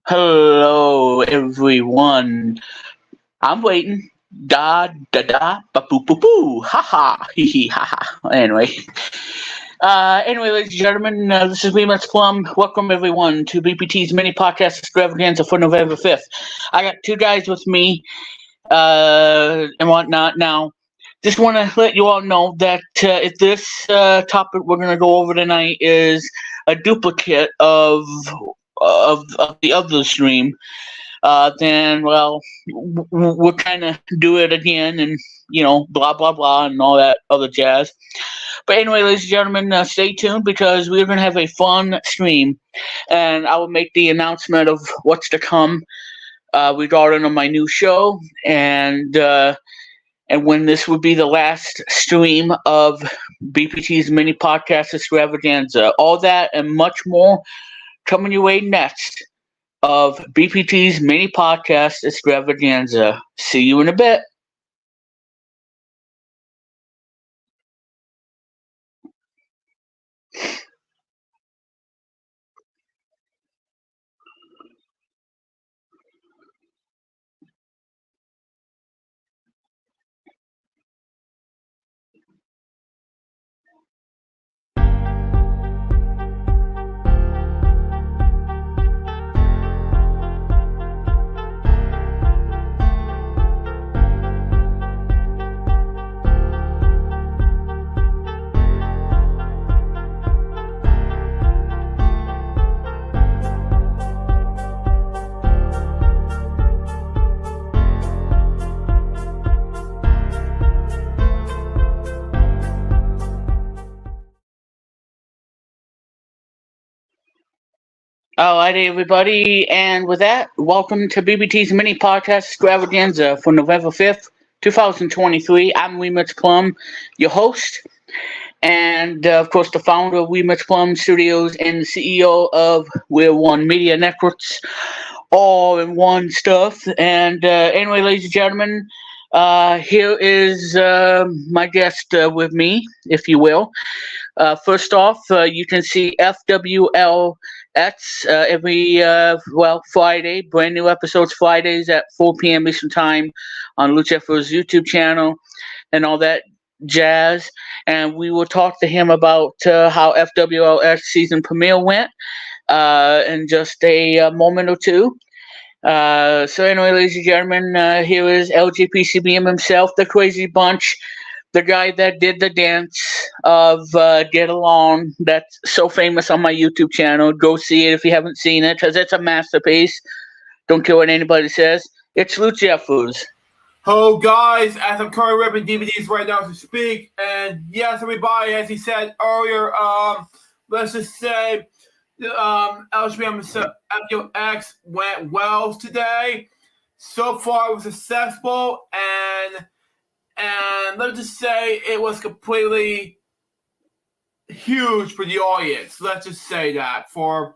Hello, everyone. I'm waiting. Da da da ba boo boo boo. Ha ha. Hee hee ha ha. Anyway, ladies and gentlemen, this is Remus Plum. Welcome everyone to BPT's mini podcast extravaganza for November 5th. I got two guys with me, and whatnot. Now, just want to let you all know that if this topic we're going to go over tonight is a duplicate of the other stream, then we'll kind of do it again, and blah blah blah and all that other jazz. But anyway, ladies and gentlemen, stay tuned because we're gonna have a fun stream, and I will make the announcement of what's to come regarding on my new show, and when this will be the last stream of BPT's mini podcast extravaganza. All that and much more coming your way next of BPT's mini podcast extravaganza. See you in a bit. Alrighty, everybody, and with that, welcome to BBT's mini podcast extravaganza for November 5th, 2023. I'm Remix Plum, your host, and of course, the founder of Remix Plum Studios and the CEO of We're One Media Networks, all in one stuff. And anyway, ladies and gentlemen, here is my guest with me, if you will. First off, you can see FWL every Friday. Brand new episodes Fridays at 4 p.m. Eastern Time on Lucifer's YouTube channel and all that jazz. And we will talk to him about how FWLX season premiere went in just a moment or two. So anyway, ladies and gentlemen, here is LGPCBM himself, the Crazy Bunch. The guy that did the dance of Get Along, that's so famous on my YouTube channel. Go see it if you haven't seen it, because it's a masterpiece. Don't care what anybody says. It's Luke Jeffers. Hello, guys. As I'm currently ripping DVDs right now to speak, and yes, everybody, as he said earlier, let's just say LGBTX went well today. So far, it was successful, and let's just say it was completely huge for the audience. Let's just say that for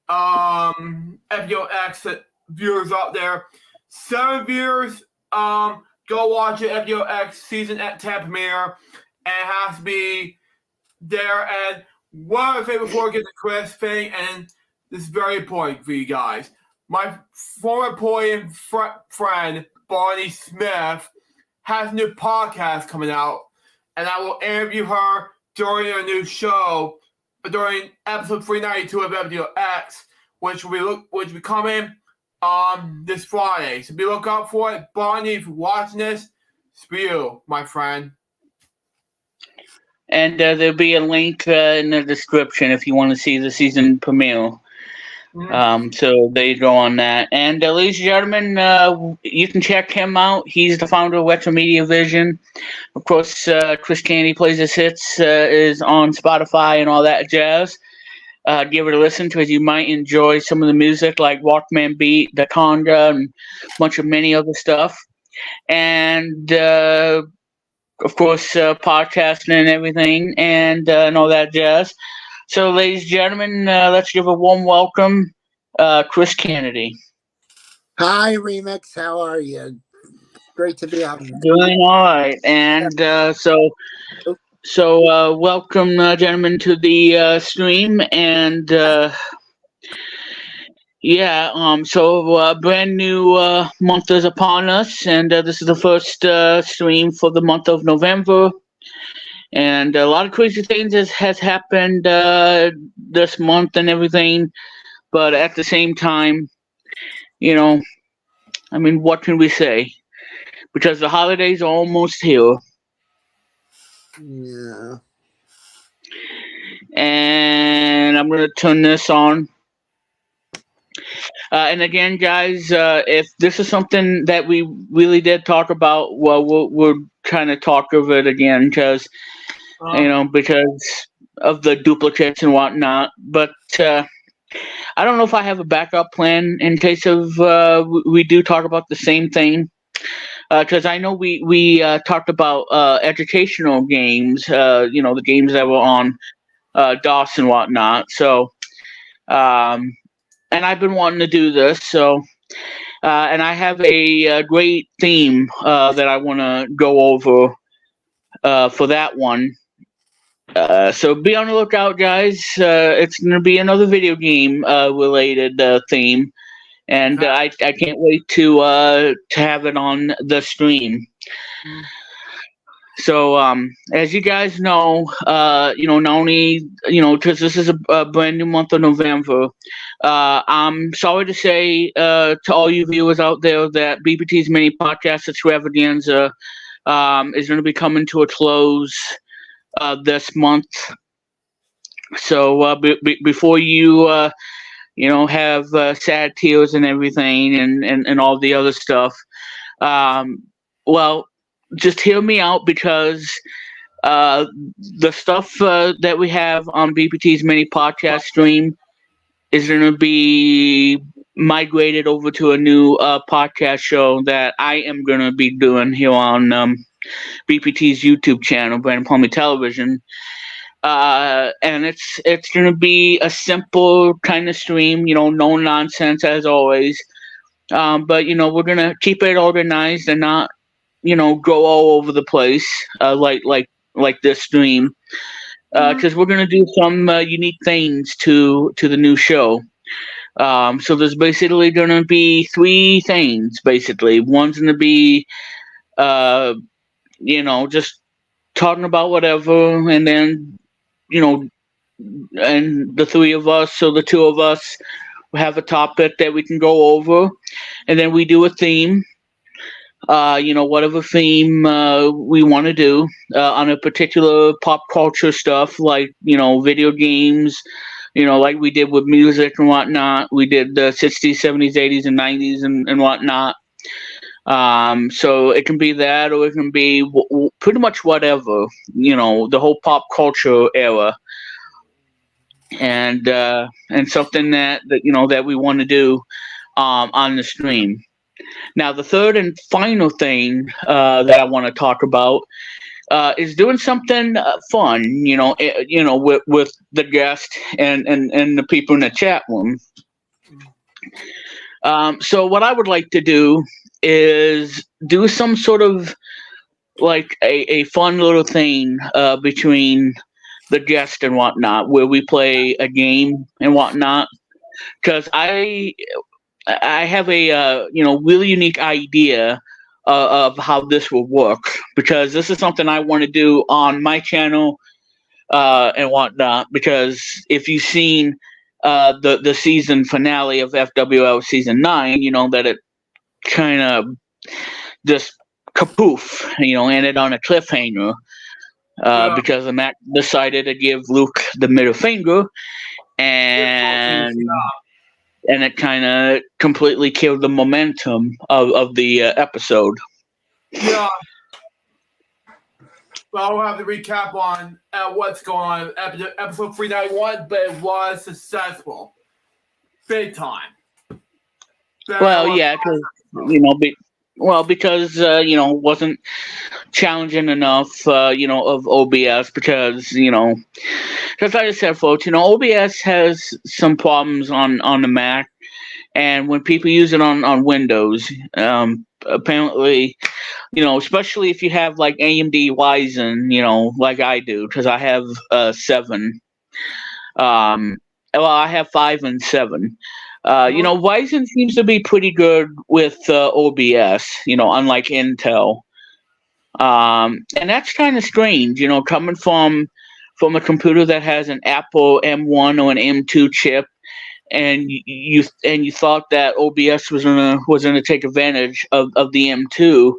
FGOX viewers out there. 7 viewers, go watch it. FGOX season 10 premiere, and it has to be there. And one of my favorite before we get to Chris thing, and this is very important for you guys. My former employee and friend, Barney Smith, has a new podcast coming out, and I will interview her during a new show, during episode 392 of FDX, which will be coming this Friday. So be looking out for it. Barney, if you're watching this, it's for you, my friend. And there'll be a link in the description if you want to see the season premiere. So there you go on that. And ladies and gentlemen, you can check him out. He's the founder of Retro Media Vision. Of course, Chris Candy Plays His Hits is on Spotify and all that jazz. Give it a listen because you might enjoy some of the music like Walkman Beat, The Conga, and a bunch of many other stuff. And of course, podcasting and everything and all that jazz. So, ladies and gentlemen, let's give a warm welcome, Chris Kennedy. Hi, Remix. How are you? Great to be on. Doing all right. And so welcome, gentlemen, to the stream. And Yeah, so brand new month is upon us, and this is the first stream for the month of November. And a lot of crazy things has happened this month and everything, but at the same time, you know, I mean, what can we say? Because the holidays are almost here, Yeah. and I'm gonna turn this on. And again, guys, if this is something that we really did talk about, well, we'll kind of talk of it again because because of the duplicates and whatnot. But I don't know if I have a backup plan in case of we do talk about the same thing. Because I know we talked about educational games, the games that were on DOS and whatnot. So, and I've been wanting to do this. So, and I have a great theme that I want to go over for that one. So be on the lookout, guys. It's going to be another video game related theme, and I can't wait to have it on the stream. So as you guys know, not only because this is a brand new month of November, I'm sorry to say to all you viewers out there that BPT's mini podcast Extravaganza is going to be coming to a close this month. So before you have sad tears and everything and all the other stuff, well, just hear me out because the stuff that we have on BPT's mini podcast stream is going to be migrated over to a new podcast show that I am going to be doing here on BPT's YouTube channel, Brandon Plumbing Television. And it's going to be a simple kind of stream, no nonsense as always. But we're going to keep it organized and not go all over the place like this stream, because we're gonna do some unique things to the new show. So there's basically gonna be three things. Basically, one's gonna be just talking about whatever, and then and the three of us, so the two of us, have a topic that we can go over, and then we do a theme. Whatever theme we want to do on a particular pop culture stuff, like, video games, like we did with music and whatnot. We did the 60s, 70s, 80s, and 90s and whatnot. So it can be that, or it can be pretty much whatever, the whole pop culture era. And something that we want to do on the stream. Now, the third and final thing that I want to talk about is doing something fun, with the guest and the people in the chat room. So what I would like to do is do some sort of like a fun little thing between the guest and whatnot, where we play a game and whatnot. Because I have a really unique idea of how this will work, because this is something I want to do on my channel and whatnot. Because if you've seen the season finale of FWL season 9, that it kind of just kapoof, ended on a cliffhanger because the Mac decided to give Luke the middle finger, and it kind of completely killed the momentum of the episode. Yeah. Well, we'll have to recap on what's going on in episode 391, but it was successful. Big time. Well, yeah, because, because wasn't challenging enough, of OBS, because, because like I said, folks, OBS has some problems on the Mac, and when people use it on Windows, apparently, especially if you have like AMD Ryzen, like I do, because I have 7. Well, I have 5 and 7. Ryzen seems to be pretty good with OBS. Unlike Intel. And that's kind of strange. Coming from a computer that has an Apple M1 or an M2 chip, and you thought that OBS was gonna take advantage of the M2.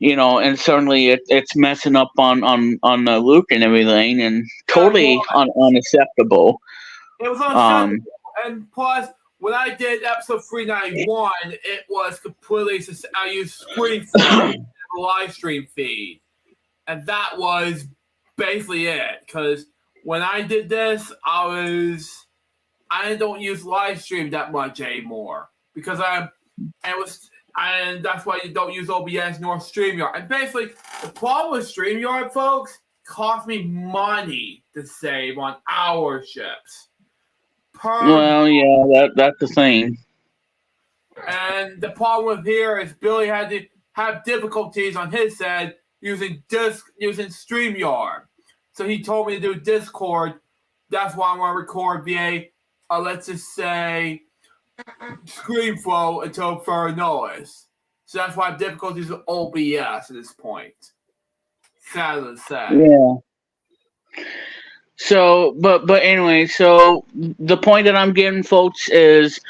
And certainly it's messing up on the Luke and everything, and totally unacceptable. It was unacceptable, and plus, when I did episode 391, it was completely. I used ScreenFlow, the live stream feed, and that was basically it. Because when I did this, I don't use live stream that much anymore because and that's why you don't use OBS nor StreamYard. And basically, the problem with StreamYard, folks, cost me money to save on hourships. Well, yeah, that's the thing. And the problem with here is Billy had to have difficulties on his end using StreamYard. So he told me to do Discord. That's why I'm going to record via, let's just say, ScreenFlow until further notice. So that's why I have difficulties with OBS at this point. Sad to say. Yeah. So, but anyway, so the point that I'm getting, folks, is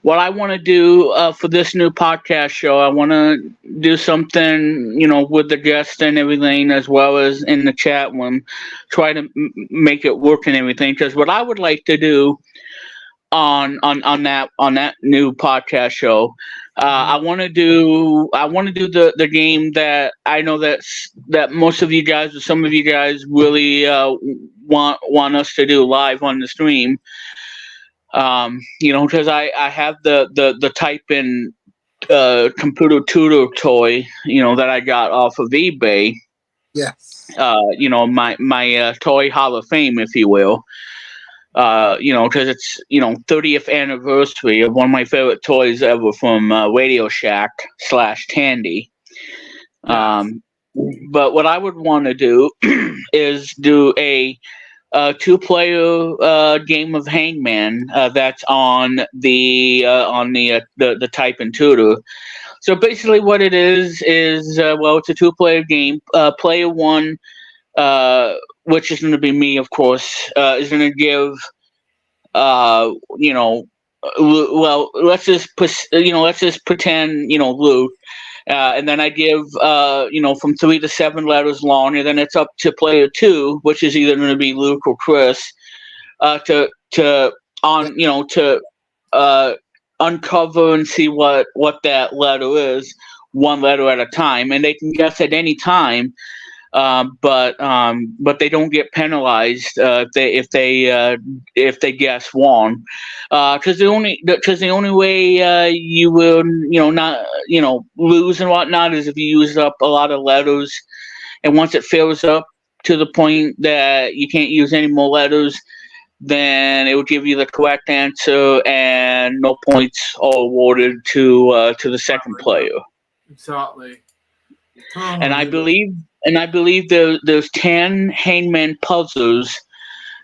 what I want to do for this new podcast show. I want to do something, with the guests and everything, as well as in the chat room, try to make it work and everything. Because what I would like to do on that new podcast show, I want to do the game that I know that most of you guys, or some of you guys, really want us to do live on the stream. Because I have the type in computer tutor toy, that I got off of eBay. Yes. My toy Hall of Fame, if you will. Because it's 30th anniversary of one of my favorite toys ever from Radio Shack / Tandy. But what I would want to do is do a 2-player game of Hangman that's on the type and tutor. So basically, what it is it's a 2-player game. Player one, which is going to be me, of course, is going to give, let's just pretend, Luke, and then I give, from 3 to 7 letters long, and then it's up to player 2, which is either going to be Luke or Chris, to uncover and see what that letter is, one letter at a time, and they can guess at any time. But they don't get penalized if they guess wrong, because the only way you will not lose and whatnot is if you use up a lot of letters, and once it fills up to the point that you can't use any more letters, then it will give you the correct answer, and no points are awarded to the second player. Exactly. And I believe there's 10 Hangman puzzles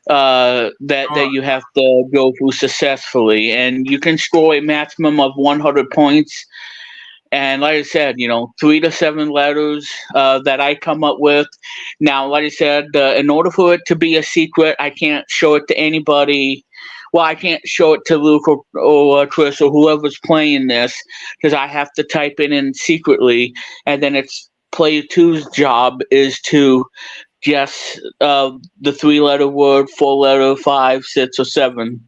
that you have to go through successfully, and you can score a maximum of 100 points. And like I said, 3 to 7 letters that I come up with. Now, like I said, in order for it to be a secret, I can't show it to anybody. Well, I can't show it to Luke or Chris or whoever's playing this, because I have to type it in secretly, and then it's player 2's job is to guess the 3-letter word, 4-letter, 5, 6, or 7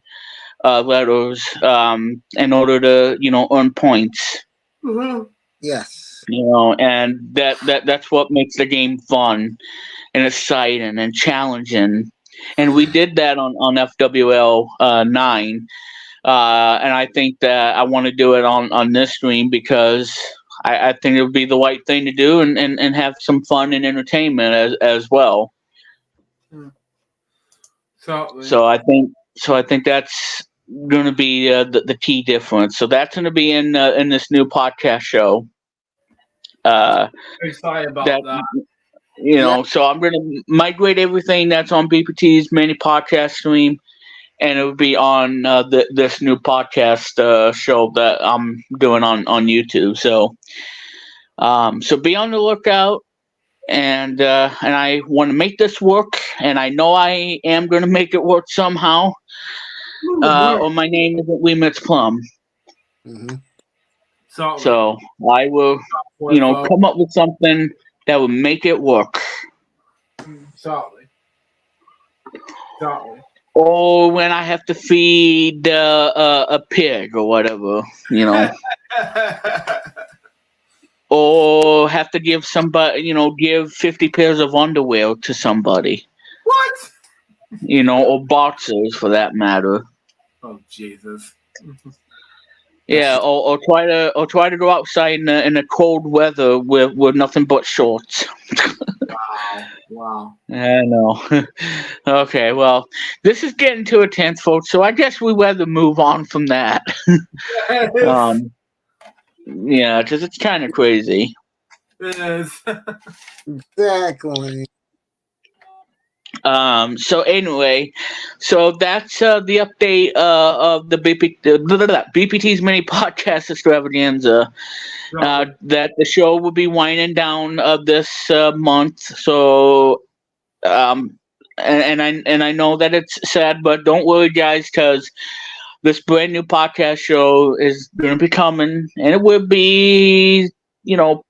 letters in order to earn points. Mm-hmm. Yes. And that's what makes the game fun and exciting and challenging. And we did that on FWL 9, and I think that I want to do it on this stream because I think it would be the right thing to do and have some fun and entertainment as well. So I think that's going to be the key difference. So that's going to be in this new podcast show. Very sorry about that. So I'm going to migrate everything that's on BPT's mini podcast stream and it would be on this new podcast show that I'm doing on YouTube. So be on the lookout. And I want to make this work, and I know I am going to make it work somehow. Or my name isn't Limits Plum. Mm-hmm. So I will, come up with something that will make it work. Solid. Or when I have to feed a pig or whatever, or have to give somebody, give 50 pairs of underwear to somebody. What? Or boxers for that matter. Oh Jesus. Yeah, or try to go outside in the cold weather with nothing but shorts. Wow. I know. Okay, well, this is getting too intense, folks. So I guess we rather move on from that. Yeah, because it's kind of crazy. It is. Exactly. So anyway, so that's the update of the BPT's mini podcast extravaganza. That the show will be winding down this month. So, and I know that it's sad, but don't worry, guys, because this brand new podcast show is going to be coming, and it will be,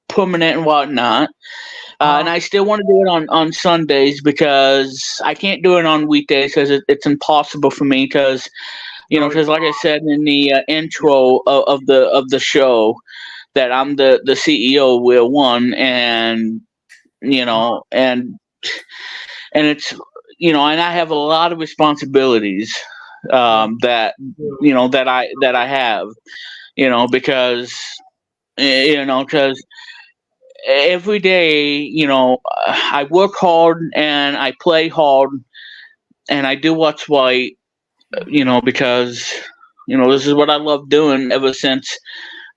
permanent and whatnot. And I still want to do it on Sundays because I can't do it on weekdays because it's impossible for me because, because like I said in the intro of the show, that I'm the CEO of Wheel One, and and it's and I have a lot of responsibilities that that I have because because every day I work hard and I play hard and I do what's right because this is what I love doing ever since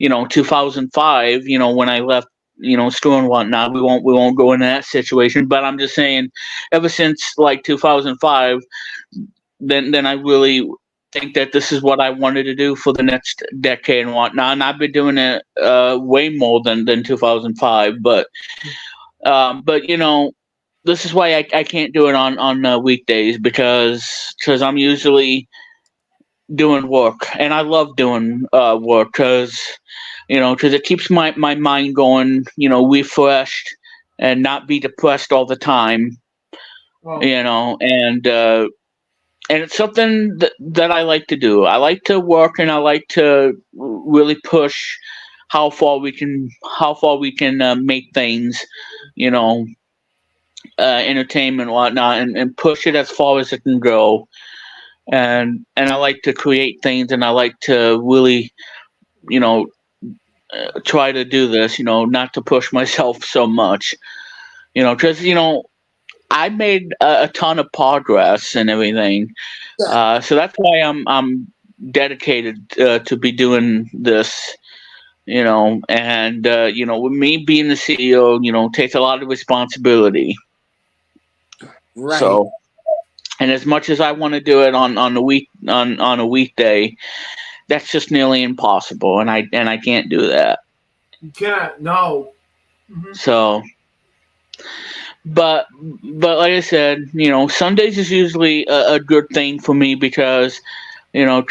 2005 when I left school and whatnot. We won't go into that situation, but I'm just saying ever since like 2005 then I really think that this is what I wanted to do for the next decade and whatnot, and I've been doing it way more than 2005, but this is why I can't do it on weekdays because I'm usually doing work, and I love doing work because it keeps my mind going, refreshed and not be depressed all the time. And it's something that I like to do. I like to work, and I like to really push how far we can make things, entertainment and whatnot, and push it as far as it can go. And I like to create things, and I like to really, try to do this, not to push myself so much, because I made a ton of progress and everything. So that's why I'm dedicated to be doing this, and with me being the CEO, takes a lot of responsibility. Right. So, and as much as I want to do it on a weekday, that's just nearly impossible, and I can't do that. You can't. No. Mm-hmm. So. But like I said, Sundays is usually a good thing for me because work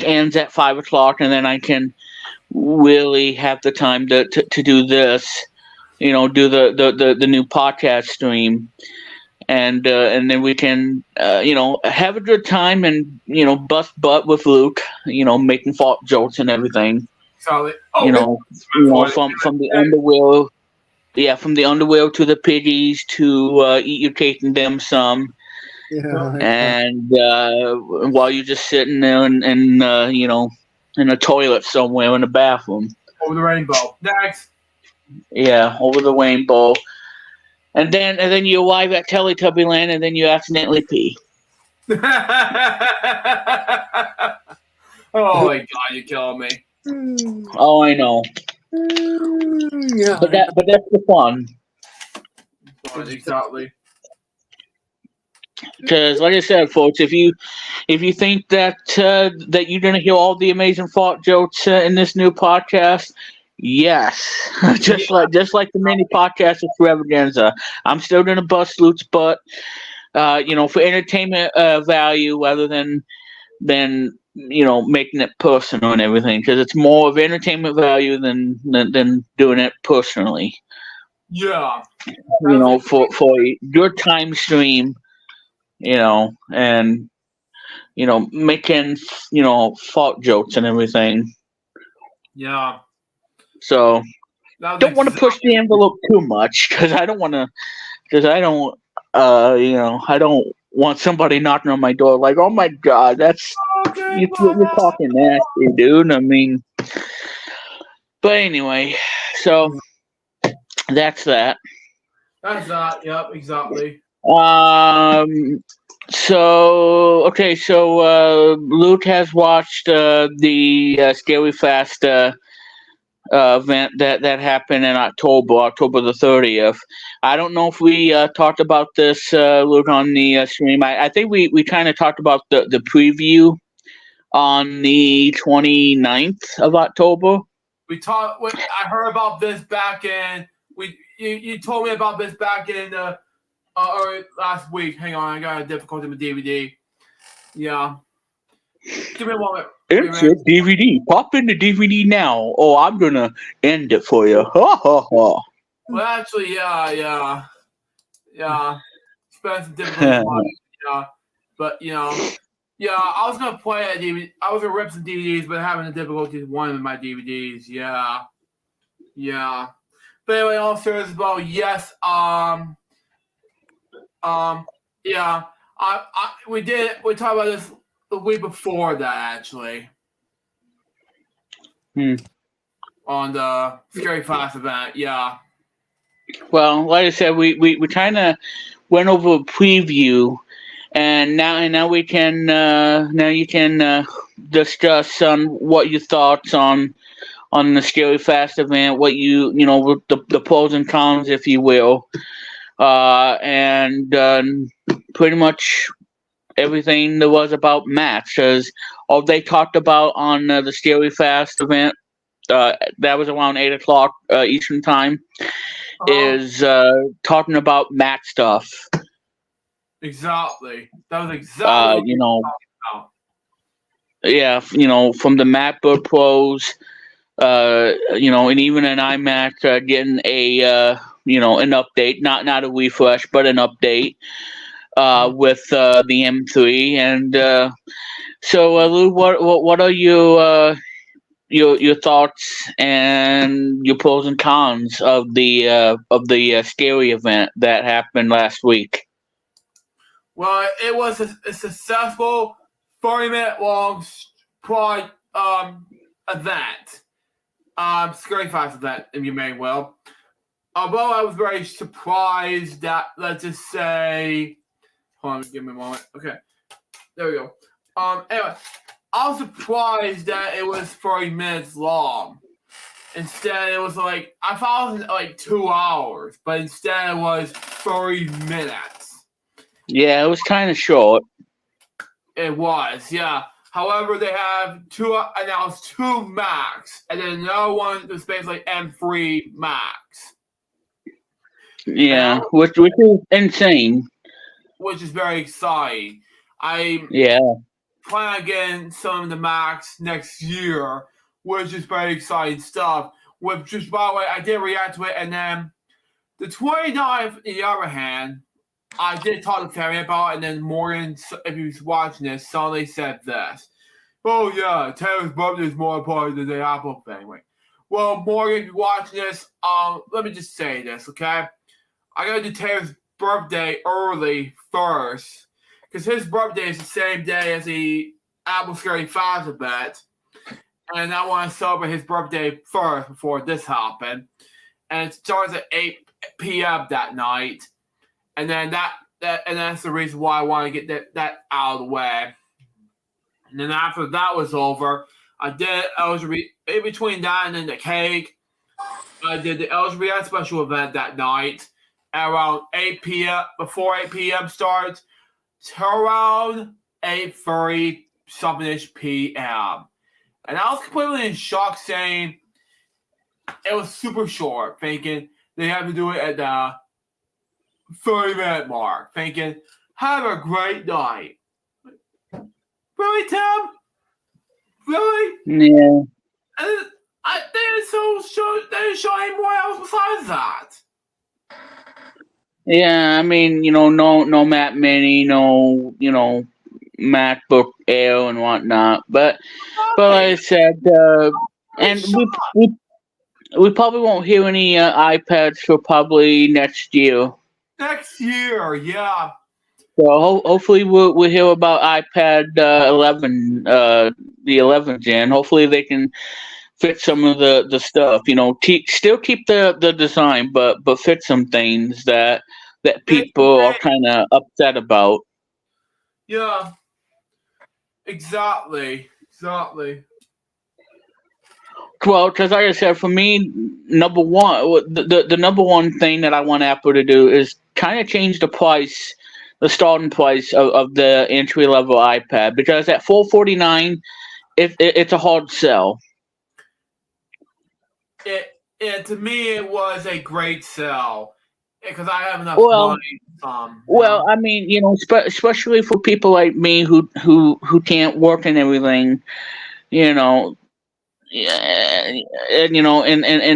ends at 5:00, and then I can really have the time to do this, do the new podcast stream, and then we can have a good time and bust butt with Luke, making fart jokes and everything. Solid. From the underwear. Yeah, from the underwear to the piggies to eat your cake and dim sum. Yeah. And while you're just sitting there in a toilet somewhere in the bathroom. Over the rainbow. Next. Yeah, over the rainbow. And then you arrive at Teletubby Land, and then you accidentally pee. Oh my God, you're killing me. Oh, I know. Yeah. But that's the fun. Exactly. Because, like I said, folks, if you think that that you're gonna hear all the amazing fart jokes in this new podcast, yes, just like the mini podcast of Extravaganza, I'm still gonna bust Luke's butt, for entertainment value rather than making it personal and everything, because it's more of entertainment value than doing it personally. Yeah. For your time stream, and making fault jokes and everything. Yeah. So don't want to push the envelope too much, because I don't I don't want somebody knocking on my door like, oh my god, that's you're talking nasty, dude. I mean, but anyway, so that's that. That's that. Yep, exactly. So okay, so Luke has watched the Scary Fast event that happened in October the 30th. I don't know if we talked about this, Luke, on the stream. I think we kind of talked about the preview on the 29th of October. I heard about this back in. You told me about this back in or last week. Hang on, I got a difficulty with DVD. Yeah. Give me a moment. Insert DVD. Pop in the DVD now. Oh, I'm gonna end it for you. Ha ha ha. Well, actually, yeah. Spend some difficulty. Yeah, but I was gonna play a DVD. I was gonna rip some DVDs, but having the difficulty with one of my DVDs. Yeah. But anyway, all serious about yes. Yeah. We talked about this the week before that, actually. On the Scary Fast event, yeah. Well, like I said, we kind of went over a preview, and now we can now you can discuss what your thoughts on the Scary Fast event, what the pros and cons, if you will, and pretty much everything there was about Matt, because all they talked about on the Scary Fast event, that was around 8 o'clock Eastern time, is talking about Matt stuff. Exactly. That was exactly yeah, from the MacBook Pros, and even an iMac getting a an update, not a refresh, but an update with the M3. And so, Lou, what are your thoughts and your pros and cons of the scary event that happened last week? Well, it was a successful 40-minute long event. Scary Fast event, if you may will. Although I was very surprised that, let's just say, hold on, give me a moment. Okay, there we go. Anyway, I was surprised that it was 40 minutes long. Instead, it was I thought it was 2 hours, but instead it was 30 minutes. Yeah, it was kind of short. It was, yeah. However, they have announced 2 Macs, and then another one that's basically M3 Macs. Yeah, which is insane. Which is very exciting. I plan on getting some of the Macs next year, which is very exciting stuff. Which is, by the way, I did react to it, and then the 29th, on the other hand, I did talk to Terry about it, and then Morgan, if he was watching this, suddenly said this. Oh, yeah, Taylor's birthday is more important than the Apple thing. Anyway. Well, Morgan, if you're watching this, let me just say this, okay? I gotta do Taylor's birthday early first, because his birthday is the same day as the Apple Scary Fast event, and I want to celebrate his birthday first before this happened. And it starts at 8 p.m. that night. And then that's the reason why I want to get that out of the way. And then after that was over, I did in between that and then the cake. I did the LGBT special event that night at around 8 p.m. before 8 p.m. starts till around 8:30 something-ish p.m. And I was completely in shock, saying it was super short, thinking they had to do it at the 30-minute mark, thinking, have a great night. Really, Tim? Really? Yeah. And they didn't show any more else besides that. Yeah, I mean, no Mac Mini, no, MacBook Air and whatnot. But like I said, and we probably won't hear any iPads for probably next year. Next year, yeah. So hopefully we'll hear about iPad 11, the 11th gen. Hopefully they can fit some of the stuff. Still keep the design, but fit some things that people are kind of upset about. Yeah. Exactly. Well, because like I said, for me, number one, the number one thing that I want Apple to do is kind of change the price, the starting price of the entry level iPad, because at $449, it's a hard sell. To me, it was a great sell because I have enough money. Well, I mean, especially for people like me who can't work and everything, yeah, and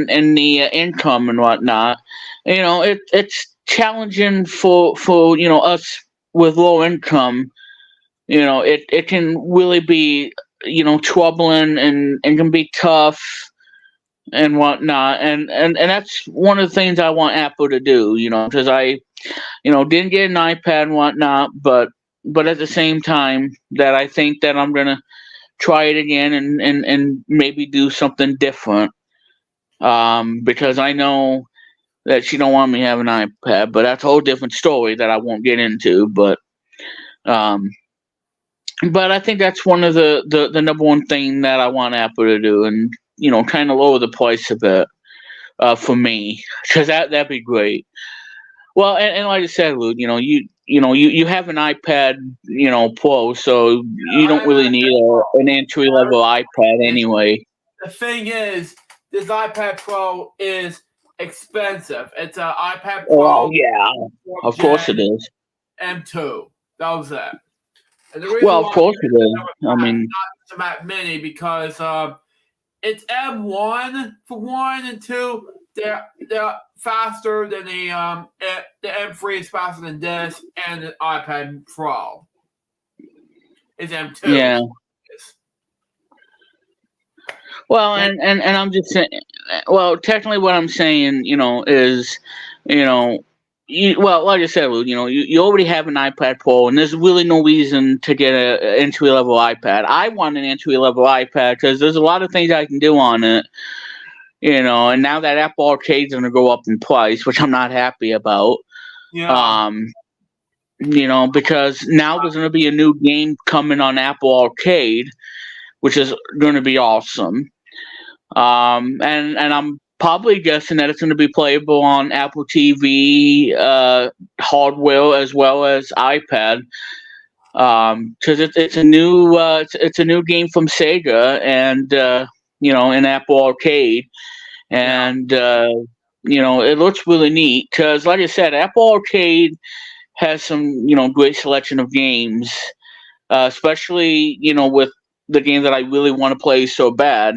and the income and whatnot, it's challenging for us with low income. It can really be troubling and can be tough and whatnot, and that's one of the things I want Apple to do. Because I didn't get an iPad and whatnot, but at the same time that I think that I'm gonna try it again and maybe do something different. Because I know that she don't want me having an iPad, but that's a whole different story that I won't get into. But I think that's one of the number one thing that I want Apple to do, and kind of lower the price a bit for me, because that'd be great. Well, and like I said, Luke, you have an iPad, Pro, so you don't really need an entry level iPad anyway. The thing is, this iPad Pro is expensive. It's an iPad Pro. Oh yeah, of course it is. M2. That was it. And the Well, of course it is. I mean, not the Mac Mini, because it's M1 for one, and two, they're faster than the M3 is faster than this, and the iPad Pro is M2. Yeah. Well, and I'm just saying. Well, technically, what I'm saying, is, well, like I said, Lou, you already have an iPad Pro, and there's really no reason to get an entry level iPad. I want an entry level iPad because there's a lot of things I can do on it. And now that Apple Arcade's going to go up in price, which I'm not happy about. Yeah. Because now there's going to be a new game coming on Apple Arcade, which is going to be awesome. And I'm probably guessing that it's going to be playable on Apple TV hardware as well as iPad. Because it's a new it's a new game from Sega, and in Apple Arcade, and it looks really neat. Because like I said, Apple Arcade has some great selection of games, especially with the game that I really want to play so bad.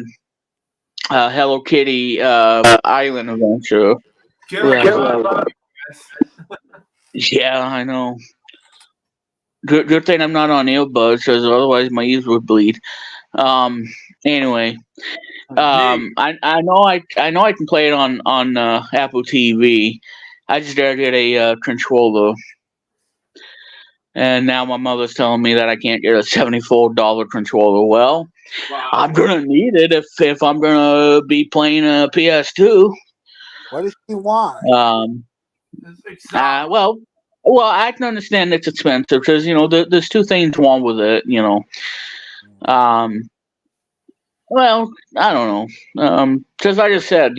Hello Kitty Island Adventure. Yeah, I know. Good thing I'm not on earbuds, because otherwise my ears would bleed. Anyway, I know I can play it on Apple TV. I just gotta get a controller. And now my mother's telling me that I can't get a $74 controller. Well, wow. I'm gonna need it if I'm gonna be playing a PS2. What does she want? Well, I can understand it's expensive because there's two things wrong with it. Well, I don't know. Because like I said,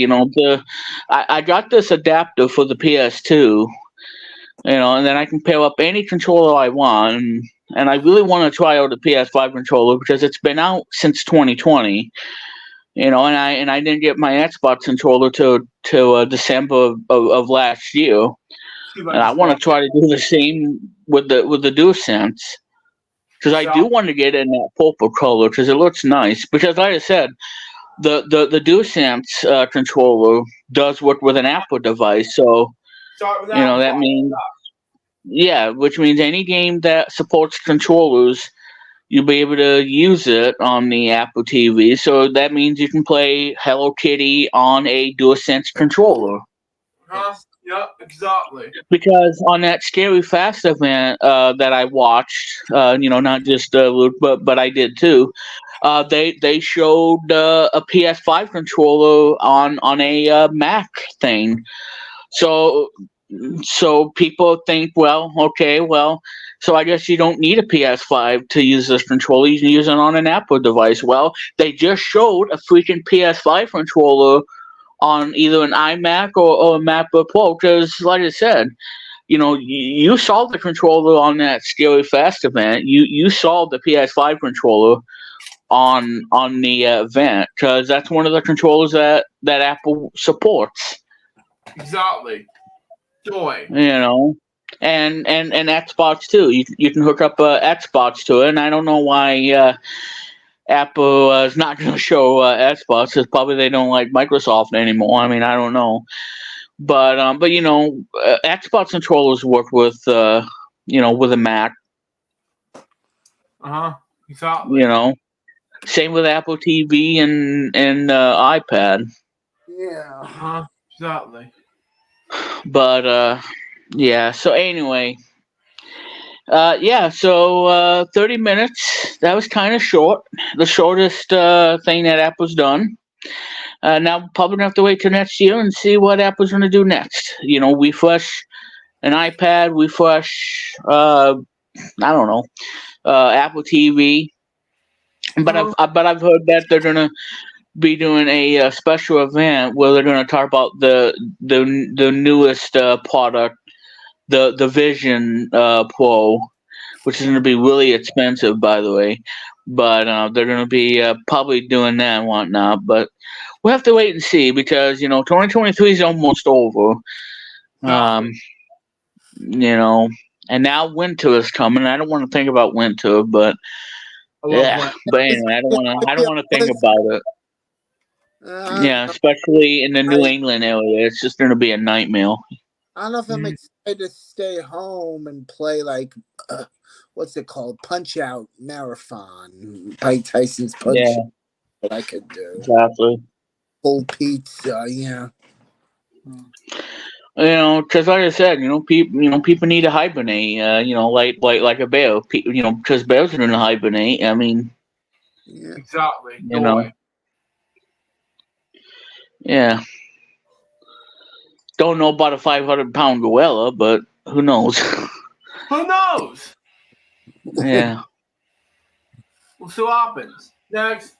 I got this adapter for the PS2. And then I can pair up any controller I want. And I really want to try out the PS5 controller because it's been out since 2020. And I didn't get my Xbox controller till December of last year. And I want to try to do the same with the DualSense. Because I do want to get in that purple color because it looks nice. Because like I said, the DualSense controller does work with an Apple device. So, that means, which means any game that supports controllers, you'll be able to use it on the Apple TV. So that means you can play Hello Kitty on a DualSense controller. Yeah, exactly. Because on that Scary Fast event that I watched, not just Luke, but I did too. They showed a PS5 controller on a Mac thing. So people think, so I guess you don't need a PS5 to use this controller. You can use it on an Apple device. Well, they just showed a freaking PS5 controller on either an iMac or a MacBook Pro, because like I said, you saw the controller on that Scary Fast event. You saw the PS5 controller on the event, because that's one of the controllers that Apple supports. Exactly. Joy. And Xbox too. You can hook up Xbox to it, and I don't know why Apple is not going to show Xbox, because probably they don't like Microsoft anymore. I mean, I don't know, but Xbox controllers work with with a Mac. Exactly. Same with Apple TV and iPad. Yeah. Exactly. But so anyway. So 30 minutes. That was kind of short. The shortest thing that Apple's done. Now, probably gonna have to wait till next year and see what Apple's gonna do next. Refresh an iPad, refresh, I don't know, Apple TV. But I've heard that they're gonna be doing a special event where they're gonna talk about the newest product, the Vision Pro, which is going to be really expensive, by the way. But they're going to be probably doing that and whatnot. But we'll have to wait and see, because 2023 is almost over. And now winter is coming. I don't want to think about winter, but yeah. But anyway, I don't want to think about it. Yeah, especially in the New England area, it's just going to be a nightmare. I don't know if I'm excited to stay home and play what's it called? Punch Out Marathon. Mike Tyson's Punch Out. What I could do. Exactly. Full pizza, yeah. Because like I said, people need to hibernate. Like a bear. Because bears are going to hibernate. I mean. Yeah. Exactly. Yeah. Don't know about a 500-pound gorilla, but who knows? Who knows? Yeah. We'll see what happens. Next.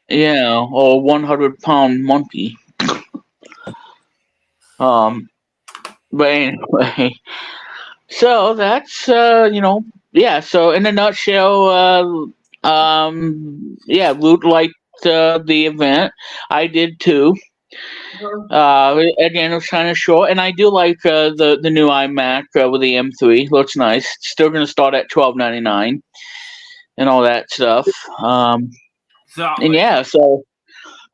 Yeah, or 100-pound monkey. But anyway, so that's So in a nutshell, Luke liked the event. I did too. Again, it was kind of short, and I do like the new iMac with the M3. Looks nice. It's still going to start at $12.99 and all that stuff. Exactly.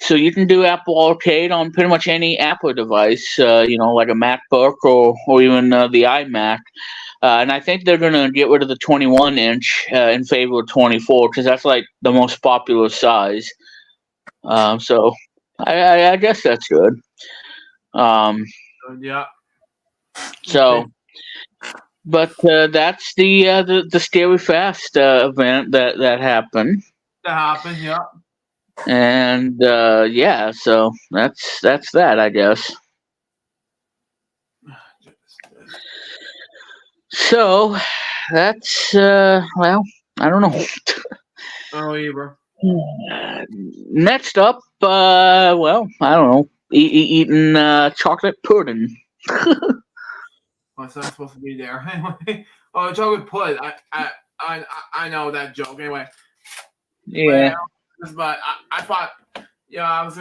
So you can do Apple Arcade on pretty much any Apple device, like a MacBook or even the iMac. And I think they're going to get rid of the 21-inch in favor of 24, because that's like the most popular size. So I guess that's good. Yeah. So, okay. But that's the Scary Fast event that happened. That happened, yeah. And so that's that, I guess. So that's I don't know. Oh, either. Next up, I don't know. Eating chocolate pudding. My son's supposed to be there. Anyway, oh, chocolate pudding. I know that joke. Anyway, Yeah. but I thought, I was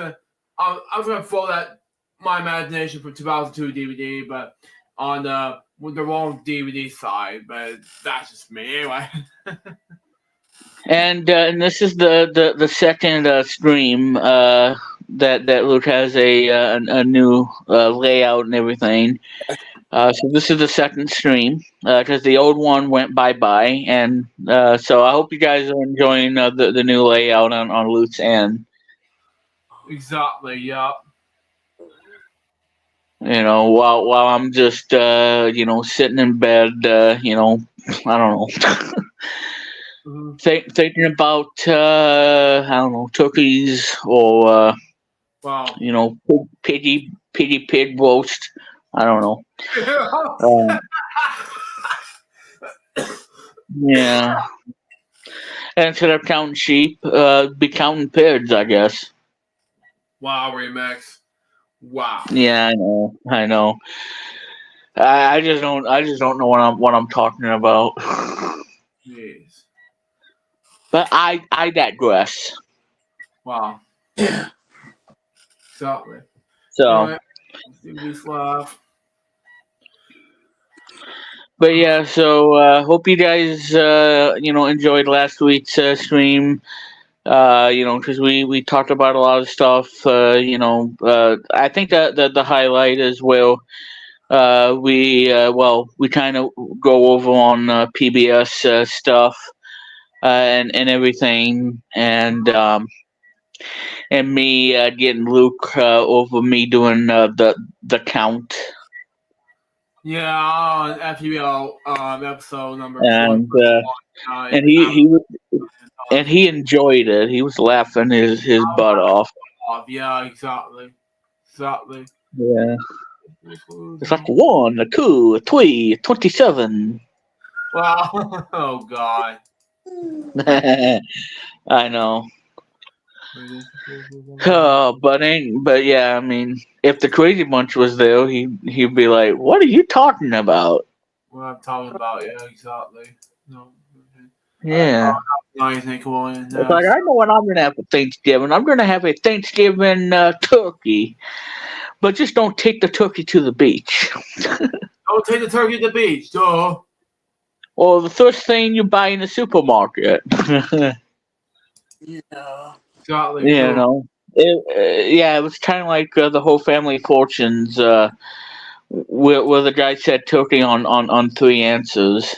gonna throw that my imagination for 2002 DVD, but on the wrong DVD side. But that's just me. Anyway. And this is the second stream that Luke has a new layout and everything. So this is the second stream because the old one went bye, and so I hope you guys are enjoying the new layout on Luke's end. Exactly. Yeah. While I'm just sitting in bed, I don't know. Thinking about I don't know, turkeys or wow. piggy pig roast. I don't know. Yeah. And instead of counting sheep, be counting pigs, I guess. Wow, Remix. Wow. Yeah, I know. I just don't know what I'm talking about. Jeez. But I digress. Wow. Exactly. So. Anyway, laugh. But yeah, so hope you guys enjoyed last week's stream. Because we talked about a lot of stuff. I think that the highlight as well. We kind of go over on PBS stuff and everything, and me getting Luke over me doing the count. Yeah, on FUL episode number And 4. and he enjoyed it. He was laughing his butt off. Yeah, exactly. Yeah. It's like 1, 2, 3, 27. Wow. Oh God. I know. But yeah, I mean, if the Crazy Bunch was there, he'd be like, "What are you talking about?" What I'm talking about, yeah, exactly. No. Yeah. Anything cool in It's like, I know what I'm gonna have for Thanksgiving. I'm gonna have a Thanksgiving turkey, but just don't take the turkey to the beach. Don't take the turkey to the beach, duh. Or the first thing you buy in the supermarket. Yeah. Exactly. It was kind of like the whole family fortunes, where the guy said turkey on 3 answers.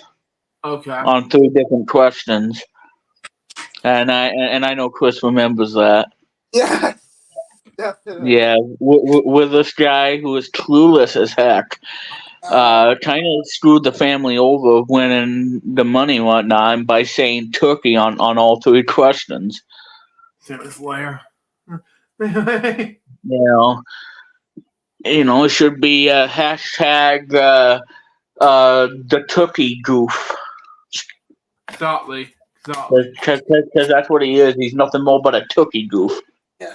Okay. On 3 different questions, and I know Chris remembers that. Yeah, definitely. Yeah, with this guy who is clueless as heck, kind of screwed the family over, winning the money and whatnot by saying turkey on all 3 questions. Serious layer. It should be hashtag the turkey goof. Exactly. Because that's what he is. He's nothing more but a turkey goof. Yeah.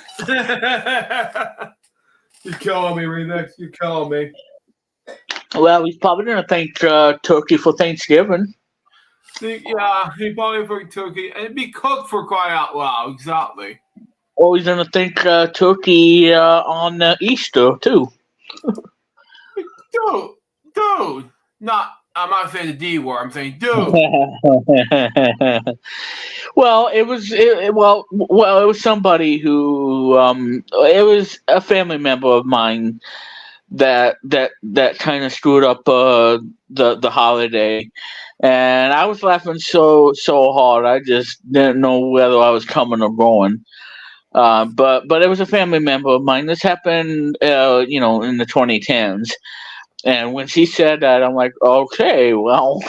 You're killing me, Remix. You're killing me. Well, he's probably going to thank turkey for Thanksgiving. Yeah, he probably thank turkey. And it'd be cooked for crying out loud. Exactly. Oh, he's going to thank turkey on Easter, too. Dude. I'm not saying the D word. I'm saying dude. Well, it was somebody who it was a family member of mine that kind of screwed up the holiday, and I was laughing so hard I just didn't know whether I was coming or going. But it was a family member of mine. This happened, in the 2010s. And when she said that, I'm like, okay, well,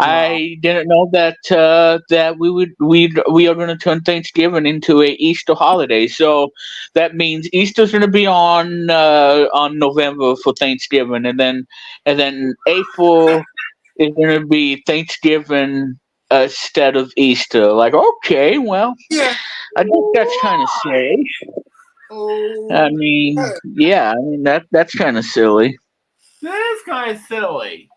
I didn't know that we are going to turn Thanksgiving into a Easter holiday. So that means Easter's going to be on November for Thanksgiving, and then April is going to be Thanksgiving instead of Easter. Like, okay, well, Yeah. I think that's kind of safe. Oh. I mean, yeah, that's kind of silly. That is kind of silly.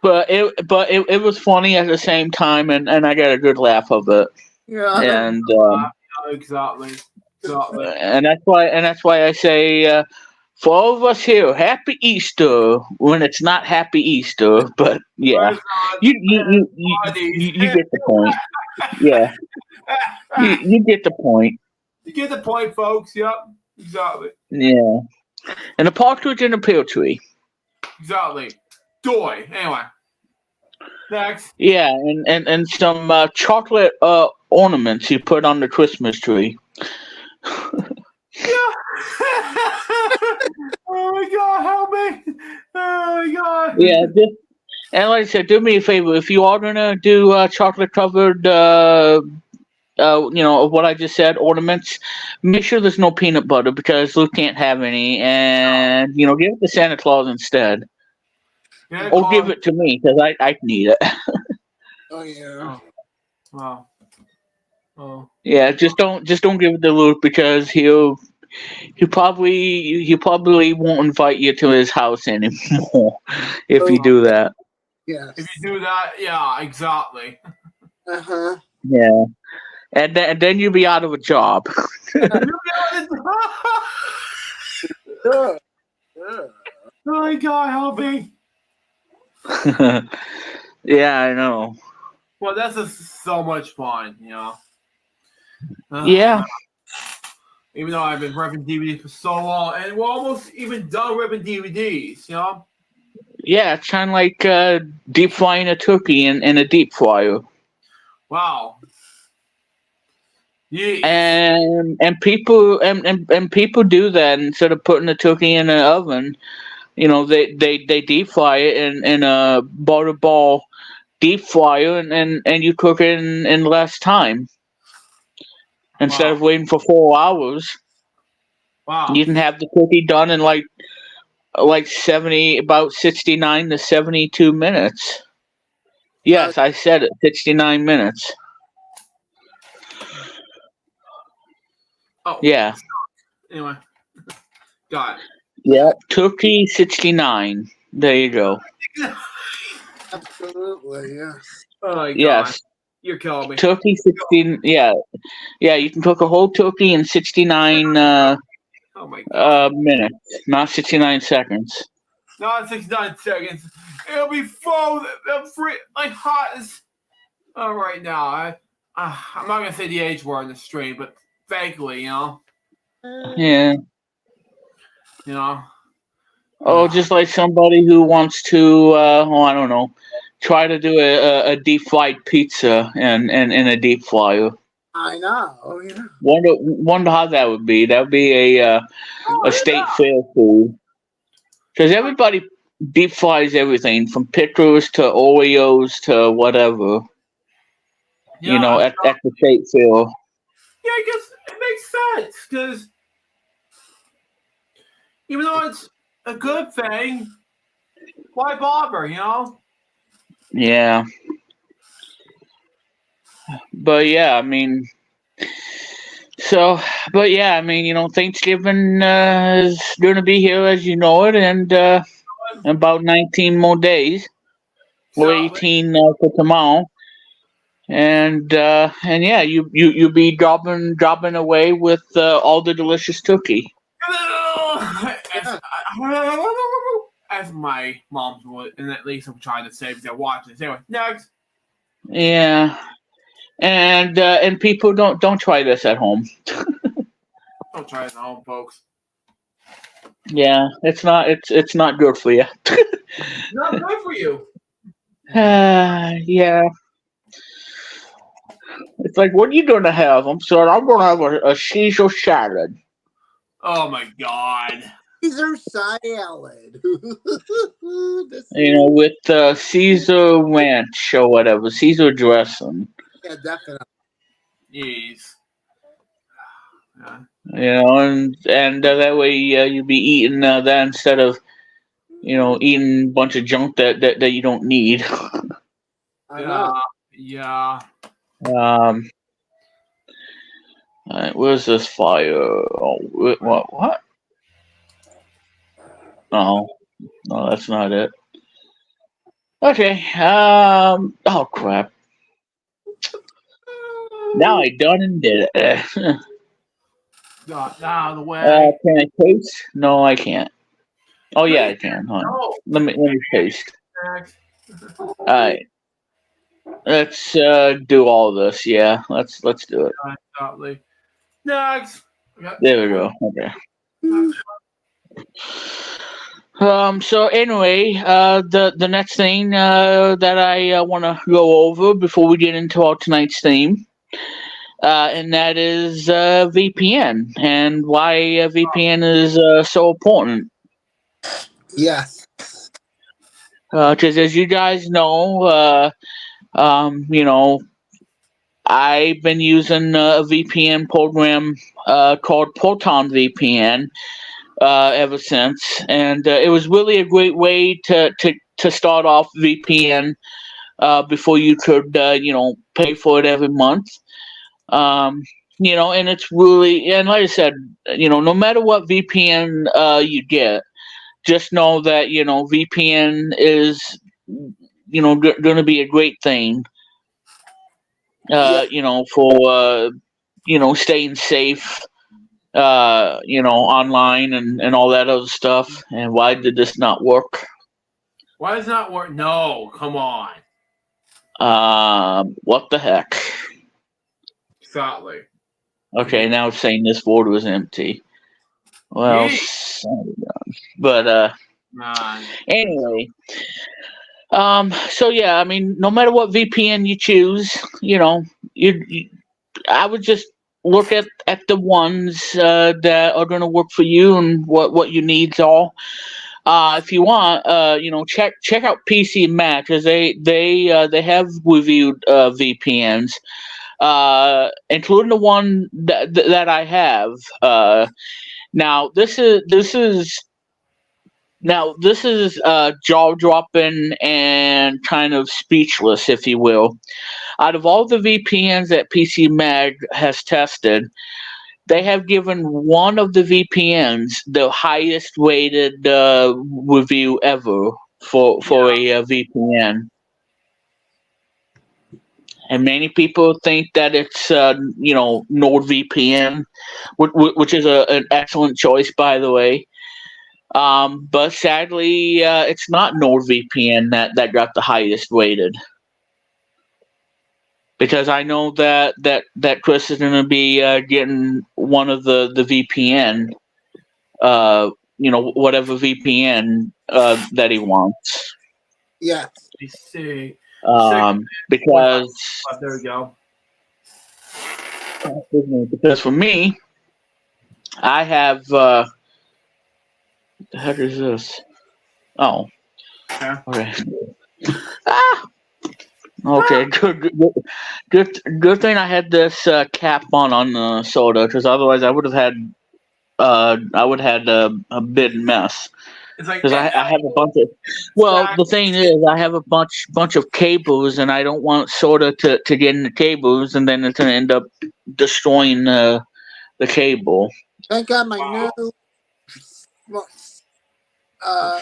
But it was funny at the same time, and I got a good laugh of it. Yeah. And Exactly. and that's why I say for all of us here, Happy Easter when it's not Happy Easter. But yeah, you get the point. Yeah, you get the point. You get the point, folks. Yep, exactly. Yeah, and a partridge in a pear tree. Exactly. Joy. Anyway. Next. Yeah, and some chocolate ornaments you put on the Christmas tree. Yeah. Oh my God, help me. Oh my God. Yeah, and like I said, do me a favor. If you are gonna do chocolate covered, what I just said, ornaments, make sure there's no peanut butter because Luke can't have any, and give it to Santa Claus instead. Yeah, Or give it to me because I need it. Oh yeah. Wow. Oh. Yeah, just don't give it to Luke because he probably won't invite you to his house anymore if you do that. Yeah. If you do that, yeah, exactly. Uh-huh. Yeah. And then you'll be out of a job. Yeah. Oh my God, help me. Yeah, I know. Well, that's just so much fun, Yeah. Even though I've been ripping DVDs for so long, and we're almost even done ripping DVDs, Yeah, it's kind of like deep frying a turkey in a deep fryer. Wow. Yeah. And people and people do that instead of putting the turkey in an oven. They deep fry it in a butterball deep fryer and you cook it in less time. Instead of waiting for 4 hours, you can have the turkey done in like 69 to 72 minutes. Yes, I said it, 69 minutes. Oh. Yeah. Anyway. Got it. Yeah, turkey 69. There you go. Absolutely, yes. Oh my God. Yes. You're killing me. Turkey 16, yeah. Yeah, you can cook a whole turkey in 69 Oh my God. minutes, not 69 seconds. Not 69 seconds. It'll be full, like hot as. Oh, right now. I'm not gonna say the H word in the stream, but vaguely, Yeah. Oh, just like somebody who wants to, I don't know, try to do a deep fried pizza in a deep fryer. I know. Oh yeah. Wonder how that would be. That would be a state fair food. Because everybody deep fries everything from pickles to Oreos to whatever. Yeah, at the state fair. Yeah, I guess it makes sense because even though it's a good thing, why bother? Yeah. But yeah, I mean, Thanksgiving is going to be here as you know it, and about 19 more days, or 18 for tomorrow, and yeah, you be dropping away with all the delicious turkey. As my mom would, and at least I'm trying to say because I watch this anyway. Next. Yeah. And people don't try this at home. Don't try it at home, folks. Yeah, it's not good for you. Not good for you. Yeah. It's like, what are you gonna have? I'm sorry, I'm gonna have a Caesar salad. Oh my God. Caesar salad. With Caesar ranch or whatever, Caesar dressing. Yeah, definitely. Jeez. And that way you'll be eating that instead of eating a bunch of junk that you don't need. Yeah. Alright, where's this fire? Oh, what? Oh, no, that's not it. Okay. Oh crap. Now I done and did it. Got out of the way. Can I paste? No, I can't. Oh yeah, I can. Hold on. No. Let me paste. Next. All right. Let's do all this. Yeah. Let's do it. Shortly. Next. Okay. There we go. Okay. So anyway, the next thing that I want to go over before we get into our tonight's theme, and that is VPN and why VPN is so important. Yes. Because as you guys know, you know, I've been using a VPN program called Proton VPN ever since, and it was really a great way to start off VPN before you could pay for it every month. And it's really, and like I said, no matter what VPN you get, just know that VPN is going to be a great thing. Yeah. For staying safe. Online and all that other stuff. And why did this not work? Why does it not work? No, come on. What the heck? Exactly. Okay, now it's saying this board was empty. Well, but anyway. So yeah, I mean, no matter what VPN you choose, I would just look at the ones that are going to work for you and what your needs are. If you want, check out PC and Mac, because they have reviewed VPNs, including the one that I have. Now this is jaw dropping and kind of speechless, if you will. Out of all the VPNs that PC Mag has tested, they have given one of the VPNs the highest rated review ever for a VPN. And many people think that it's NordVPN, which is an excellent choice, by the way. But sadly, it's not NordVPN that got the highest rated. Because I know that Chris is going to be getting one of the VPN, whatever VPN that he wants. Yeah. Let me see. Because there we go. Because for me, I have. What the heck is this? Oh. Yeah. Okay. Okay, good thing I had this cap on the soda, because otherwise I would have had a big mess. It's like Because I have a bunch of. Well, the thing is, I have a bunch of cables, and I don't want soda to get in the cables, and then it's gonna end up destroying the cable. Thank God my new the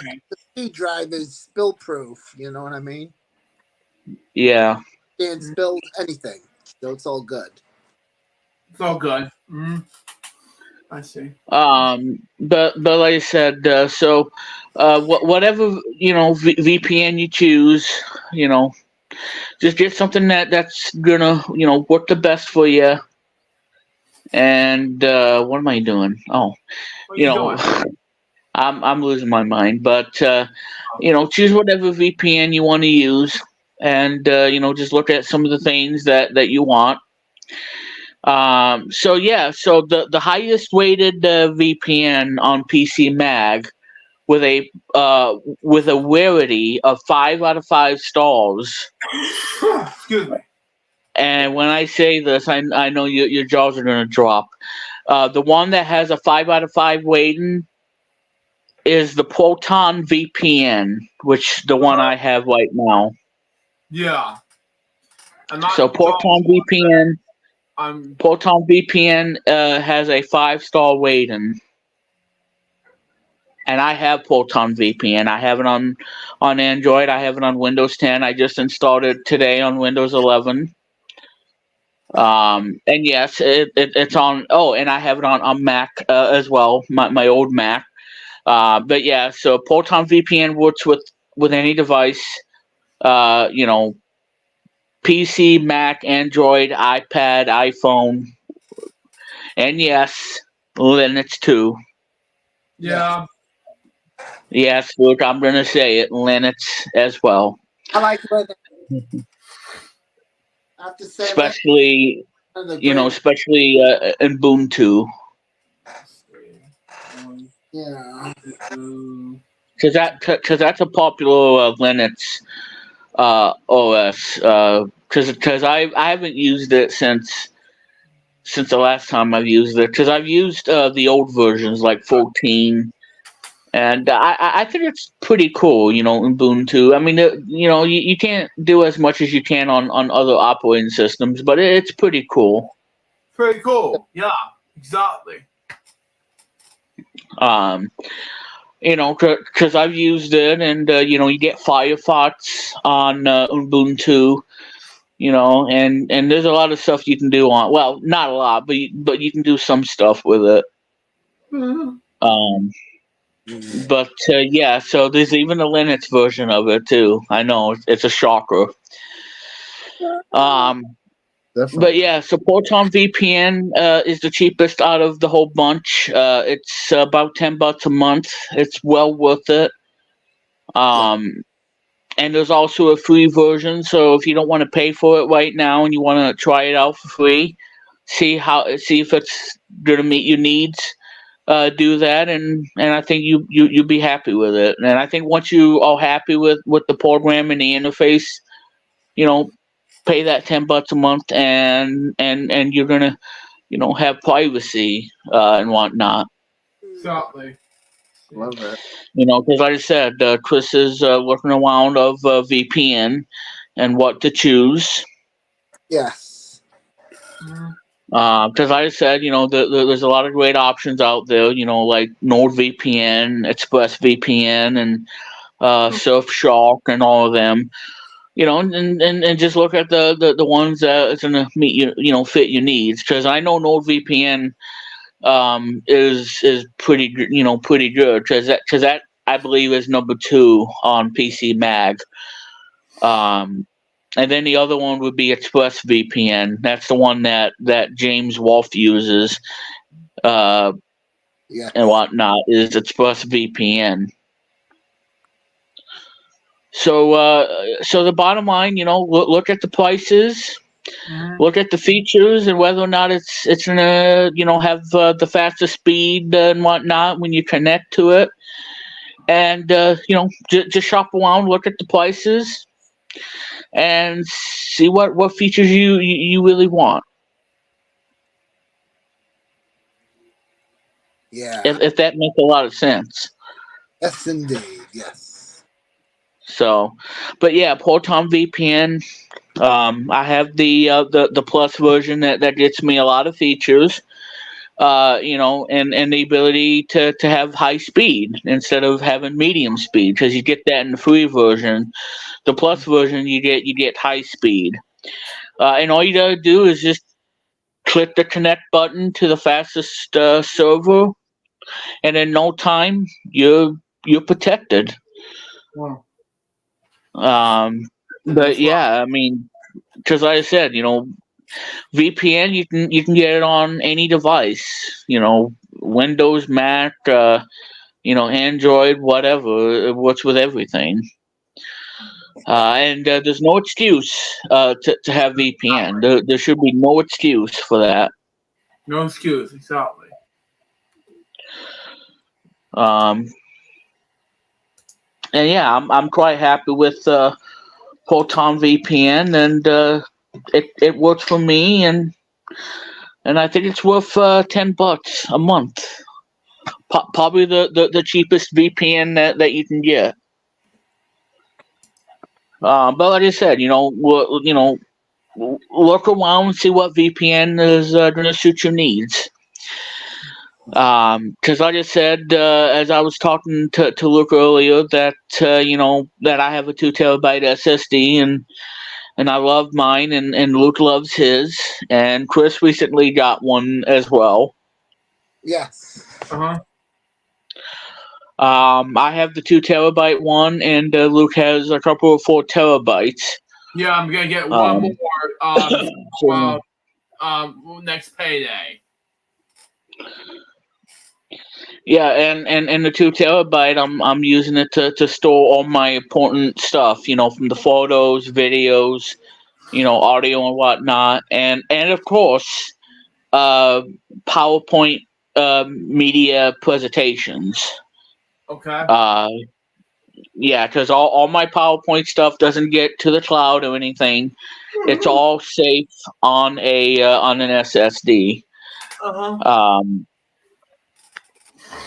C drive is spill proof. You know what I mean? Yeah. Can't spill anything, so it's all good. It's all good. Mm-hmm. I see. But like I said, so whatever VPN you choose, just get something that's gonna work the best for you. And what am I doing? Oh, what are you doing? I'm losing my mind. But choose whatever VPN you want to use, and just look at some of the things that you want. So the highest rated VPN on PC Mag with a rarity of 5 out of 5 stars. Excuse me. And when I say this, I know your jaws are going to drop. The one that has a 5 out of 5 rating is the Proton VPN, which the one I have right now. Yeah. So Proton VPN. Proton VPN has a 5-star rating. and I have Proton VPN. I have it on Android. I have it on Windows 10. I just installed it today on Windows 11. And yes, it's on. Oh, and I have it on Mac as well, my old Mac. But yeah, so Proton VPN works with any device. You know, PC, Mac, Android, iPad, iPhone, and yes, Linux too. Yeah. Yes, look, I'm gonna say it, Linux as well. I like Linux. I have to say, Especially, Linux especially in Ubuntu. yeah. Because that's a popular Linux OS. Because I haven't used it since the last time I've used it. Because I've used the old versions like 14, and I think it's pretty cool. Ubuntu. I mean, you can't do as much as you can on other operating systems, but it's pretty cool. Pretty cool. Yeah, exactly. Because I've used it, and you get Firefox on Ubuntu, and there's a lot of stuff you can do on. Well, not a lot, but you can do some stuff with it. Mm-hmm. But yeah, so there's even a Linux version of it too. I know it's a shocker. Definitely. But yeah, so Proton VPN is the cheapest out of the whole bunch. It's about $10 a month. It's well worth it. And there's also a free version. So if you don't want to pay for it right now and you want to try it out for free, see if it's going to meet your needs, do that. And I think you'll be happy with it. And I think once you are happy with the program and the interface, pay that $10 a month, and you're gonna, have privacy and whatnot. Exactly. Love it. Because like I said, Chris is looking around of VPN and what to choose. Yes. Because like I said, there's a lot of great options out there. Like NordVPN, ExpressVPN, and Surfshark, and all of them. And just look at the ones that's gonna meet you, fit your needs. Because I know NordVPN is pretty pretty good. Because that I believe is number 2 on PC Mag. And then the other one would be ExpressVPN. That's the one that James Wolfe uses, and whatnot, is ExpressVPN. So the bottom line, look at the prices, look at the features, and whether or not it's gonna, have the fastest speed and whatnot when you connect to it, and just shop around, look at the prices, and see what features you really want. Yeah. If that makes a lot of sense. Yes, indeed. Yes. So, but yeah, Proton VPN. I have the Plus version that gets me a lot of features. And the ability to have high speed instead of having medium speed, because you get that in the free version. The Plus version, you get high speed, and all you gotta do is just click the connect button to the fastest server, and in no time you're protected. Wow. But yeah, I mean, because like I said, VPN, you can get it on any device, Windows, Mac, Android, whatever. It works with everything. And there's no excuse to have VPN. There should be no excuse for that. No excuse, exactly. And yeah, I'm quite happy with Proton VPN, and it works for me, and I think it's worth $10 a month. Probably the cheapest VPN that you can get. But like I said, look around and see what VPN is going to suit your needs. Because like I said, as I was talking to Luke earlier, that that I have a 2 terabyte SSD, and I love mine, and Luke loves his, and Chris recently got one as well. Yes. I have the 2 terabyte one, and Luke has a couple of 4 terabytes. Yeah, I'm gonna get one more next payday. Yeah, and the 2 terabyte, I'm using it to store all my important stuff, from the photos, videos, audio and whatnot, and of course, PowerPoint media presentations. Okay. Yeah, because all my PowerPoint stuff doesn't get to the cloud or anything. It's all safe on an SSD.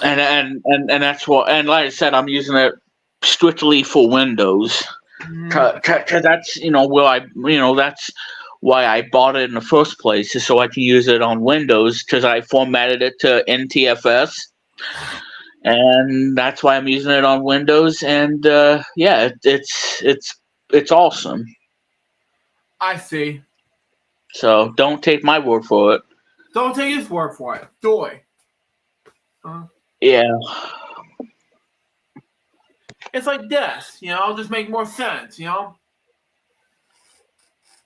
And that's what, and like I said, I'm using it strictly for Windows. Cause that's that's why I bought it in the first place, is so I can use it on Windows, because I formatted it to NTFS, and that's why I'm using it on Windows. And yeah, it's awesome. I see. So don't take my word for it. Don't take his word for it. Doy. Yeah. It's like this, just make more sense,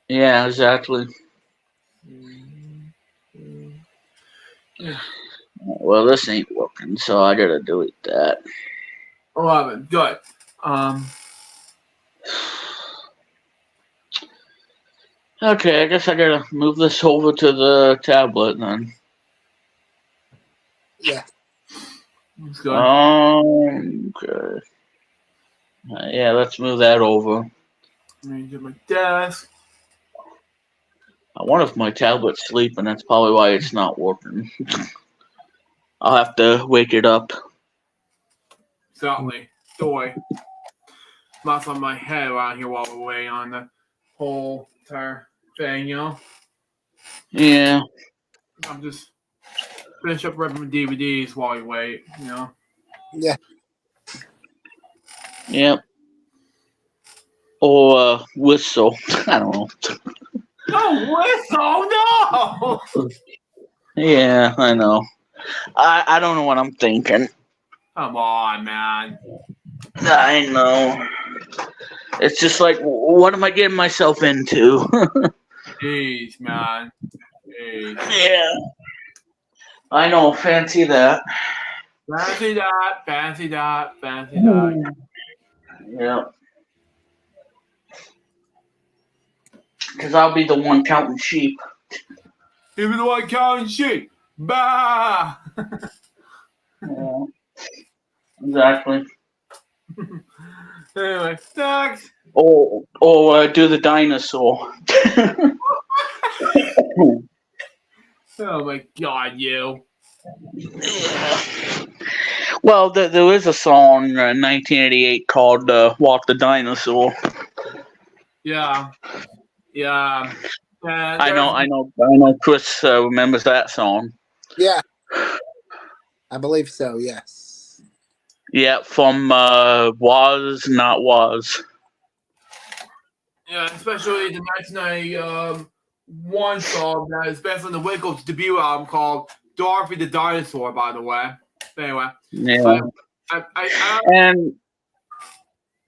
Yeah, exactly. Yeah. Well, this ain't working, so I gotta delete that. 11. Good. Okay, I guess I gotta move this over to the tablet then. Yeah. That's good. Okay. Yeah, let's move that over. Let me get my desk. I wonder if my tablet's sleeping. That's probably why it's not working. I'll have to wake it up. Certainly. Doy. Mouse on my head around here while we're waiting on the whole entire thing, Yeah. I'm just finish up ripping DVDs while we wait, Yeah. Yep. Or whistle. I don't know. Oh, whistle! No! Yeah, I know. I don't know what I'm thinking. Come on, man. I know. It's just like, what am I getting myself into? Jeez, man. Jeez. Yeah. I know. Fancy that. Fancy that. Fancy that. Fancy that. Yeah. Because I'll be the one counting sheep. Even the one counting sheep. Bah! Yeah. Exactly. Anyway, next. Or do the dinosaur. Oh my god, you. Yeah. Well, there is a song in 1988 called Walk the Dinosaur. Yeah. Yeah. I know Chris remembers that song. Yeah. I believe so, yes. Yeah, from Was Not Was. Yeah, especially the 1991 song that is based on the Wiggles debut album called Dorothy the Dinosaur, by the way. Anyway. Yeah.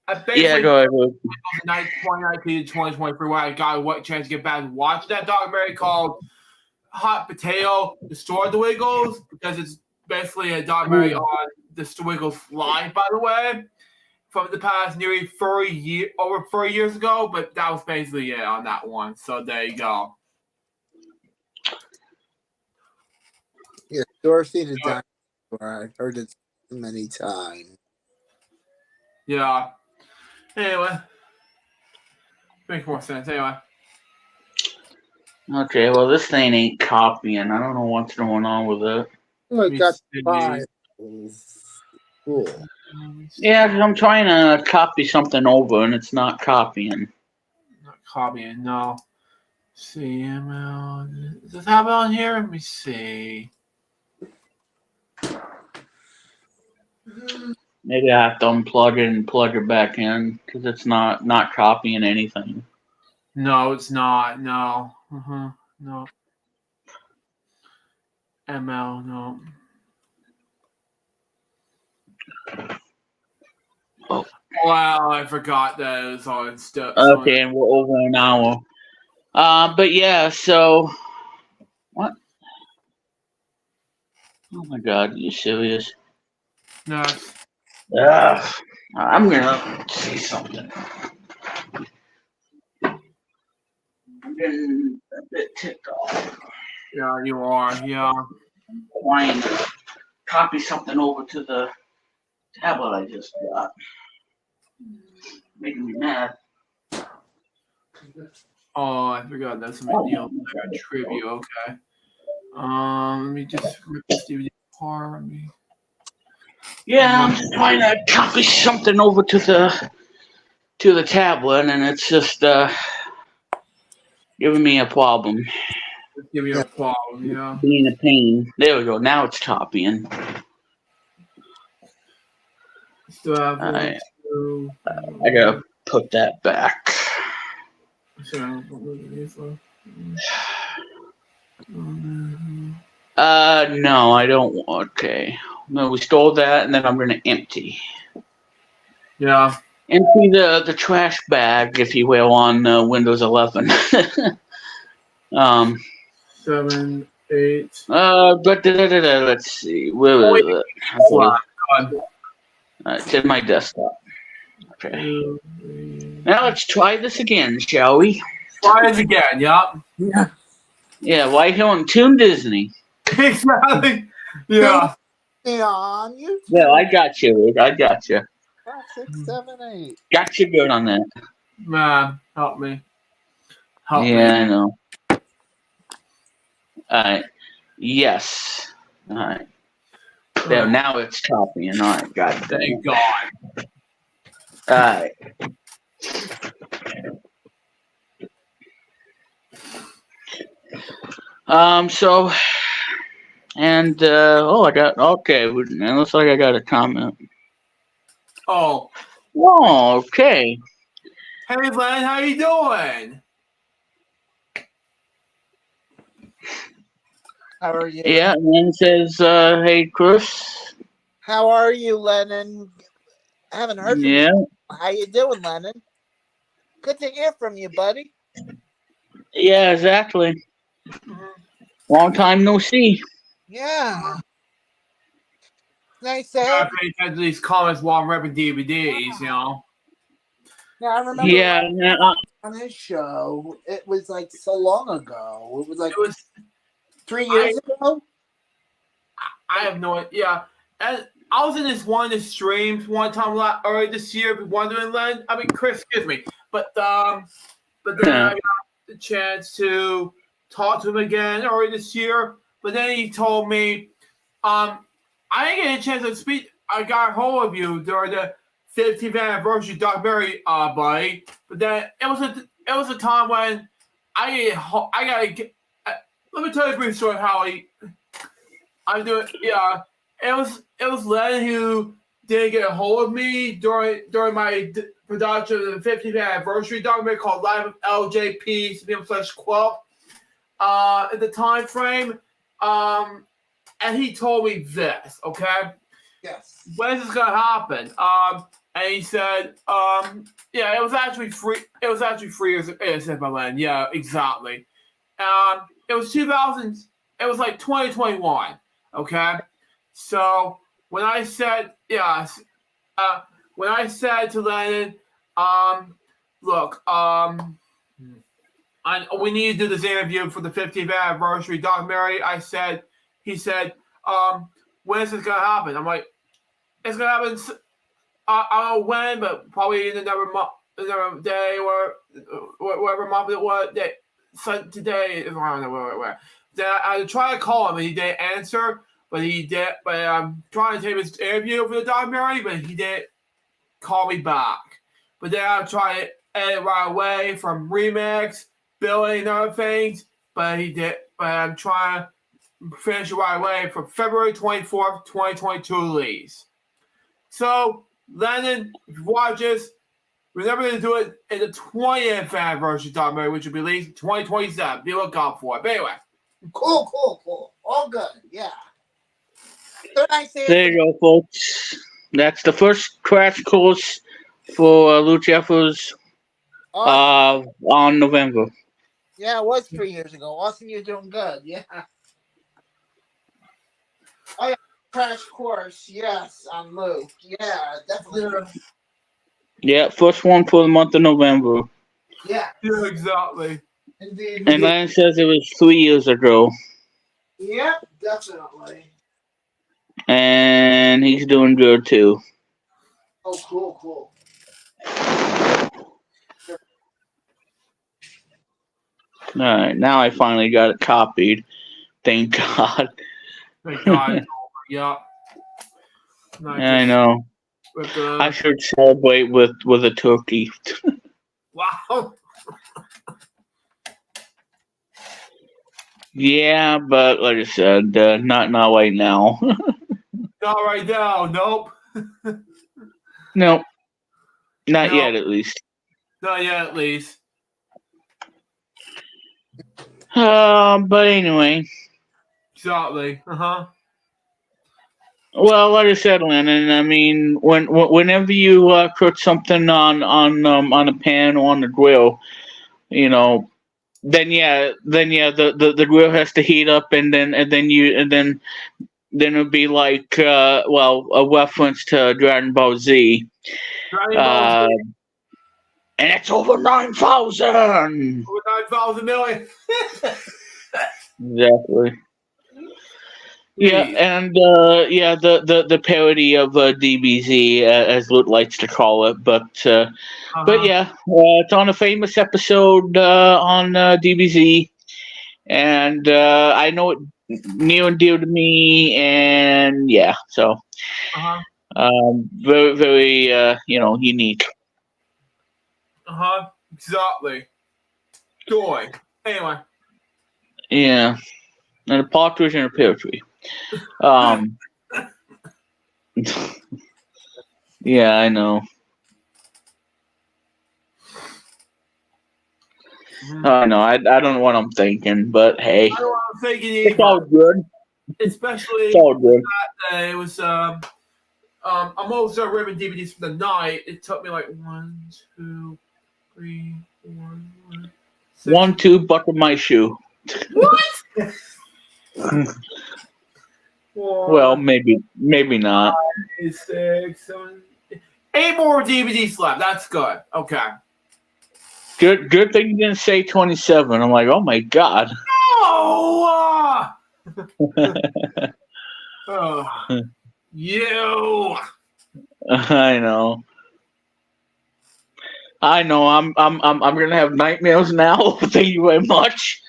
I basically go ahead. 2019 to 2023 where I got a chance to get back and watch that documentary called Hot Potato, The Story of the Wiggles, because it's basically a documentary on the Wiggles live, by the way, from the past nearly over 30 years ago, but that was basically it on that one. So there you go. Yeah, Dorothy the Dinosaur. I've heard it many times. Yeah. Anyway. Makes more sense. Anyway. Okay, well, this thing ain't copying. I don't know what's going on with it. Oh, I got files. Cool. Yeah, because I'm trying to copy something over, and it's not copying. Not copying, no. CML. Does it have it on here? Let me see. Maybe I have to unplug it and plug it back in because it's not copying anything. No, it's not. No. No. ML, no. Oh. Wow, I forgot that it was on stuff. Okay, and we're over an hour. But yeah, so what? Oh my God, are you serious? No. I'm gonna see something. I'm getting a bit ticked off. Yeah, you are. Yeah. Trying to copy something over to the tablet I just got. Making me mad. Oh, I forgot that's something trivia. Okay. Let me just rip this DVD apart. Yeah, I'm just trying to copy something over to the tablet, and it's just giving me a problem. Give me a problem, yeah. Being a pain. There we go. Now it's copying. Still have I gotta put that back. No, I don't. Okay. No, we stole that, and then I'm gonna empty. Yeah. Empty the trash bag, if you will, on Windows 11. 7, 8. But let's see. It's in my desktop. Okay. 2, 3. Now let's try this again, shall we? Try it again. Yup. Yeah. Yeah. Why don't Toon Disney? Exactly. Yeah. On you. Yeah, I got you. 5, 6, 7, 8. Got you good on that. Man, help me. Help Yeah, me. I know. Alright. Yes. Alright. There, now it's copying. Alright, got it. Thank God. Alright. So, and, I got, okay, it looks like I got a comment. Oh. Oh, okay. Hey, Len, how you doing? How are you? Yeah, and then it says, hey, Chris. How are you, Lennon? I haven't heard from you. How you doing, Lennon? Good to hear from you, buddy. Yeah, exactly. Long time no see. Yeah. Nice to I have pay attention to these comments while I'm ripping DVDs, you know. Yeah, I remember on his show. It was like so long ago. It was like 3 years ago. I have no idea. Yeah. And I was in one of the streams one time earlier this year, wondering, Len. I mean, Chris, excuse me. But then I got the chance to talk to him again earlier this year. But then he told me, I didn't get a chance to speak. I got a hold of you during the 15th anniversary documentary, buddy. But then it was a time when let me tell you a brief story how I'm doing. Yeah, it was Len who didn't get a hold of me during my production of the 15th anniversary documentary called Live of LJP/Quilp. At the time frame, and he told me this. Okay. Yes. When is this gonna happen? And he said, yeah, it was actually free. It was actually 3 years. It said by Len. Yeah, exactly. It was 2000. It was like 2021. Okay. So when I said when I said to Lennon, look, we need to do this interview for the 50th anniversary documentary. He said, when is this gonna happen? I'm like, it's gonna happen. I don't know when, but probably in another day or whatever month it was. Today, I don't know where. Then I tried to call him and he didn't answer. But he did. But I'm trying to take his interview for the documentary, but he didn't call me back. But then I tried to edit right away from remix, billing, and other things. But he did. But I'm trying to finish it right away for February 24th, 2022 release. So, Lennon, if you watch this, we're never going to do it in the 20th anniversary documentary, which will be released in 2027. Be looking out for it. But anyway. Cool. All good. Yeah. There you go, folks. That's the first crash course for Lou Jeffers on November. Yeah, it was 3 years ago. Austin, you're doing good. Yeah. Oh, yeah. Crash course. Yes, on Lou. Yeah, definitely. Yeah, first one for the month of November. Yeah. Yeah, exactly. Indeed. And Lennon says it was 3 years ago. Yep, definitely. And he's doing good too. Oh, cool. Alright, now I finally got it copied. Thank God. Thank God. Yeah. I know. I should celebrate with a turkey. Wow. Yeah, but like I said, not right now. Not right now. Nope. Nope. Not No. yet, at least. Not yet, at least. But anyway. Exactly. Well, like I said, Lennon. I mean, whenever you cook something on a pan or on the grill, you know, then the grill has to heat up, and then it'll be like a reference to Dragon Ball Z. And it's over 9,000. Over 9,000 million. Exactly. Yeah, and the parody of DBZ, as Luke likes to call it, but yeah, it's on a famous episode on DBZ, and I know it near and dear to me, and yeah, so very very unique. Exactly. Joy. Anyway. Yeah, and a partridge in a pear tree. Yeah, I know. I know. I don't know what I'm thinking, but hey, I don't know what I'm thinking either. It's all good. Especially it's all good. That it was I'm also ripping DVDs for the night. It took me like 1, 2, 3, 4, 6. 1, 2, buckle my shoe. What? Well, maybe not. 5, 6, 7, 8 more DVDs left. That's good. Okay. Good thing you didn't say 27. I'm like, oh my god. Oh. You. I know. I'm gonna have nightmares now. Thank you very much.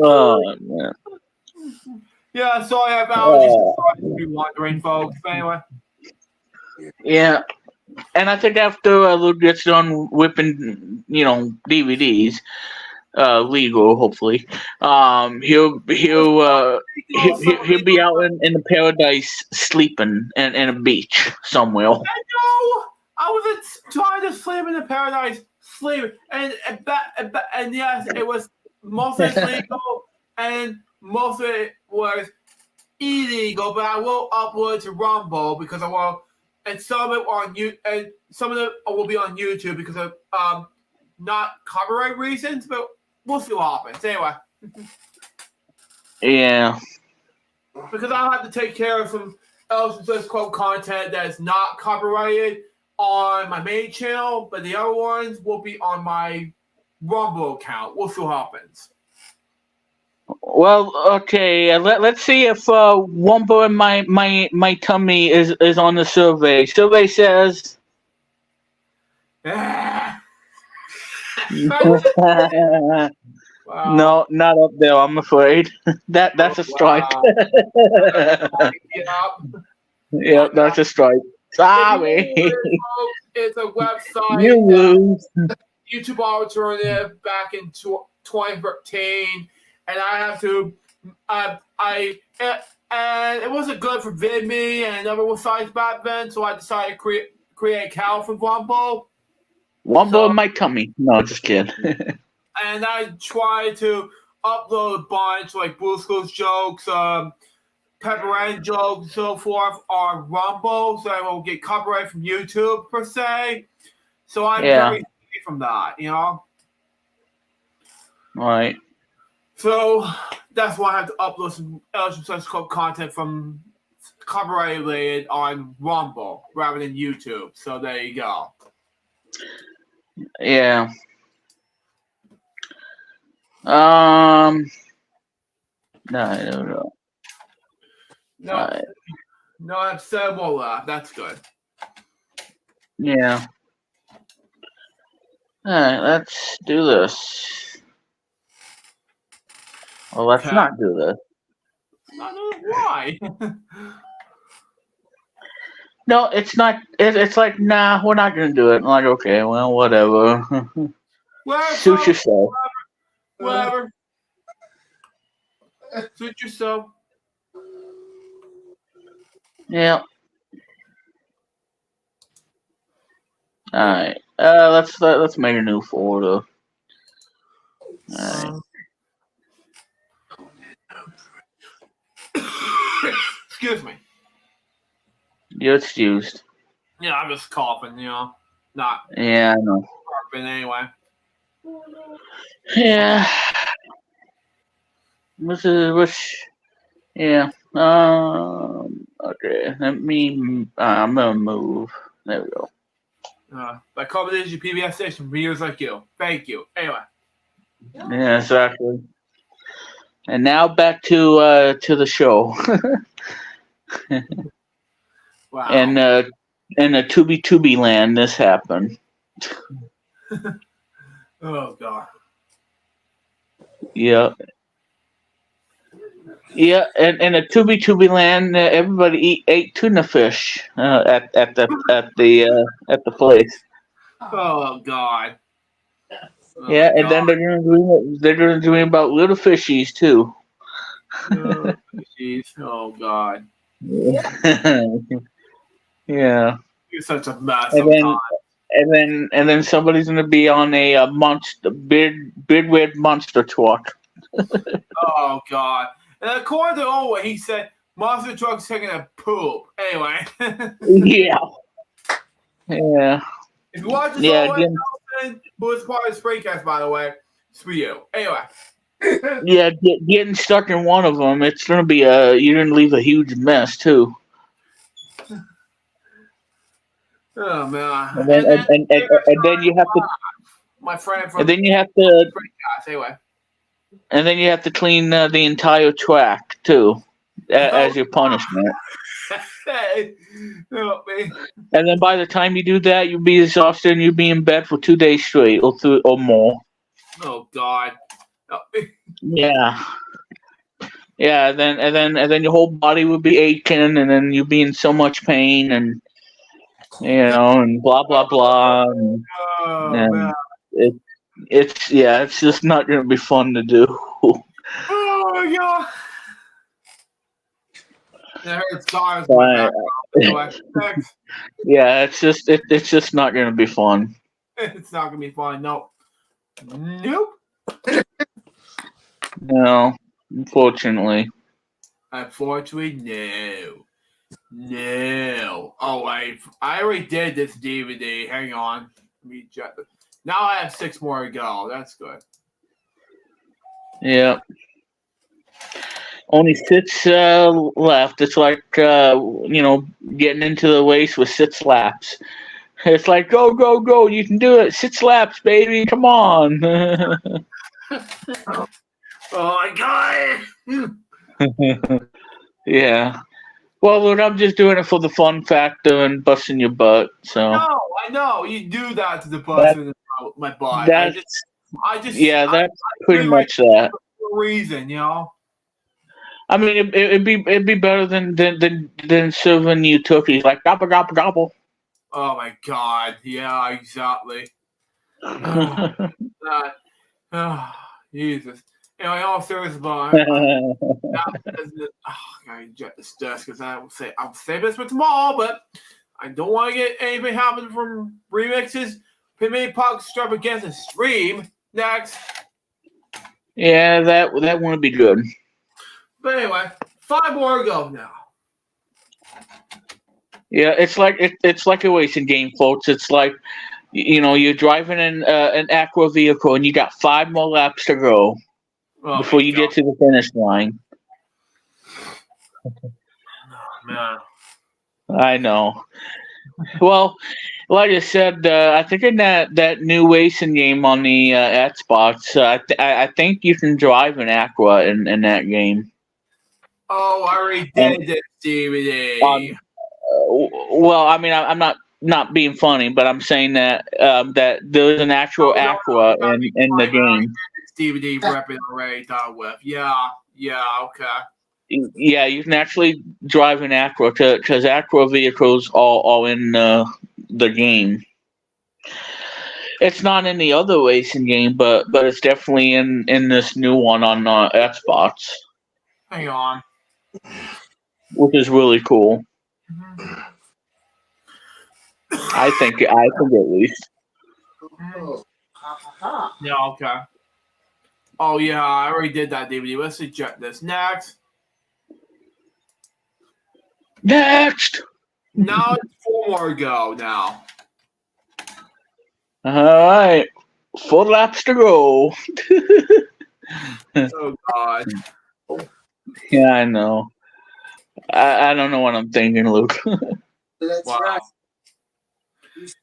Oh man. Yeah, so I have allergies. If you're wondering, folks. But anyway. Yeah, and I think after Luke gets done whipping, DVDs, legal hopefully, he'll be out in the paradise sleeping in a beach somewhere. I know. I was trying to sleep in the paradise, and yes, it was mostly legal, and most of it was illegal. But I will upload to Rumble because I will, and some of it on and some of it will be on YouTube because of not copyright reasons, but we'll see what happens. Anyway. Yeah. Because I'll have to take care of some else quote content that is not copyrighted on my main channel, but the other ones will be on my Rumble account. We'll see what happens. Well, okay. Let's see if Wumbo in my tummy is on the survey. Survey says. Wow. No, not up there. I'm afraid that's a strike. Yep, that's a strike. Sorry. It's a website. You lose. YouTube alternative back in 2013. and I have to, and it wasn't good for VidMe and other sites back then, so I decided to create an account for Rumble. Wumble in my tummy. No, just kidding. And I tried to upload a bunch, like Blue School's jokes, Pepper Ann jokes, and so forth, on Rumble, so I won't get copyright from YouTube, per se. So I'm very safe from that, you know? Right. So that's why I have to upload some such content from copyright related on Rumble rather than YouTube. So there you go. Yeah. No, I don't know. No, I've said more laugh. That's good. Yeah. All right, let's do this. Well, let's not do this. Why? No, it's not. It's like, nah, we're not gonna do it. I'm like, okay, well, whatever. Suit yourself. Whatever. Suit yourself. Yeah. All right. Let's make a new folder. All right. Excuse me. You're excused. Yeah, I'm just coughing, you know. Not. Yeah, I know. Coughing anyway. Yeah. Which. Yeah. Okay. Let me. I'm gonna move. There we go. By combination PBS station for years like you. Thank you. Anyway. Yeah, exactly. And now back to the show. Wow. And in a Tubi land, this happened. Oh God. Yeah. Yeah, and in a Tubi land, everybody ate tuna fish at the place. Oh God. Oh, yeah, and then they're gonna do about little fishies too. Oh, jeez. Oh God. Yeah. You're such a mess. And then somebody's gonna be on a monster big monster truck. Oh God. And according to Owen, he said monster truck's taking a poop. Anyway. Yeah. Yeah. If you watch this Owen Nelson, who is part of the Springcast, by the way, it's for you. Anyway. Yeah, getting stuck in one of them, it's gonna be you're gonna leave a huge mess too. Oh man. And then you have to. My friend from. And then you have to. Anyway. And then you have to clean the entire track too, as your punishment. Help me. And then by the time you do that, you'll be exhausted and you'll be in bed for 2 days straight or more. Oh God. Help me. Yeah. Yeah, and then your whole body will be aching, and then you'll be in so much pain, and and blah blah blah. And man. It's just not gonna be fun to do. Oh my God. I heard stars. Yeah, it's just not gonna be fun. It's not gonna be fun. Nope. No, unfortunately. No. Oh, I already did this DVD. Hang on. Now I have 6 more to go. That's good. Yeah. Only 6 left. It's like getting into the race with 6 laps. It's like go! You can do it. 6 laps, baby. Come on. Oh my God. Yeah. Well, look, I'm just doing it for the fun factor and busting your butt. So. No, I know you do that to the busting my butt. That's pretty much that. For a reason, you know. I mean, it'd be better than serving you turkeys like gobble gobble gobble. Oh my God! Yeah, exactly. Jesus. Anyway, all serious about I eject this desk because I'll save this for tomorrow, but I don't want to get anything happen from remixes. Mini Pop Extravaganza stream next. Yeah, that wouldn't be good. But anyway, 5 more to go now. Yeah, it's like a racing game, folks. It's like, you're driving an aqua vehicle and you got 5 more laps to go before you get to the finish line. Oh, man. I know. Well, like I said, I think in that new racing game on the Xbox, I think you can drive an aqua in that game. Oh, I already did this DVD. Well, I mean, I'm not being funny, but I'm saying that that there's an actual aqua in the game. DVD repping already done with. Yeah, okay. Yeah, you can actually drive an aqua because aqua vehicles are in the game. It's not in the other racing game, but it's definitely in this new one on Xbox. Hang on. Which is really cool. Mm-hmm. I think at least. Yeah, okay. Oh yeah, I already did that DVD. Let's eject this. Next. Now it's 4 more to go now. All right. 4 laps to go. Oh God. Yeah, I know. I don't know what I'm thinking, Luke. That's Wow. right.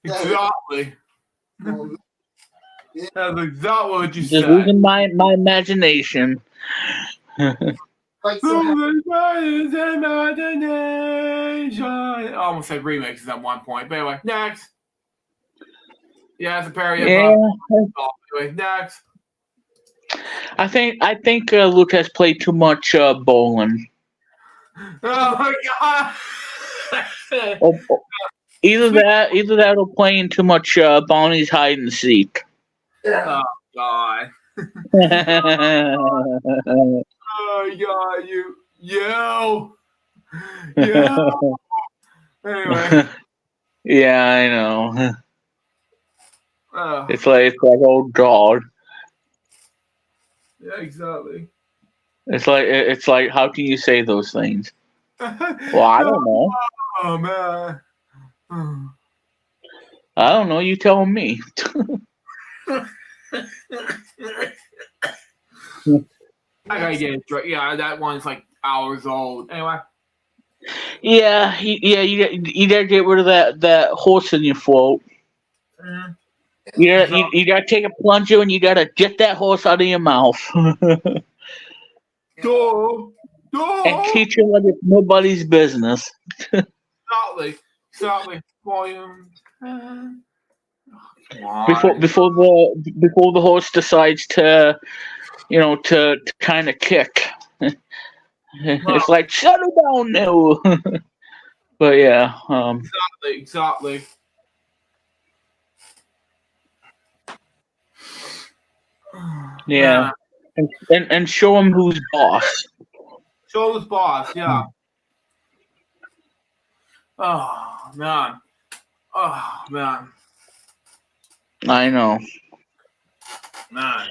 Exactly. That's exactly what you Just said. losing my imagination. Like so I almost said remixes at one point. But anyway, next. Yeah, it's a parody. Yeah. Anyway, next. I think Luke has played too much bowling. Oh my God. Either that or playing too much Bonnie's hide and seek. Oh God. Oh God, you. Anyway. Yeah, I know. Oh. It's like oh God. Yeah, exactly. It's like how can you say those things? Well, I don't know. Oh man. I don't know. You tell me. I gotta get it straight. Yeah, that one's like hours old. Anyway. Yeah, you gotta get rid of that horse in your float. Mm-hmm. You gotta take a plunger and you gotta get that horse out of your mouth. Go. And teach her like it's nobody's business. Exactly. Volume. Before the horse decides to kind of kick. It's like shut her down now. But yeah. Exactly. Yeah. And show him who's boss. Show who's boss. Yeah. Oh man. I know. Man.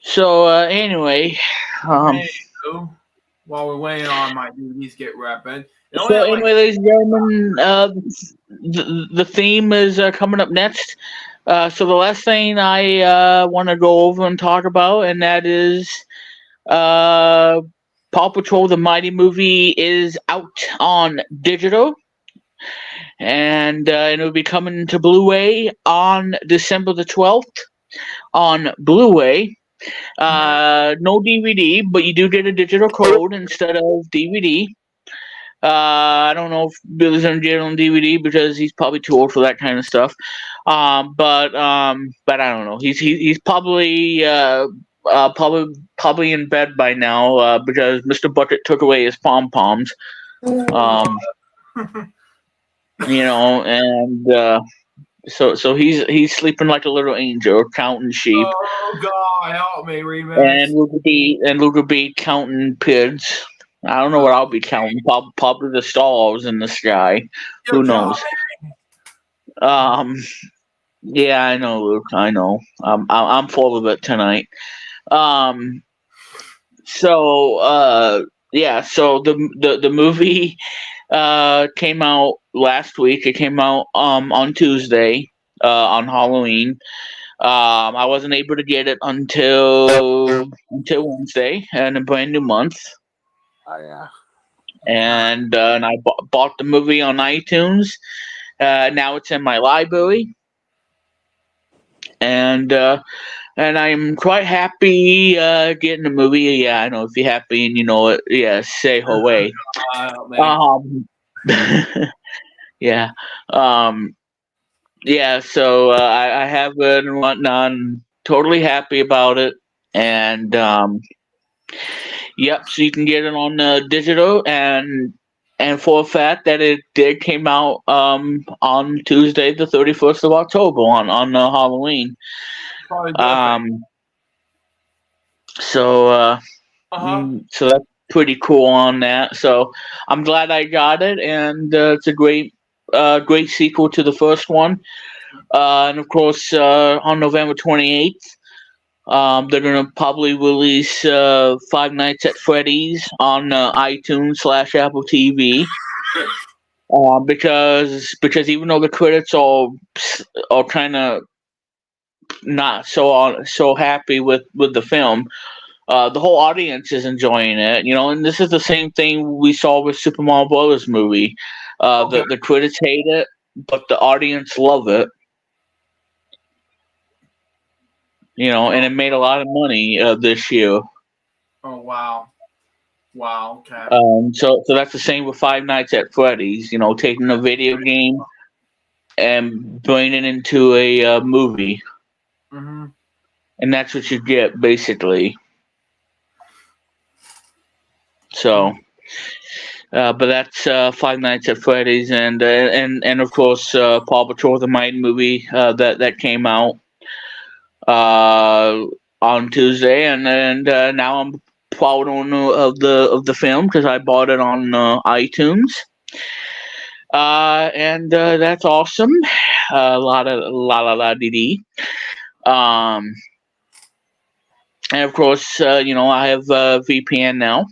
So anyway, while we're waiting on my DVDs get wrapping. So anyway, ladies and gentlemen, the theme is coming up next. So the last thing I want to go over and talk about, and that is Paw Patrol: The Mighty Movie is out on digital, and it'll be coming to Blu-ray on December the 12th on Blu-ray. No DVD, but you do get a digital code instead of DVD. I don't know if Billy's gonna get it on DVD because he's probably too old for that kind of stuff. But I don't know. He's probably probably in bed by now because Mr. Bucket took away his pom poms. And So he's sleeping like a little angel, counting sheep, Oh God, help me, and remix. Luke will be counting pigs. I don't know what I'll be counting. Probably the stars in the sky. You're Who killing knows? Um, yeah, I know, Luke. I know. I'm full of it tonight. Um, so yeah. So the movie came out last week. It came out on Tuesday, on Halloween. I wasn't able to get it until Wednesday, and a brand new month. Oh yeah. And I bought the movie on iTunes. Now it's in my library, and I'm quite happy getting the movie. Yeah, I know if you're happy and you know it. Yeah, say away. Help me. Yeah. Yeah. So I have it and whatnot. And totally happy about it, and yep. So you can get it on digital, and for a fact that it did came out on Tuesday, the 31st of October on Halloween. Probably good. So Uh-huh. so that's pretty cool on that. So I'm glad I got it, and it's a great sequel to the first one. And of course, on November 28th, they're gonna probably release Five Nights at Freddy's on iTunes/Apple TV. Because even though the critics are kind of not so happy with the film, the whole audience is enjoying it, and this is the same thing we saw with Super Mario Brothers movie. Okay. The critics hate it, but the audience love it. And it made a lot of money this year. Oh wow. Wow. Okay. So that's the same with Five Nights at Freddy's. Taking a video game and bringing it into a movie, Mm-hmm. and that's what you get basically. So, but that's Five Nights at Freddy's, and of course Paw Patrol the Mighty movie that came out on Tuesday, and now I'm proud owner of the film because I bought it on iTunes, and that's awesome. Lot of la dee dee. And of course, I have VPN now.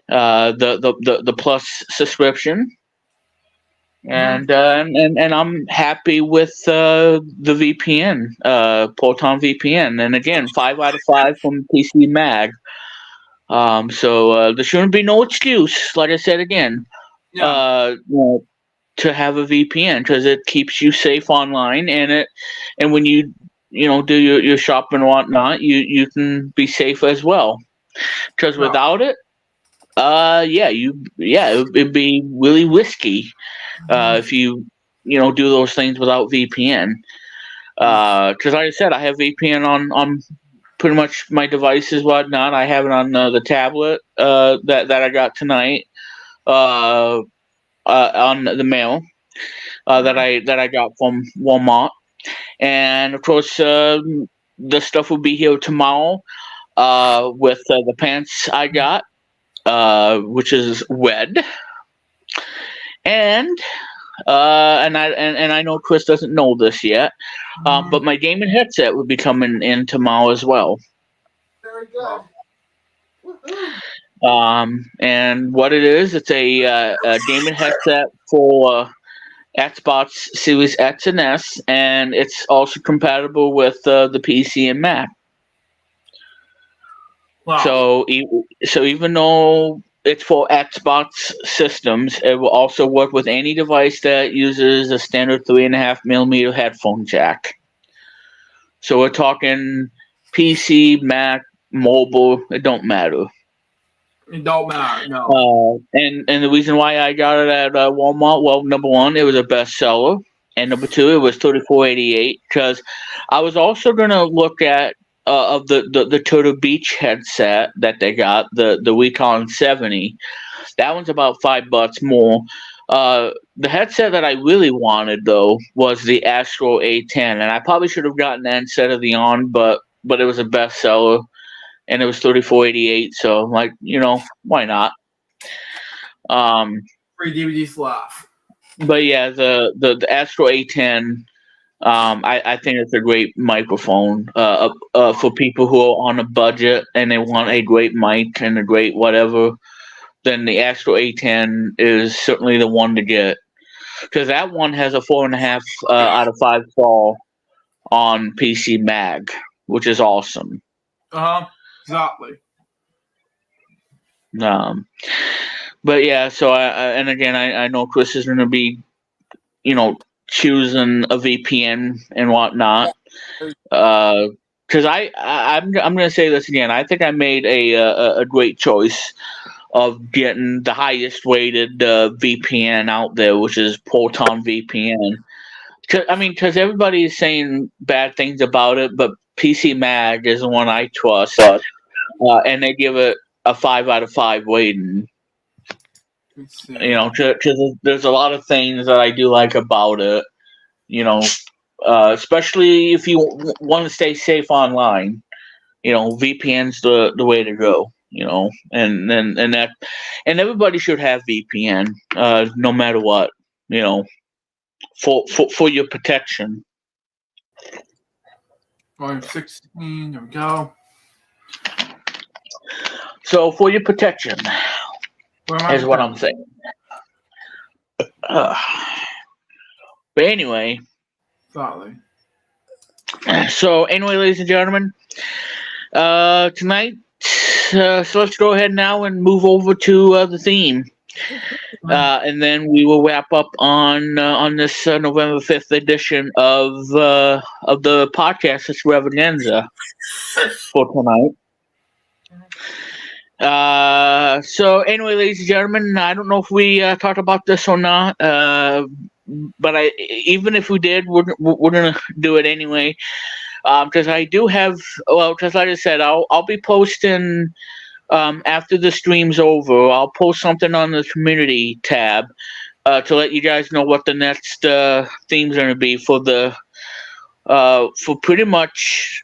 The Plus subscription, and I'm happy with the VPN, Proton VPN, and again 5 out of 5 from PC Mag. So there shouldn't be no excuse, like I said again, Yeah. to have a VPN because it keeps you safe online, and when you do your shopping and whatnot, you can be safe as well. Because No. without it, it'd be really risky if you do those things without VPN. Because like I said, I have VPN on pretty much my devices, whatnot. I have it on the tablet that I got tonight on the mail that I got from Walmart, and of course the stuff will be here tomorrow with the pants I got. Which is red, and I know Chris doesn't know this yet, but my gaming headset will be coming in tomorrow as well. Very good. And what it is, it's a gaming headset for Xbox Series X and S, and it's also compatible with the PC and Mac. Wow. So even though it's for Xbox systems, it will also work with any device that uses a standard 3.5mm headphone jack. So we're talking PC, Mac, mobile. It don't matter. It don't matter. No. And the reason why I got it at Walmart, well, number one, it was a bestseller, and number two, it was $34.88. Because I was also gonna look at of the Turtle Beach headset that they got, the Recon 70. That one's about $5 more. the headset that I really wanted though was the Astro A10, and I probably should have gotten that instead of the On, but it was a bestseller, and it was $34.88. So like, why not? Free DVD slap. But yeah, the Astro A10. I think it's a great microphone for people who are on a budget and they want a great mic and a great whatever. Then the Astro A10 is certainly the one to get, because that one has a 4.5 out of 5 star on PC Mag, which is awesome. Exactly. But yeah, so I know Chris is going to be, choosing a VPN and whatnot. Because I'm going to say this again. I think I made a great choice of getting the highest rated VPN out there, which is Proton VPN. Because everybody is saying bad things about it, but PC Mag is the one I trust, and they give it a 5 out of 5 rating. Because there's a lot of things that I do like about it. Especially if you want to stay safe online. VPN's the way to go. And everybody should have VPN, no matter what. For your protection. 16, there we go. So for your protection is what I'm saying. But anyway. Sorry. So anyway, ladies and gentlemen, tonight, so let's go ahead now and move over to the theme. And then we will wrap up on this November 5th edition of the podcast Extravaganza for tonight. So anyway, ladies and gentlemen, I don't know if we talked about this or not, but even if we did, we're gonna do it anyway, because I do have, because like I said, I'll be posting. After the stream's over, I'll post something on the community tab to let you guys know what the next themes are going to be for pretty much.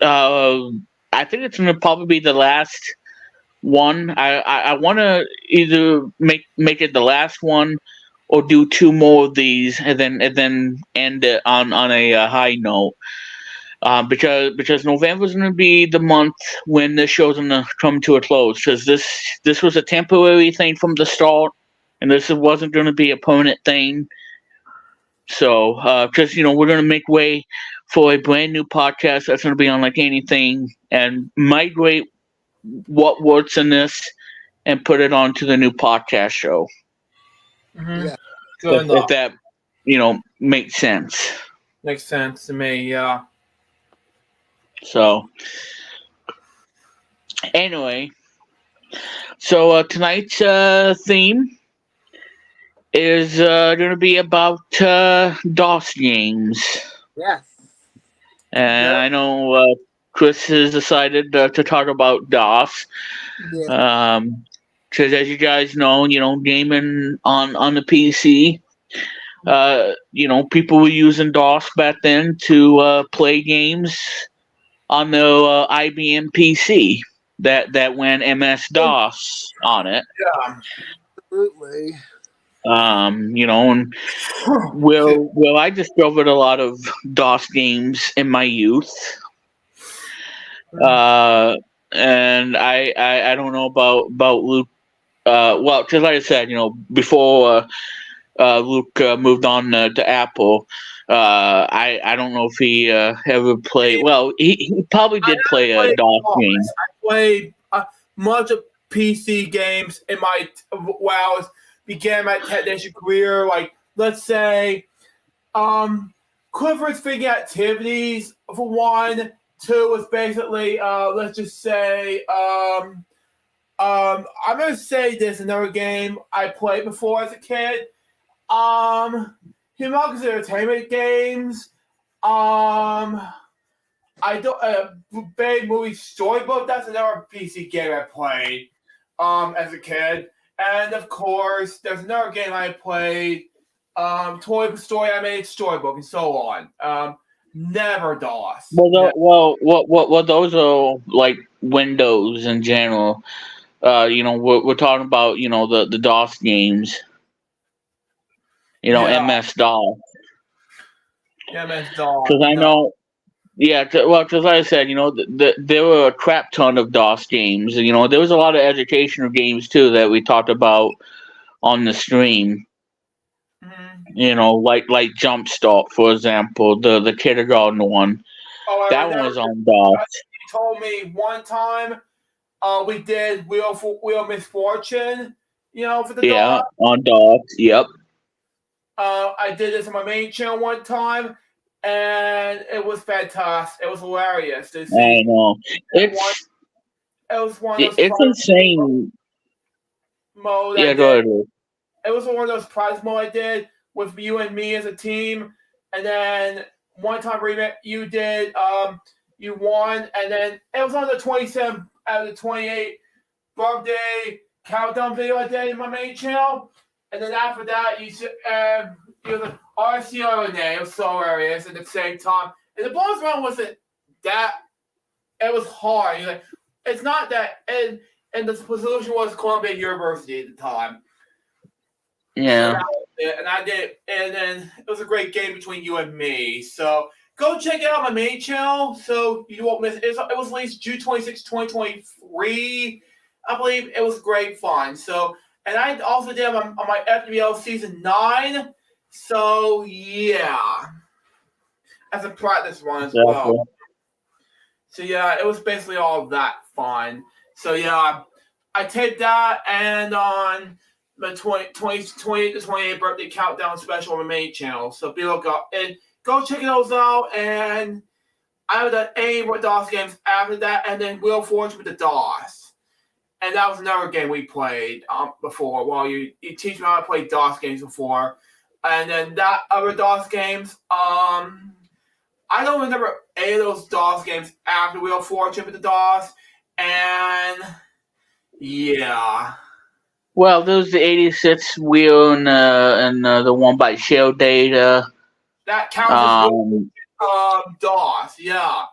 I think it's going to probably be the last one. I want to either make it the last one or do 2 more of these and then end it on a high note. Because November is going to be the month when the show's going to come to a close. Because this was a temporary thing from the start, and this wasn't going to be a permanent thing. So, because we're going to make way for a brand new podcast that's going to be unlike anything, and migrate what works in this and put it onto the new podcast show. Mm-hmm. Yeah. If that makes sense. Makes sense to me. Yeah. So, anyway, so tonight's theme is going to be about DOS games. Yes. And I know Chris has decided to talk about DOS. Yeah. Because as you guys know, gaming on the PC, people were using DOS back then to play games on the IBM PC that ran MS-DOS on it. Yeah, absolutely. And I discovered a lot of DOS games in my youth. And I don't know about Luke. Well, because like I said, before Luke moved on to Apple. I don't know if he ever played. Well, he probably did play a DOS game. I played much of PC games in my began my technician career. Like, let's say, Clifford's Figuring Activities for 1. 2 was basically let's just say I'm gonna say there's another game I played before as a kid. Humongous Entertainment Games. I don't. Big Movie Storybook. That's another PC game I played as a kid. And of course, there's another game I played Toy Story animated storybook, and so on. Never DOS. Well, those are like Windows in general. We're talking about the DOS games. Yeah. MS DOS. MS DOS. Because I know, yeah. Because like I said, there were a crap ton of DOS games, and there was a lot of educational games too that we talked about on the stream. Like Jumpstart, for example, the kindergarten one. Oh, That one was on DOS. He told me one time, we did Wheel of Misfortune, for the DOS. On DOS. Yep. I did this on my main channel one time, and it was fantastic. It was hilarious to see. I know. It was one of those. It's insane. Mode. Yeah, go ahead. It was one of those prize mode I did with you and me as a team, and then one time you did, you won, and then it was on the 27 out of the 28 birthday countdown video I did in my main channel, and then after that you the RCO in there. It was so hilarious at the same time, and the bonus round wasn't that. It was hard. It's not that, and the solution was Columbia University at the time. Yeah. So and I did, and then it was a great game between you and me. So go check it out on my main channel so you won't miss it. It was released June 26, 2023. I believe it was great fun. So, and I also did on my FBL Season 9. So, yeah. As a practice run as well. So, yeah, it was basically all that fun. So, yeah, I taped that, and on the 28 to 28 birthday countdown special on my main channel. So be looking up and go check those out. And I have done any more DOS games after that, and then Wheel of Fortune with the DOS. And that was another game we played before. Well, you teach me how to play DOS games before, and then that other DOS games. I don't remember any of those DOS games after Wheel of Fortune with the DOS, and yeah. Well, there was the 86 wheel and the one by Shell Data. That counts as DOS, yeah.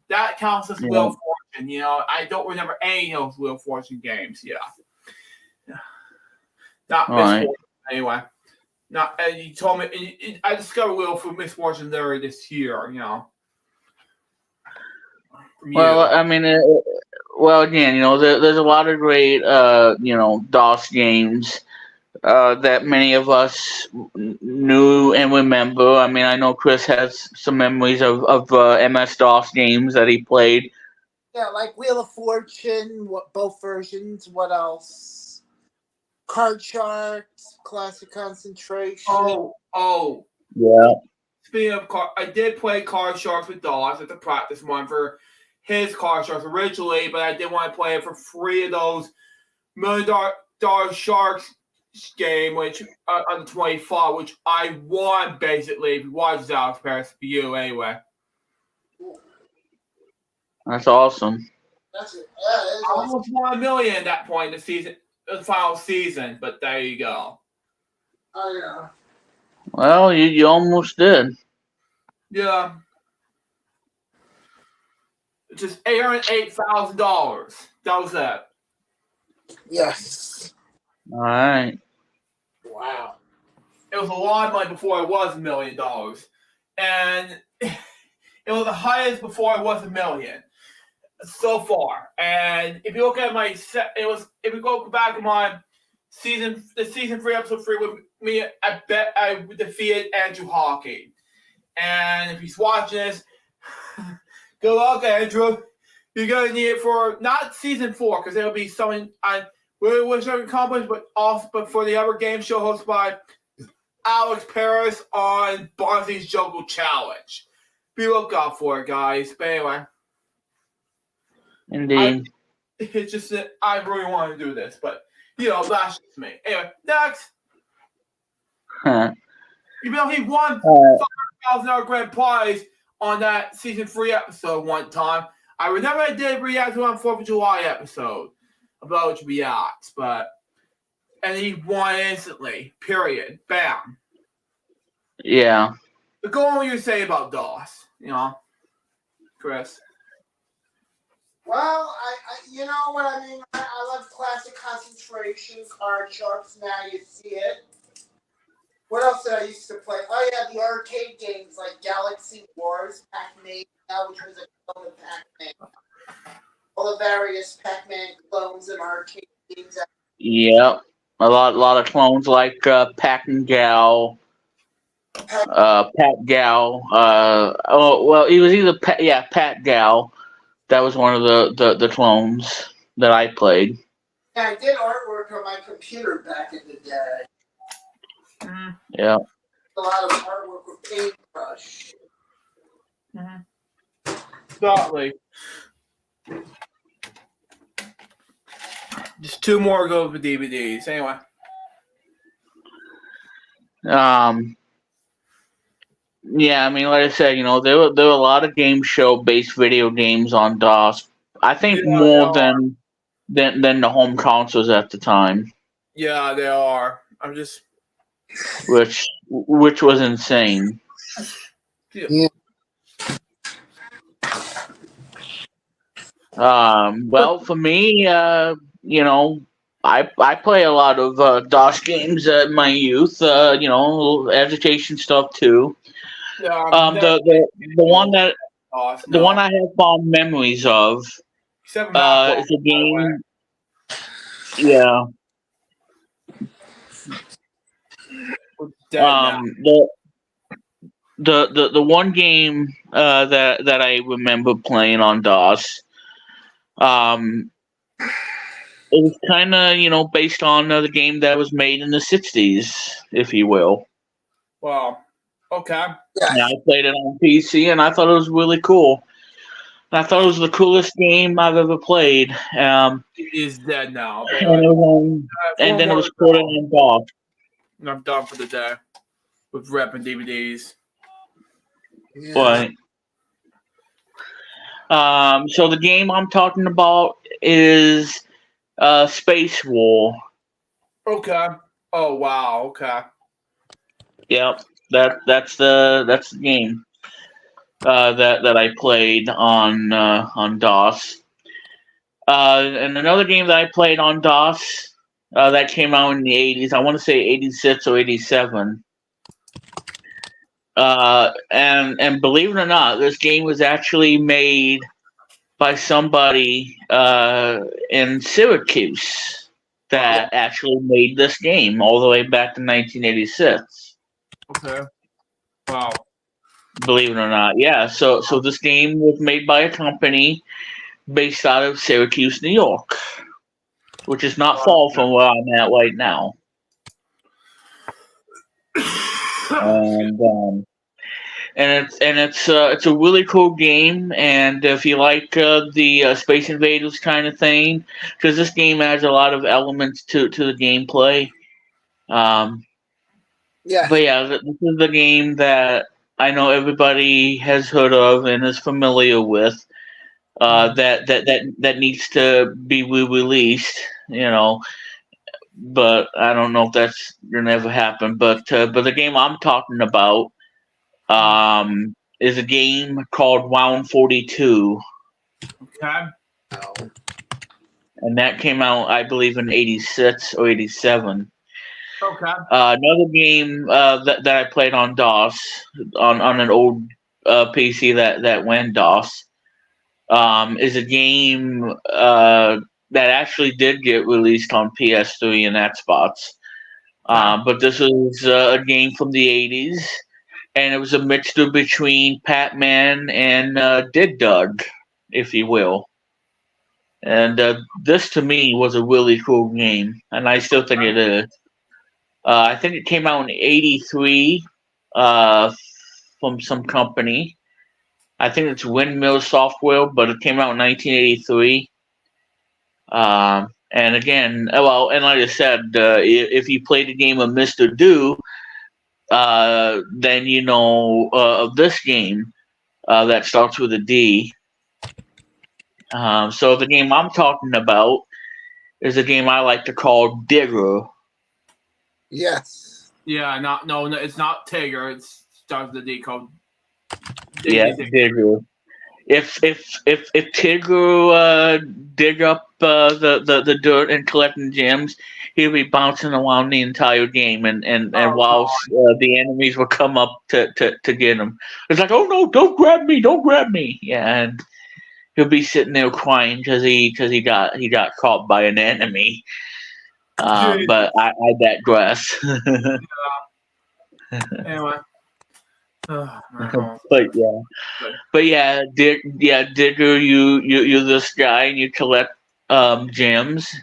That counts as Wheel of Fortune, I don't remember any of those Wheel of Fortune games, yeah. Not Misfortune, anyway. And you told me, I discovered Wheel of Misfortune there this year, Well, I mean, again, there's a lot of great, DOS games that many of us knew and remember. I mean, I know Chris has some memories of MS-DOS games that he played. Yeah, like Wheel of Fortune, both versions. What else? Card Sharks, Classic Concentration. Oh. Yeah. Speaking of I did play Card Sharks with DOS at the practice one for his Card Sharks originally, but I did want to play it for free of those $1 Million Sharks game, which on the 25, which I won basically. If you watch Alex Paris for you anyway. That's awesome. That's it. Yeah, I almost won $1 million at that point in the final season, but there you go. Oh yeah. Well, you almost did. Yeah. Just $808,000. That was that. Yes. All right. Wow. It was a lot of money before it was $1 million, and it was the highest before it was $1 million so far. And if you look at if we go back to my season 3, episode 3 with me, I bet I defeated Andrew Hawking. And if he's watching this, good luck, Andrew. You're gonna need it for not season 4 because it'll be something I really wish I could accomplish, but for the other game show hosted by Alex Paris on Bonzi's Jungle Challenge. Be look out for it, guys. But anyway, indeed, it's just that I really want to do this, but that's just me. Anyway, next. He won $5,000 grand prize on that season 3 episode one time. I remember I did react to on 4th of July episode about React, and he won instantly. Period. Bam. Yeah. Go on what you say about DOS, Chris. Well, you know what I mean. I love classic concentration card sharps. Now you see it. What else did I used to play? Oh yeah, the arcade games like Galaxy Wars, Pac-Man, which was a clone of Pac-Man. All the various Pac-Man clones and arcade games. Yep. A lot of clones like Pac and Gal. Pat Gal. It was either Pat Gal. That was one of the clones that I played. Yeah, I did artwork on my computer back in the day. Yeah. A lot of artwork with paintbrush. Exactly. Just 2 more go for DVDs. Anyway. Yeah, I mean, like I said, there were a lot of game show based video games on DOS. I think more than the home consoles at the time. Yeah, they are. I'm just which was insane. Yeah. Well, for me, I play a lot of DOS games in my youth. Education stuff too. The one that the one I have fond memories of is a game. Yeah. The one game that I remember playing on DOS, it was kind of based on the game that was made in the '60s, if you will. Wow. Okay. Yeah, I played it on PC, and I thought it was really cool. And I thought it was the coolest game I've ever played. It is dead now. And then it was ported on DOS. I'm done for the day with repping DVDs. Yeah. But so the game I'm talking about is Space War. Okay. Oh wow. Okay. Yep. That's the game that I played on DOS. And another game that I played on DOS that came out in the '80s. I want to say '86 or '87. And believe it or not, this game was actually made by somebody in Syracuse that actually made this game all the way back to 1986. Okay. Wow. Believe it or not, yeah. So this game was made by a company based out of Syracuse, New York, which is not far from where I'm at right now. And it's a really cool game, and if you like the Space Invaders kind of thing, because this game has a lot of elements to the gameplay. But yeah, this is the game that I know everybody has heard of and is familiar with. That needs to be re-released, but I don't know if that's gonna ever happen. But the game I'm talking about is a game called Round 42. Okay. And that came out, I believe, in '86 or '87. Okay. Another game that I played on DOS on an old PC that went DOS is a game that actually did get released on PS3 and Xbox. But this is a game from the '80s, and it was a mixture between Pac-Man and Dig Dug, if you will. And this, to me, was a really cool game, and I still think it is. I think it came out in '83 from some company. I think it's Windmill Software, but it came out in 1983. And again, and like I said, if you play the game of Mr. Do, then you know of this game that starts with a D. So the game I'm talking about is a game I like to call Digger. Yes. Yeah, no, it's not Tigger. It starts with the D code. Yeah, Digger. If Tigger dig up the dirt and collecting gems, he'll be bouncing around the entire game, and Oh, while the enemies will come up to get him, it's like, oh no, don't grab me, yeah, and he'll be sitting there crying because he got caught by an enemy. But I digress. Anyway. But yeah, Digger, you're this guy and you collect gems.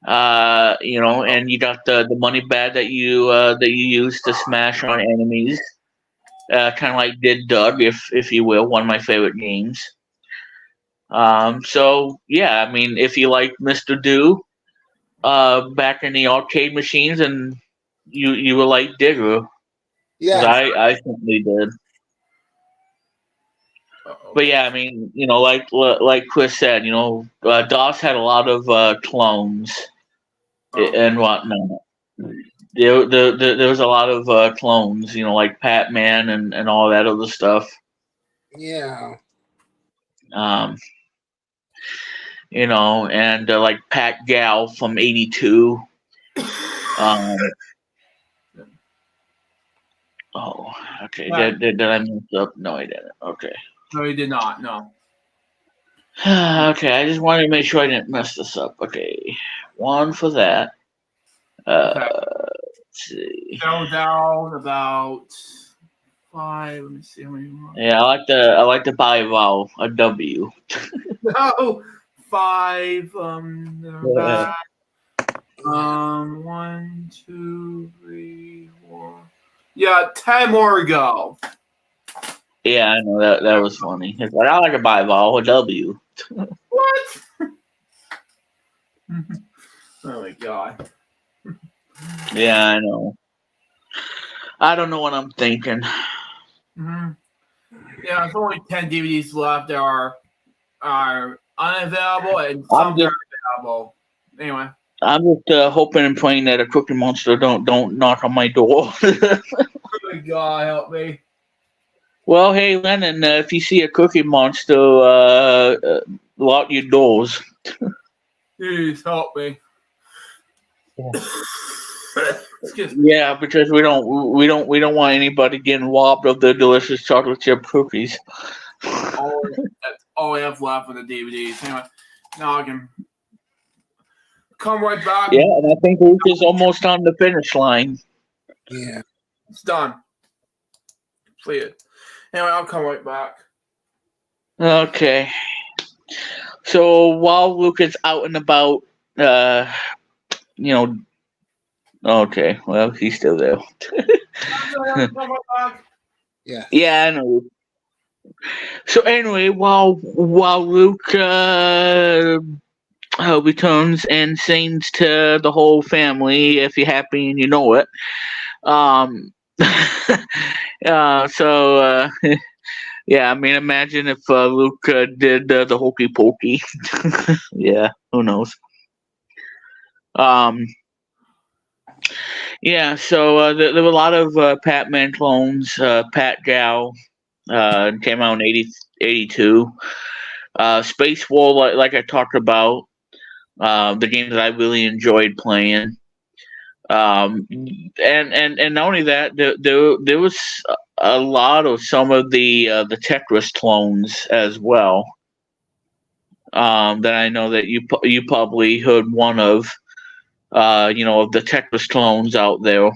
And you got the money bag that you use to smash on enemies. Kind of like Did Doug, if you will, one of my favorite games. So yeah, I mean, if you like Mr. Do, back in the arcade machines, and you were like Digger, because Yeah. I simply did. But yeah, I mean, like Chris said, DOS had a lot of clones and whatnot. There was a lot of clones, like Pat-Man and all that other stuff. Yeah. And like Pat Gal from '82. Oh, okay. Did I mess up? No, I didn't. Okay. No, he did not. No. Okay, I just wanted to make sure I didn't mess this up. Okay, one for that. Let's see. Fell down about 5. Let me see how many more. Yeah, I like to buy a W. No, 5. Yeah. 1, 2, 3, 4. Yeah, 10 more to go. Yeah, I know that was funny. It's like I like to buy a W. What? Oh my god. Yeah, I know. I don't know what I'm thinking. Mm-hmm. Yeah, there's only 10 DVDs left that are unavailable and some that are available. Anyway. I'm just hoping and praying that a Cookie Monster don't knock on my door. Oh my god, help me. Well, hey, Lennon, if you see a Cookie Monster, lock your doors. Please help me. Yeah, because we don't want anybody getting robbed of their delicious chocolate chip cookies. That's all I have left for the DVDs. Anyway, now I can come right back. Yeah, and I think Luke is almost on the finish line. Yeah. It's done. Completed. Anyway, I'll come right back. Okay. So while Luke is out and about, okay, well, he's still there. Yeah. Yeah, I know. So anyway, while Luke returns and sings to the whole family, if you're happy and you know it. Yeah, I mean, imagine if Luke did the hokey pokey. Yeah, who knows? Yeah, so there were a lot of Pat-Man clones. Pat Gal came out in 82. Space War, like I talked about, the game that I really enjoyed playing. And not only that, there was a lot of some of the Tetris clones as well. That I know that you probably heard one of. Of the Tetris clones out there.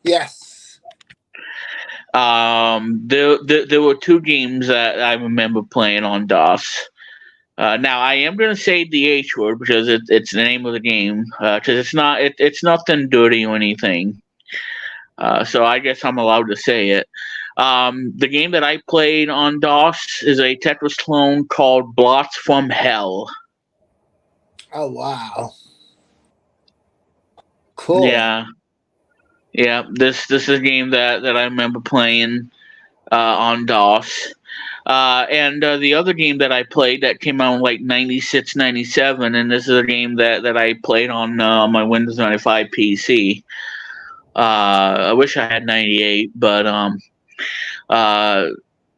Yes. There were 2 games that I remember playing on DOS. Now I am going to say the H word because it's the name of the game. Because it's nothing dirty or anything. So I guess I'm allowed to say it. The game that I played on DOS is a Tetris clone called Blots from Hell. Oh wow. Cool. Yeah. This is a game that I remember playing on DOS. And the other game that I played that came out in like 96, 97, and this is a game that I played on my Windows 95 PC. I wish I had 98, but uh,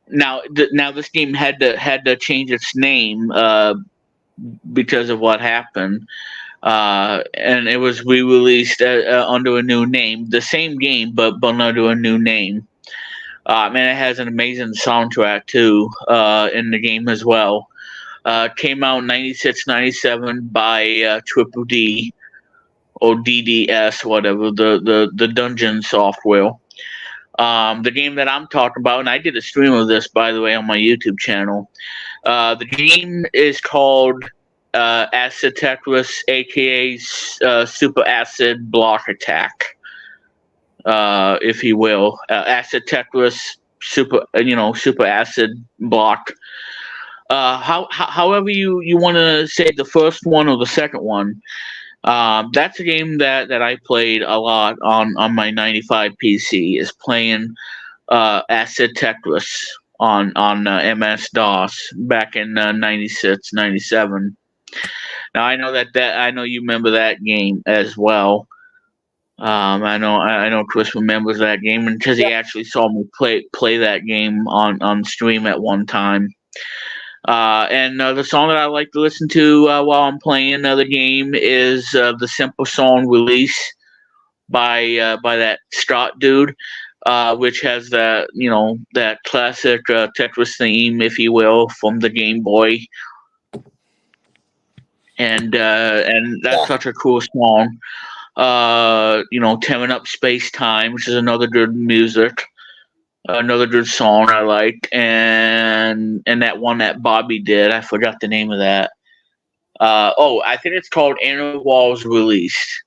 now this game had to change its name because of what happened. And it was re-released under a new name, the same game, but under a new name. Man, it has an amazing soundtrack too in the game as well. Came out in 96, 97 by Triple D or DDS, whatever, the dungeon software. The game that I'm talking about, and I did a stream of this, by the way, on my YouTube channel. The game is called Acid Tetris, aka Super Acid Block Attack, if you will. Acid Tetris, Super Acid Block. However you want to say the first one or the second one. That's a game that I played a lot on my 95 PC. Is playing Acid Tetris on MS DOS back in 96, 97. Now I know that I know you remember that game as well. I know Chris remembers that game because he actually saw me play that game on stream at one time. And the song that I like to listen to while I'm playing the game is the simple song "Release" by that Scott dude, which has that classic Tetris theme, if you will, from the Game Boy. And that's such a cool song. Tearing Up Space Time, which is another good music. Another good song I like, and that one that Bobby did, I forgot the name of that. I think it's called Inner Walls Released.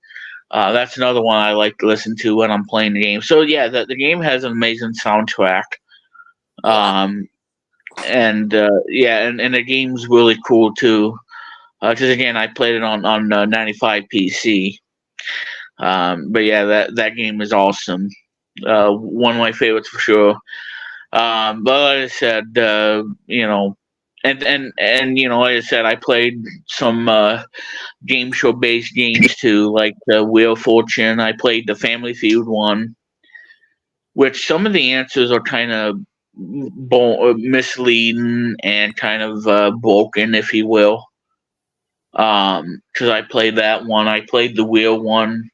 That's another one I like to listen to when I'm playing the game. So yeah, the game has an amazing soundtrack. And the game's really cool too. Because again, I played it on 95 PC. But yeah, that game is awesome. One of my favorites for sure. But like I said, and like I said, I played some game show based games too, like Wheel of Fortune. I played the Family Feud one, which some of the answers are kind of misleading and kind of broken, if you will. Because I played that one. I played the Wheel one.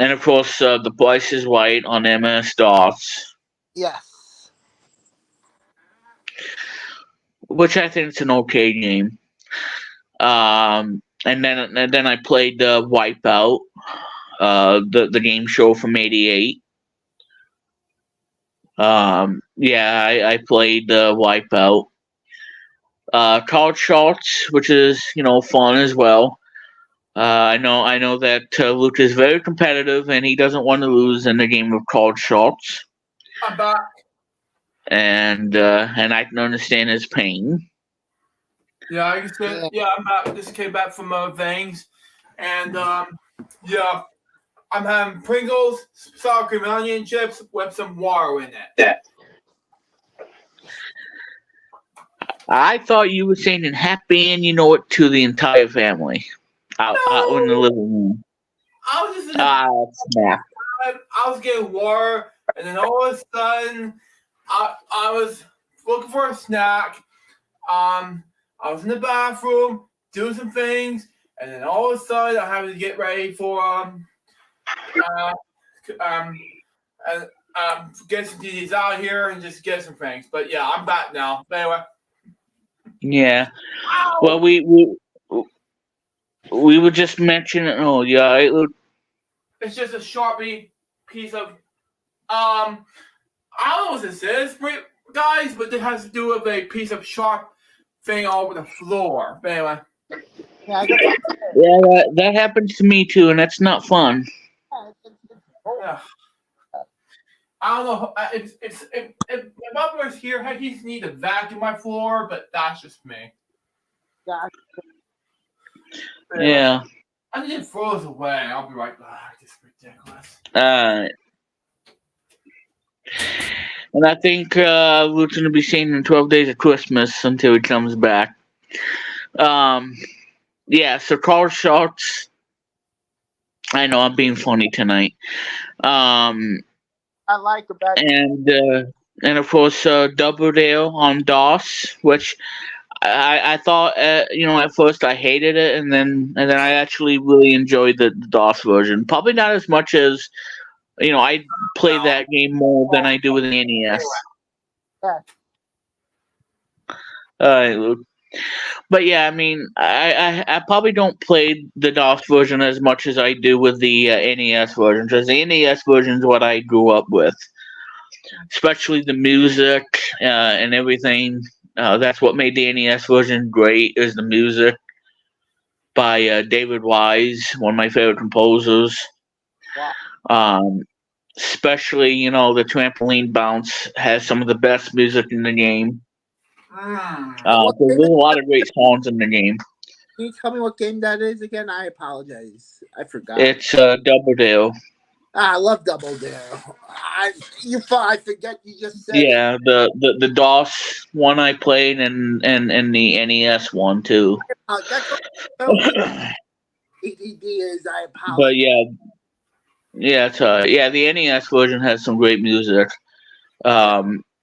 And of course, The Price is Right on MS DOS. Yes. Which I think is an okay game. And then I played Wipeout, the game show from '88. I played Wipeout. Card Shots, which is fun as well. I know that Luke is very competitive and he doesn't want to lose in the game of Card Shots. I'm back. And I can understand his pain. Yeah, I can say, I'm back. Just came back from Vangs. And I'm having Pringles, sour cream and onion chips with some water in it. Yeah. I thought you were saying happy and to the entire family. Out in the living room. I was just in snap. I was getting water, and then all of a sudden, I was looking for a snack. I was in the bathroom doing some things, and then all of a sudden, I had to get ready for get some DDs out here and just get some things. But yeah, I'm back now. But anyway. Yeah. Ow! Well, we were just mentioning. Oh yeah, it's just a Sharpie piece of I don't know what this is, guys, but it has to do with a piece of sharp thing all over the floor. But anyway. Yeah, that happens to me too, and that's not fun. Yeah. I don't know. If my brother's here, he just need to vacuum my floor, but that's just me. Yeah. I think it froze away. I'll be right back. It's ridiculous. And I think Luke's going to be staying in 12 Days of Christmas until he comes back. So Card Shots I know I'm being funny tonight. Um, I like the back. and of course Double Dale on DOS, which I thought at first I hated it, and then I actually really enjoyed the DOS version. Probably not as much as I play No. that game more than I do with the NES. Yeah. Luke. But yeah, I mean, I probably don't play the DOS version as much as I do with the NES version, because the NES version is what I grew up with, especially the music and everything. That's what made the NES version great, is the music by David Wise, one of my favorite composers. Wow. Um, especially, the trampoline bounce has some of the best music in the game. What There's game a lot of great songs in the game. Can you tell me what game that is again? I apologize. I forgot. It's Double Dale. I love Double Dare. I forget you just said it. Yeah, the DOS one I played, and the NES one too. That's what ADD is. I But apologize. yeah, the NES version has some great music.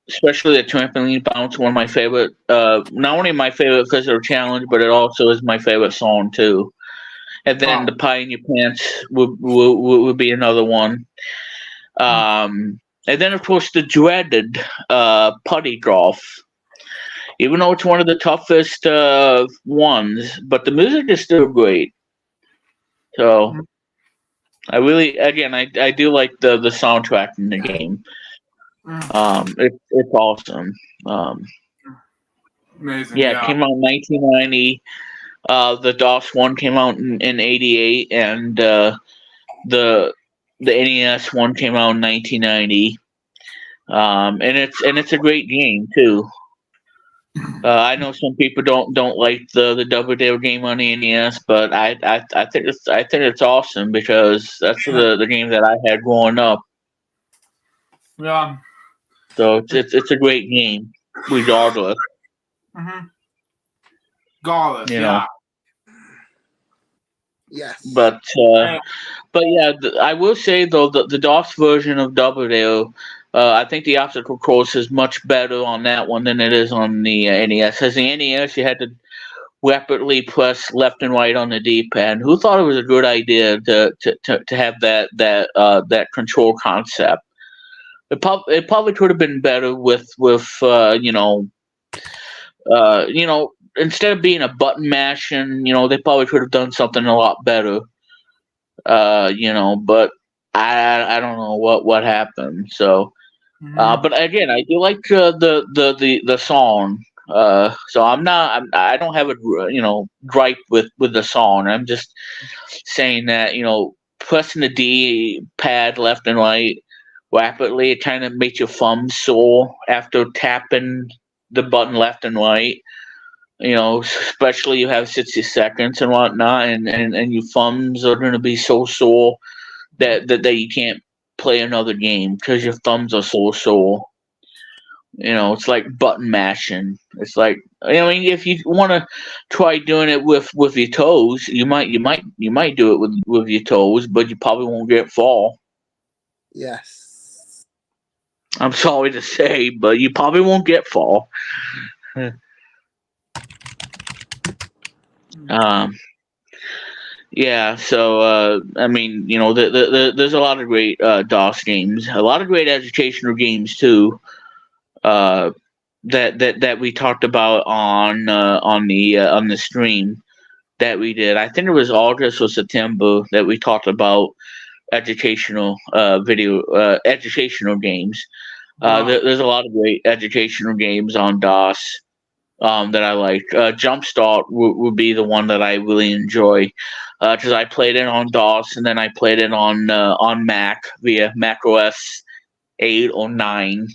Especially the trampoline bounce, one of my favorite. Not only my favorite physical challenge, but it also is my favorite song too. And then Wow. the Pie in Your Pants would be another one. And then of course the dreaded putty golf. Even though it's one of the toughest ones, but the music is still great. So I really, again, I do like the soundtrack in the game. It's awesome. Amazing. Yeah, it came out in 1990. The DOS one came out in 88, and the NES one came out in 1990. And it's a great game too. I know some people don't like the Double Dare game on the NES, but I think it's awesome, because that's the game that I had growing up. Yeah. So it's a great game, regardless. Garlic. You know. Yes. But yeah, I will say though the DOS version of Double Dare, I think the obstacle course is much better on that one than it is on the NES. As the NES, you had to rapidly press left and right on the D-pad. Who thought it was a good idea to have that control concept? It probably could have been better with instead of being a button mashing, they probably could have done something a lot better. But I don't know what happened. So, but again, I do like the song. So I don't have a gripe with the song. I'm just saying that pressing the D pad left and right rapidly, it kind of makes your thumbs sore after tapping the button left and right. Especially you have 60 seconds and whatnot, and your thumbs are going to be so sore that you can't play another game because your thumbs are so sore. It's like button mashing. It's like, if you want to try doing it with your toes, you might do it with your toes, but you probably won't get fall. Yes. I'm sorry to say, but you probably won't get fall. Yeah, so there's a lot of great DOS games, a lot of great educational games too. That we talked about on the stream that we did. I think it was August or September that we talked about educational educational games. There's a lot of great educational games on DOS. That I like. Jumpstart would be the one that I really enjoy, because I played it on DOS, and then I played it on Mac via Mac OS 8 or 9.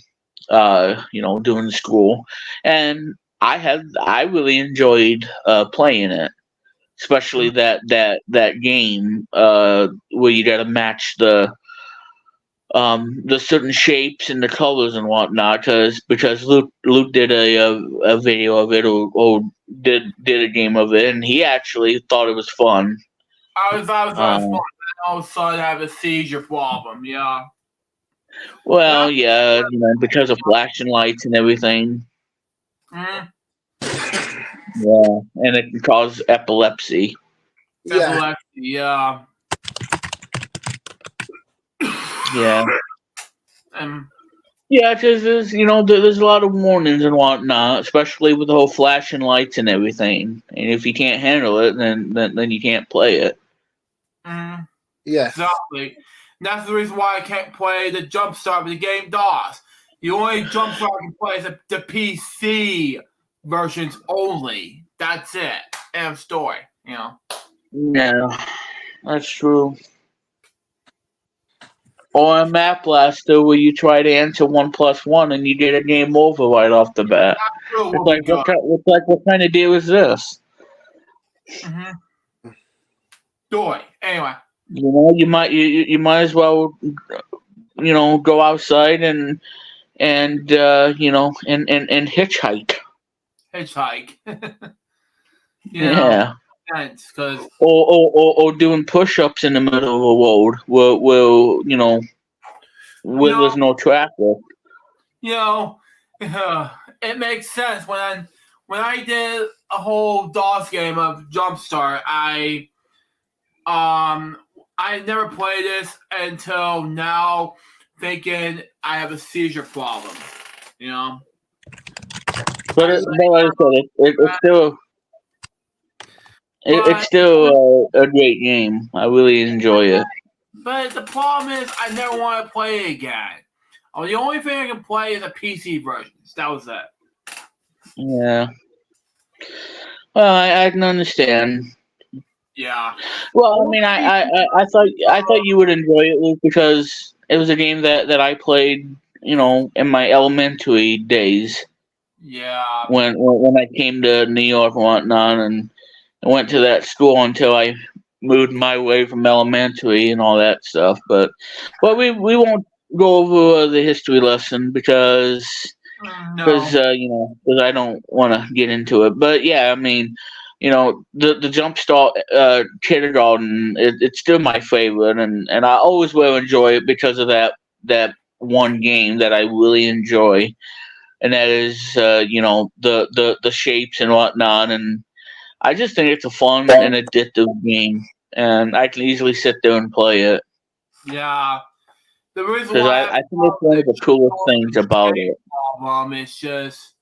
Doing school, and I really enjoyed playing it, especially that game where you got to match the certain shapes and the colors and whatnot, because Luke did a video of it, or did a game of it, and he actually thought it was fun. I thought it was fun. all of a sudden have a seizure problem. Yeah. Well, yeah, because of flashing lights and everything. Mm-hmm. Yeah, and it can cause epilepsy. Yeah. Epilepsy. Yeah. Yeah. And Yeah, because there's a lot of warnings and whatnot, especially with the whole flashing lights and everything. And if you can't handle it, then you can't play it. mm-hmm. Yeah. Exactly. And that's the reason why I can't play the Jumpstart with the game DOS. The only Jumpstart I can play is the PC versions only. That's it. End of story. Yeah, that's true. Or a map blaster where you try to answer 1+1 and you get a game over right off the bat. Sure It's will like, be good. what kind of deal is this? Mm-hmm. Story. Anyway. You might as well go outside and hitchhike. Hitchhike. Yeah. Because Or doing push-ups in the middle of a road where there's no traffic. It makes sense when I did a whole DOS game of Jumpstart. I never played this until now, thinking I have a seizure problem. But like I said, it's still a great game. I really enjoy it. But the problem is, I never want to play it again. The only thing I can play is the PC versions. That was it. Yeah. Well, I can understand. Yeah. Well, I mean, I thought you would enjoy it, Luke, because it was a game that I played, in my elementary days. Yeah. When I came to New York and whatnot, and I went to that school until I moved my way from elementary and all that stuff. But we won't go over the history lesson because I don't want to get into it. But yeah, I mean, the Jumpstart kindergarten, it's still my favorite, and I always will enjoy it because of that one game that I really enjoy, and that is the shapes and whatnot, and I just think it's a fun and addictive game, and I can easily sit there and play it. Yeah. The reason Because why I think it's one of the coolest things about it. Problem is just,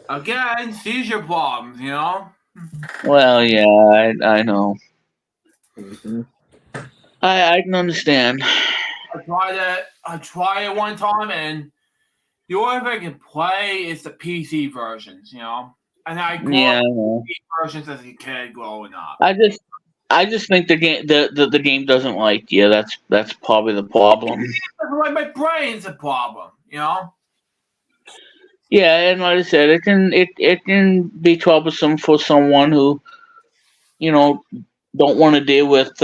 again, seizure problems. Well, yeah, I know. Mm-hmm. I can understand. I tried it one time, and the only thing I can play is the PC versions. And I grew up with PC versions as a kid growing up. I just think the game doesn't like you. That's probably the problem. My brain's a problem. Yeah, and like I said, it can be troublesome for someone who don't want to deal with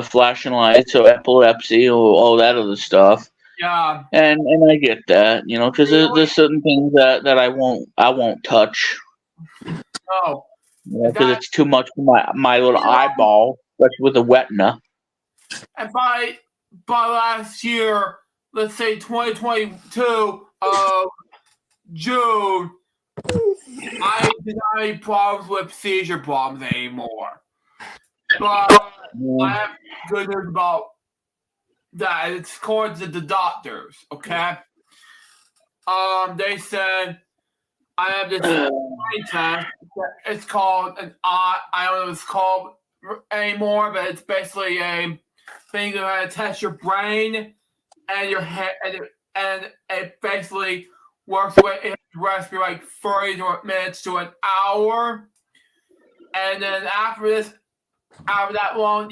flashing lights or epilepsy or all that other stuff. Yeah. And I get that, because there's certain things that I won't touch. Oh. Because it's too much for my little eyeball, especially with a retina. And by last year, let's say 2022 of June, I did not have any problems with seizure problems anymore. But I have good news about that. It's according to the doctors, okay? They said I have this brain test. It's called I don't know what it's called anymore, but it's basically a thing to test your brain and your head, and it basically works with it rest for like 30 minutes to an hour, and then after that long,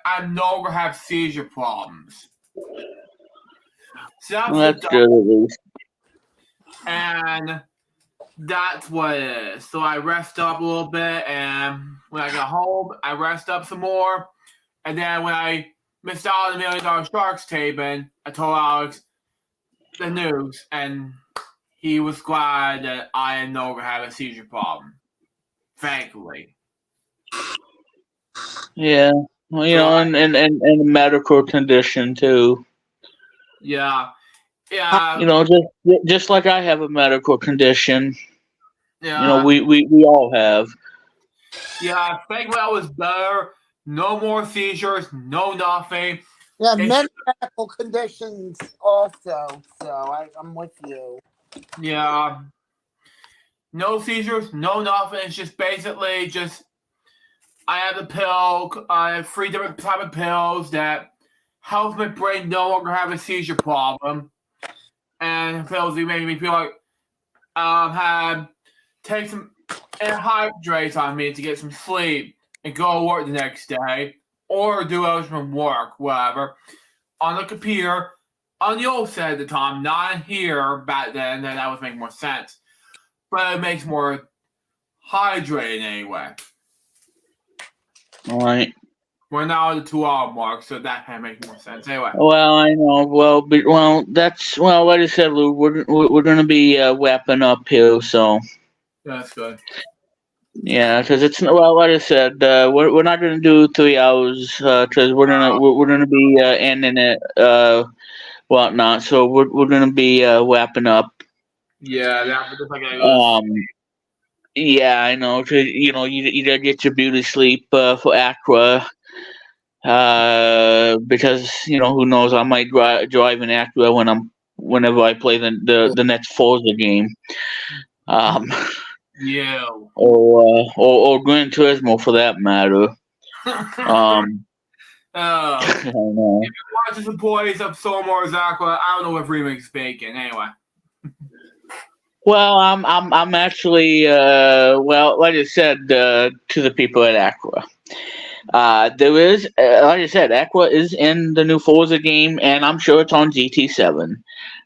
I no longer have seizure problems. So That's good at least. And that's what it is. So I rest up a little bit, and when I got home, I rest up some more. And then when I missed out on the $1 Million Sharks taping, I told Alex the news, and he was glad that I no longer have a seizure problem. Thankfully. Yeah. Well, and a medical condition too. Yeah. Yeah. Just like I have a medical condition. Yeah. We all have. Yeah. Fangwell was better. No more seizures. No nothing. Yeah, It's many medical conditions also. So I'm with you. yeah. No seizures. No nothing. It's just basically just I have a pill. I have 3 different type of pills that helps my brain no longer have a seizure problem. And the pills that make me feel like have take some and hydrate on me to get some sleep and go to work the next day or do else from work, whatever. On the computer, on the old set at the time, not here back then, that would make more sense. But it makes more hydrating anyway. All right. We're now at the 2 hour mark, so that kind of makes more sense. Anyway. Well, I know. That's like I said, Lou. We're gonna be wrapping up here, so That's good. yeah, because it's like I said, we're not gonna do 3 hours because we're gonna be ending it whatnot. So we're gonna be wrapping up. Yeah, that was just like I was. Yeah, I know. 'Cause, you gotta get your beauty sleep for Aqua. Because who knows, I might drive an Acura whenever I play the next Forza game, Yeah. or Gran Turismo for that matter. I don't know. If you watch the employees of Somar Aqua, I don't know if remix bacon. Anyway. Well, I'm actually like I said to the people at Aqua. There is, like I said, Aqua is in the new Forza game, and I'm sure it's on GT7.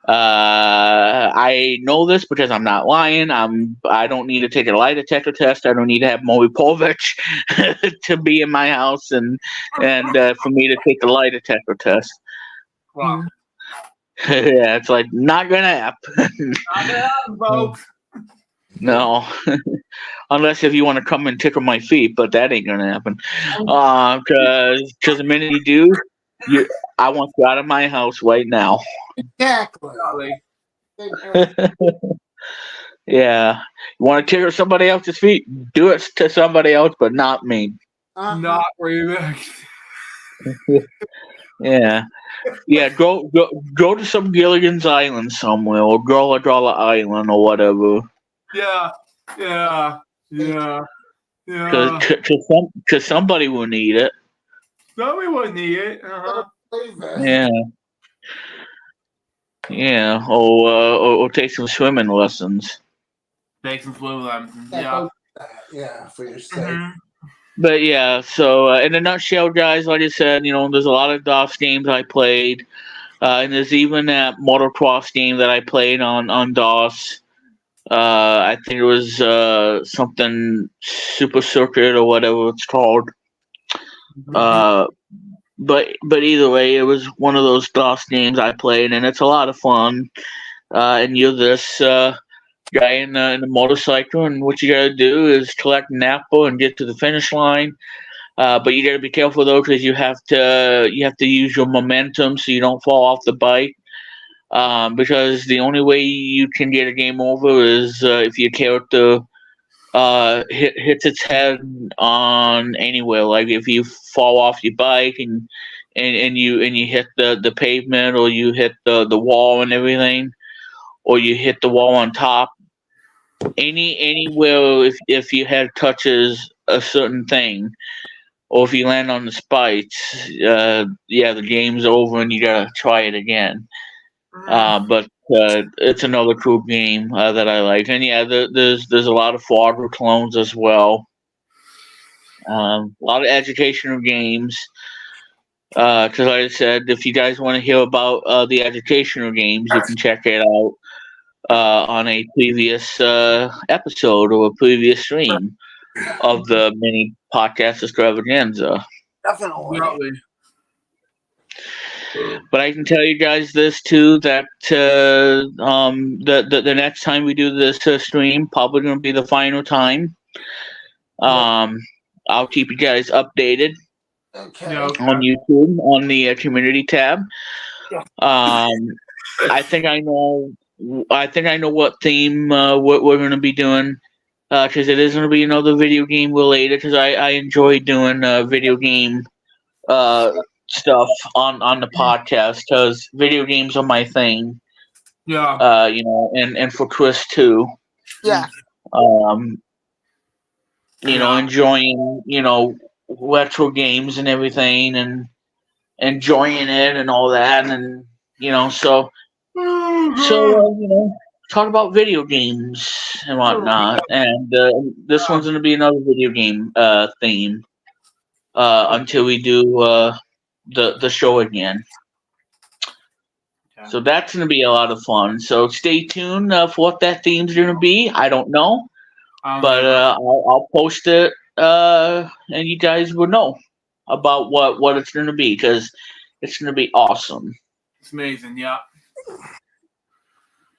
I know this because I'm not lying. I don't need to take a lie detector test. I don't need to have Maury Povich to be in my house and for me to take the lie detector test. Wow. Yeah, it's like not gonna happen. Not gonna happen, folks. No, unless if you want to come and tickle my feet, but that ain't gonna happen. Because the minute you do, I want you out of my house right now. Exactly. Yeah, you want to tickle somebody else's feet? Do it to somebody else, but not me. Not remix. Yeah. Yeah, go to some Gilligan's Island somewhere, or Gullah Island, or whatever. Yeah. Because somebody will need it. Somebody would need it. Yeah. Yeah, or take some swimming lessons. Take some swimming lessons. Yeah. Yeah, for your sake. But yeah, so in a nutshell, guys, like I said, there's a lot of DOS games I played, and there's even that motocross game that I played on DOS. I think it was something Super Circuit or whatever it's called. But either way, it was one of those DOS games I played, and it's a lot of fun. And you're this guy in the motorcycle, and what you gotta do is collect an apple and get to the finish line. But you gotta be careful though, because you have to use your momentum so you don't fall off the bike. Because the only way you can get a game over is if your character hits its head on anywhere. Like if you fall off your bike and you hit the pavement, or you hit the wall and everything, or you hit the wall on top. Anywhere if your head touches a certain thing, or if you land on the spikes, the game's over and you gotta try it again. But it's another cool game that I like, and there's a lot of Forza clones as well. A lot of educational games. Because like I said, if you guys want to hear about the educational games, you can check it out on a previous episode or a previous stream of the mini podcast Extravaganza. Definitely. But I can tell you guys this too, that the next time we do this stream, probably going to be the final time. I'll keep you guys updated Okay. Yeah. on YouTube on the community tab. Yeah. I think I know. I think I know what theme what we're going to be doing because it is going to be another video game related. Because I enjoy doing video game stuff on the podcast because video games are my thing. Yeah. And for Chris too. Yeah. Um, Yeah. enjoying retro games and everything and enjoying it and all that and so talk about video games and whatnot and this one's going to be another video game theme until we do the show again. So that's going to be a lot of fun. So stay tuned for what that theme's going to be. I don't know, but I'll post it and you guys will know about what it's going to be because it's going to be awesome. It's amazing. Yeah.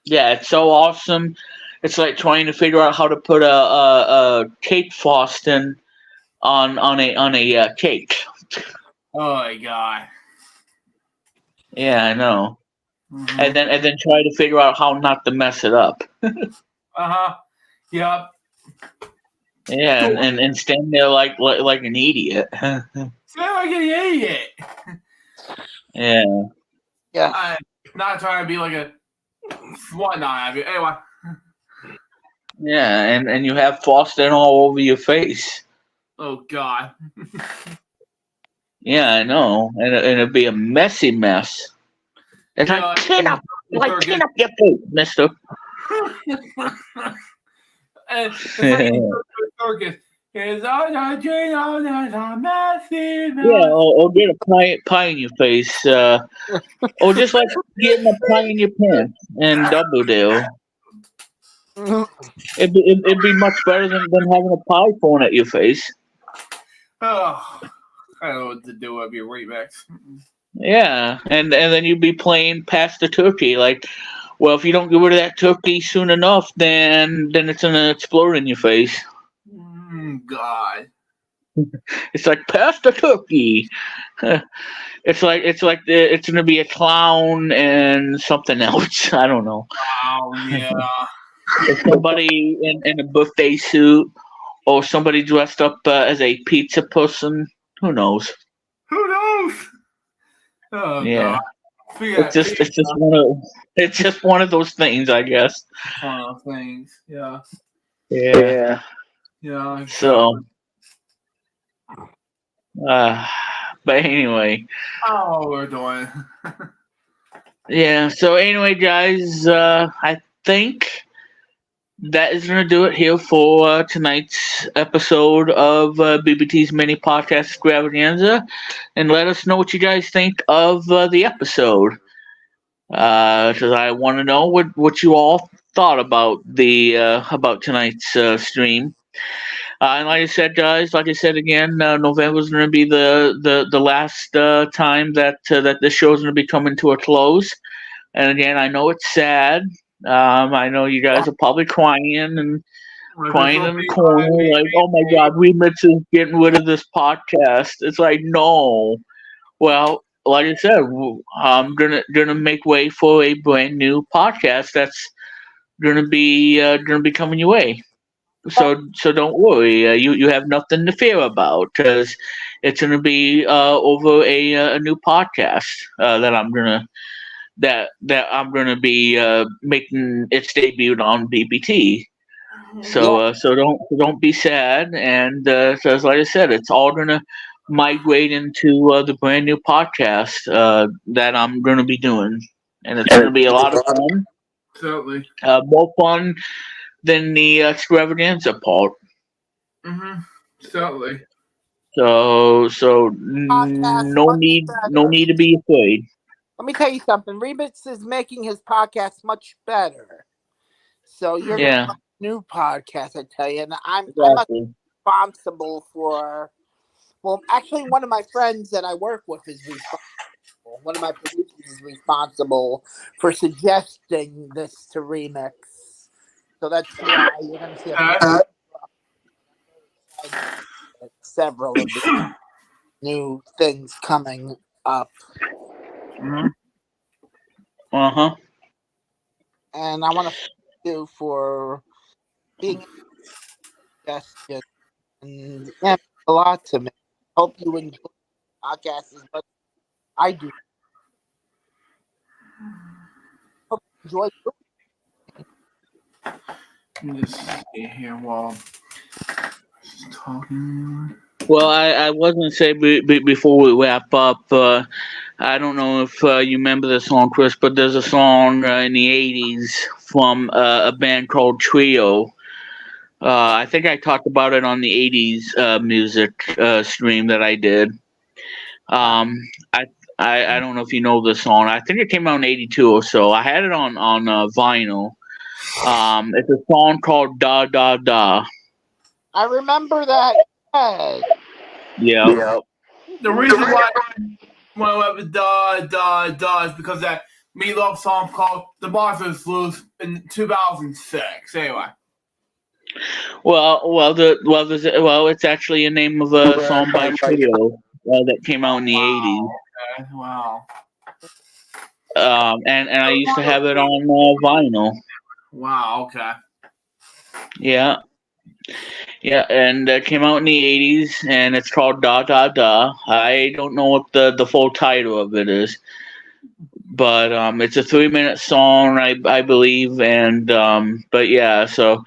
Yeah, it's so awesome. It's like trying to figure out how to put a cake frosting on a cake. Oh my god. Yeah, I know. Mm-hmm. And then try to figure out how not to mess it up. Yep. Yeah, and stand there like an idiot. Sound like an idiot. Yeah. Yeah. I'm not trying to be like a whatnot. Anyway. Yeah, and you have frosting all over your face. Oh god. Yeah, I know, and it'd be a messy mess. It's like clean up your face, Mister. And it's like circus. It's all a dream, all a messy mess. Yeah, or get a pie in your face, or just like getting a pie in your pants and double deal. It'd be much better than having a pie thrown at your face. Oh, I don't know what to do with your remix. Yeah, and then you'd be playing past the turkey. Like, well, if you don't get rid of that turkey soon enough, then it's gonna explode in your face. God. It's like pass the turkey. It's like it's gonna be a clown and something else. I don't know. Oh yeah. If somebody in a buffet suit or somebody dressed up as a pizza person, who knows? Who knows? Oh Yeah. God. It's just one of those things, I guess. Things. Yeah. Yeah. Yeah. So. But anyway. Oh, we're doing. Yeah. So anyway, guys, I think that is going to do it here for tonight's episode of BBT's mini podcast Extravaganza, and let us know what you guys think of the episode, because I want to know what you all thought about the about tonight's stream. And like I said, guys, like I said again, November is going to be the last time that this show is going to be coming to a close. And again, I know it's sad. I know you guys are probably crying in the corner, like, "Oh my God, Remix is getting rid of this podcast." It's like, no. Well, like I said, I'm gonna make way for a brand new podcast that's gonna be coming your way. So don't worry. You have nothing to fear about because it's gonna be over a new podcast that I'm gonna be making its debut on BPT. So don't be sad. And so as like I said, it's all gonna migrate into the brand new podcast that I'm gonna be doing, and it's gonna be a lot of fun. Certainly. More fun than the extravaganza part. Certainly. So Podcast no much need better. to be afraid. Let me tell you something. Remix is making his podcast much better. So you're Yeah. gonna have a new podcast, I tell you. And I'm Exactly. responsible for. Well, actually, one of my friends that I work with is responsible. One of my producers is responsible for suggesting this to Remix. So that's why you're gonna see a several of the new things coming up. Mhm. Uh-huh. And I want to thank you for being a suggestion. And yeah, it means a lot to me. Hope you enjoy the podcast as much as I do. Hope you enjoy Let me just see here while she's talking. Well, I was going to say before we wrap up, I don't know if you remember the song, Chris, but there's a song in the 80s from a band called Trio. I think I talked about it on the 80s music stream that I did. Um, I, I don't know if you know the song. I think it came out in 82 or so. I had it on vinyl. It's a song called Da Da Da. I remember that. Yes. Yeah. The reason why whatever da is because that Meatloaf song called "The Monsters Loose" in 2006. Anyway. It's actually a name of a song by Trio that came out in the 80s. Okay. Wow. And I used to have it on vinyl. Wow. Okay. Yeah. Yeah, and it came out in the 80s, and it's called Da Da Da. I don't know what the full title of it is, but it's a 3-minute song, I believe, and but yeah, so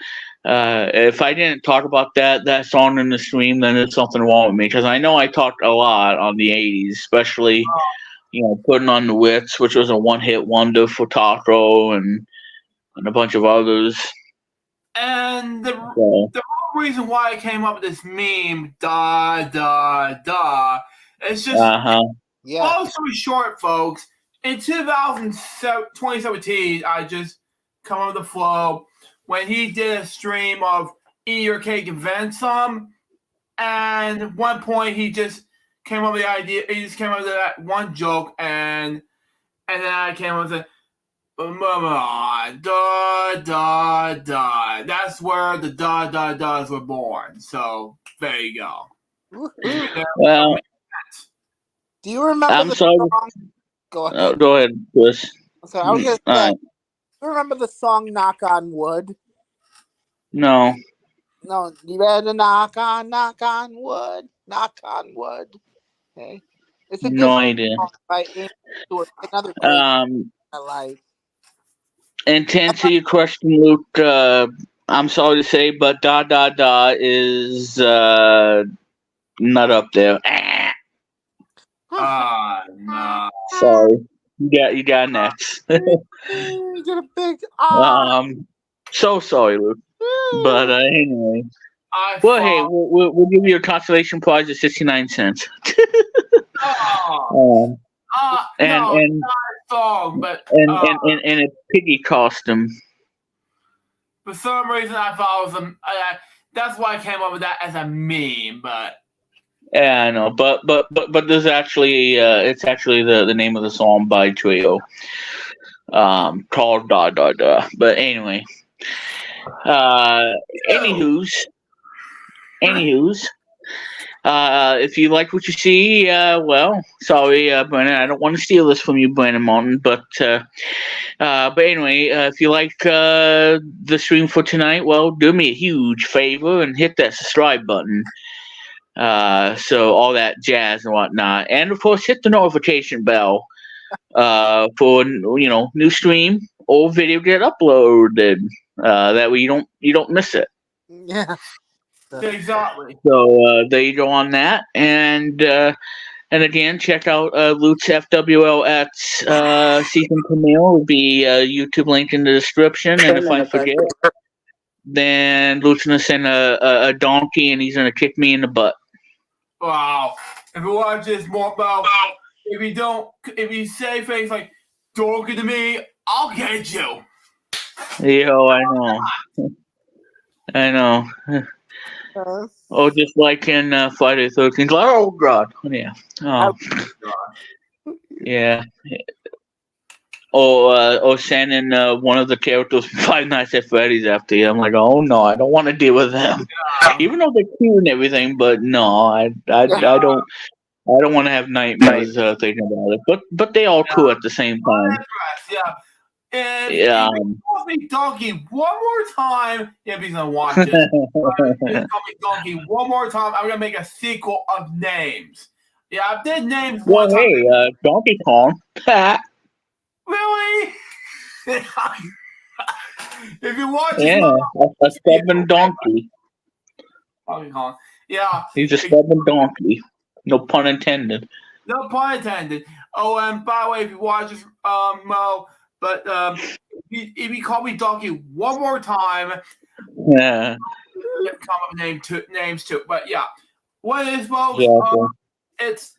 if I didn't talk about that song in the stream, then there's something wrong with me, because I know I talked a lot on the 80s, especially putting on the Wits, which was a one-hit wonder for Taco and a bunch of others. And the So, whole reason why I came up with this meme, da da da, it's just Yeah. long story short, folks. In 2017, I just come up with the flow when he did a stream of Eat Your Cake and Then Some, and at one point he just came up with the idea. He just came up with that one joke, and then I came up with da da da. That's where the da da da's were born. So there you go. Woohoo. well, Do you remember I'm the sorry. song? Go ahead. Go ahead, Chris. So I was going to All say, right. do you remember the song "Knock on Wood"? No. No, you better knock on wood, knock on wood. Okay, it's a No good idea. song by Amy Stewart. Another great I like. And to answer your question, Luke, I'm sorry to say, but Da Da Da is not up there. No. Sorry. You got next. You get a big So sorry, Luke. But anyway. I Well, hey, thought, we'll give you a consolation prize of 69 cents. no, And not a song, but and a piggy costume. for some reason I thought it was that's why I came up with that as a meme. But Yeah, I know, but there's actually it's actually the name of the song by Trio, called Da Da Da. But anyway, anywho's, if you like what you see, well, sorry, Brandon, I don't want to steal this from you, Brandon Martin, but anyway, if you like the stream for tonight, well, do me a huge favor and hit that subscribe button. So all that jazz and whatnot, and of course hit the notification bell for new stream or video get uploaded. That way you don't miss it. Yeah. exactly. So there you go on that, and again check out Luke's FWL season premiere. Will be YouTube link in the description, and if I forget, then Luke's gonna send a donkey, and he's gonna kick me in the butt. Wow. If you watch this more about, if you say things like "don't get to me," I'll get you. Yo, I know. Oh, just like in Friday the 13th. Oh God, yeah. Oh, yeah. or sending one of the characters from Five Nights at Freddy's after you. I'm like, oh no, I don't want to deal with them. Even though they're cute and everything, but no, I don't. I don't want to have nightmares thinking about it. But they all cool at the same time. Yeah. If Yeah. you call me Donkey one more time, if he's gonna watch it, if you call me Donkey one more time, I'm gonna make a sequel of names. Yeah, I did names Well, one time. hey, Donkey Kong. Really? If you watch Yeah, a stubborn donkey. Donkey Kong. Yeah. He's a stubborn donkey. No pun intended. No pun intended. Oh, and by the way, if you watch this, Mo, but if you call me Donkey one more time, Yeah. come up with names too. But yeah, what it is, Mo? Yeah. It's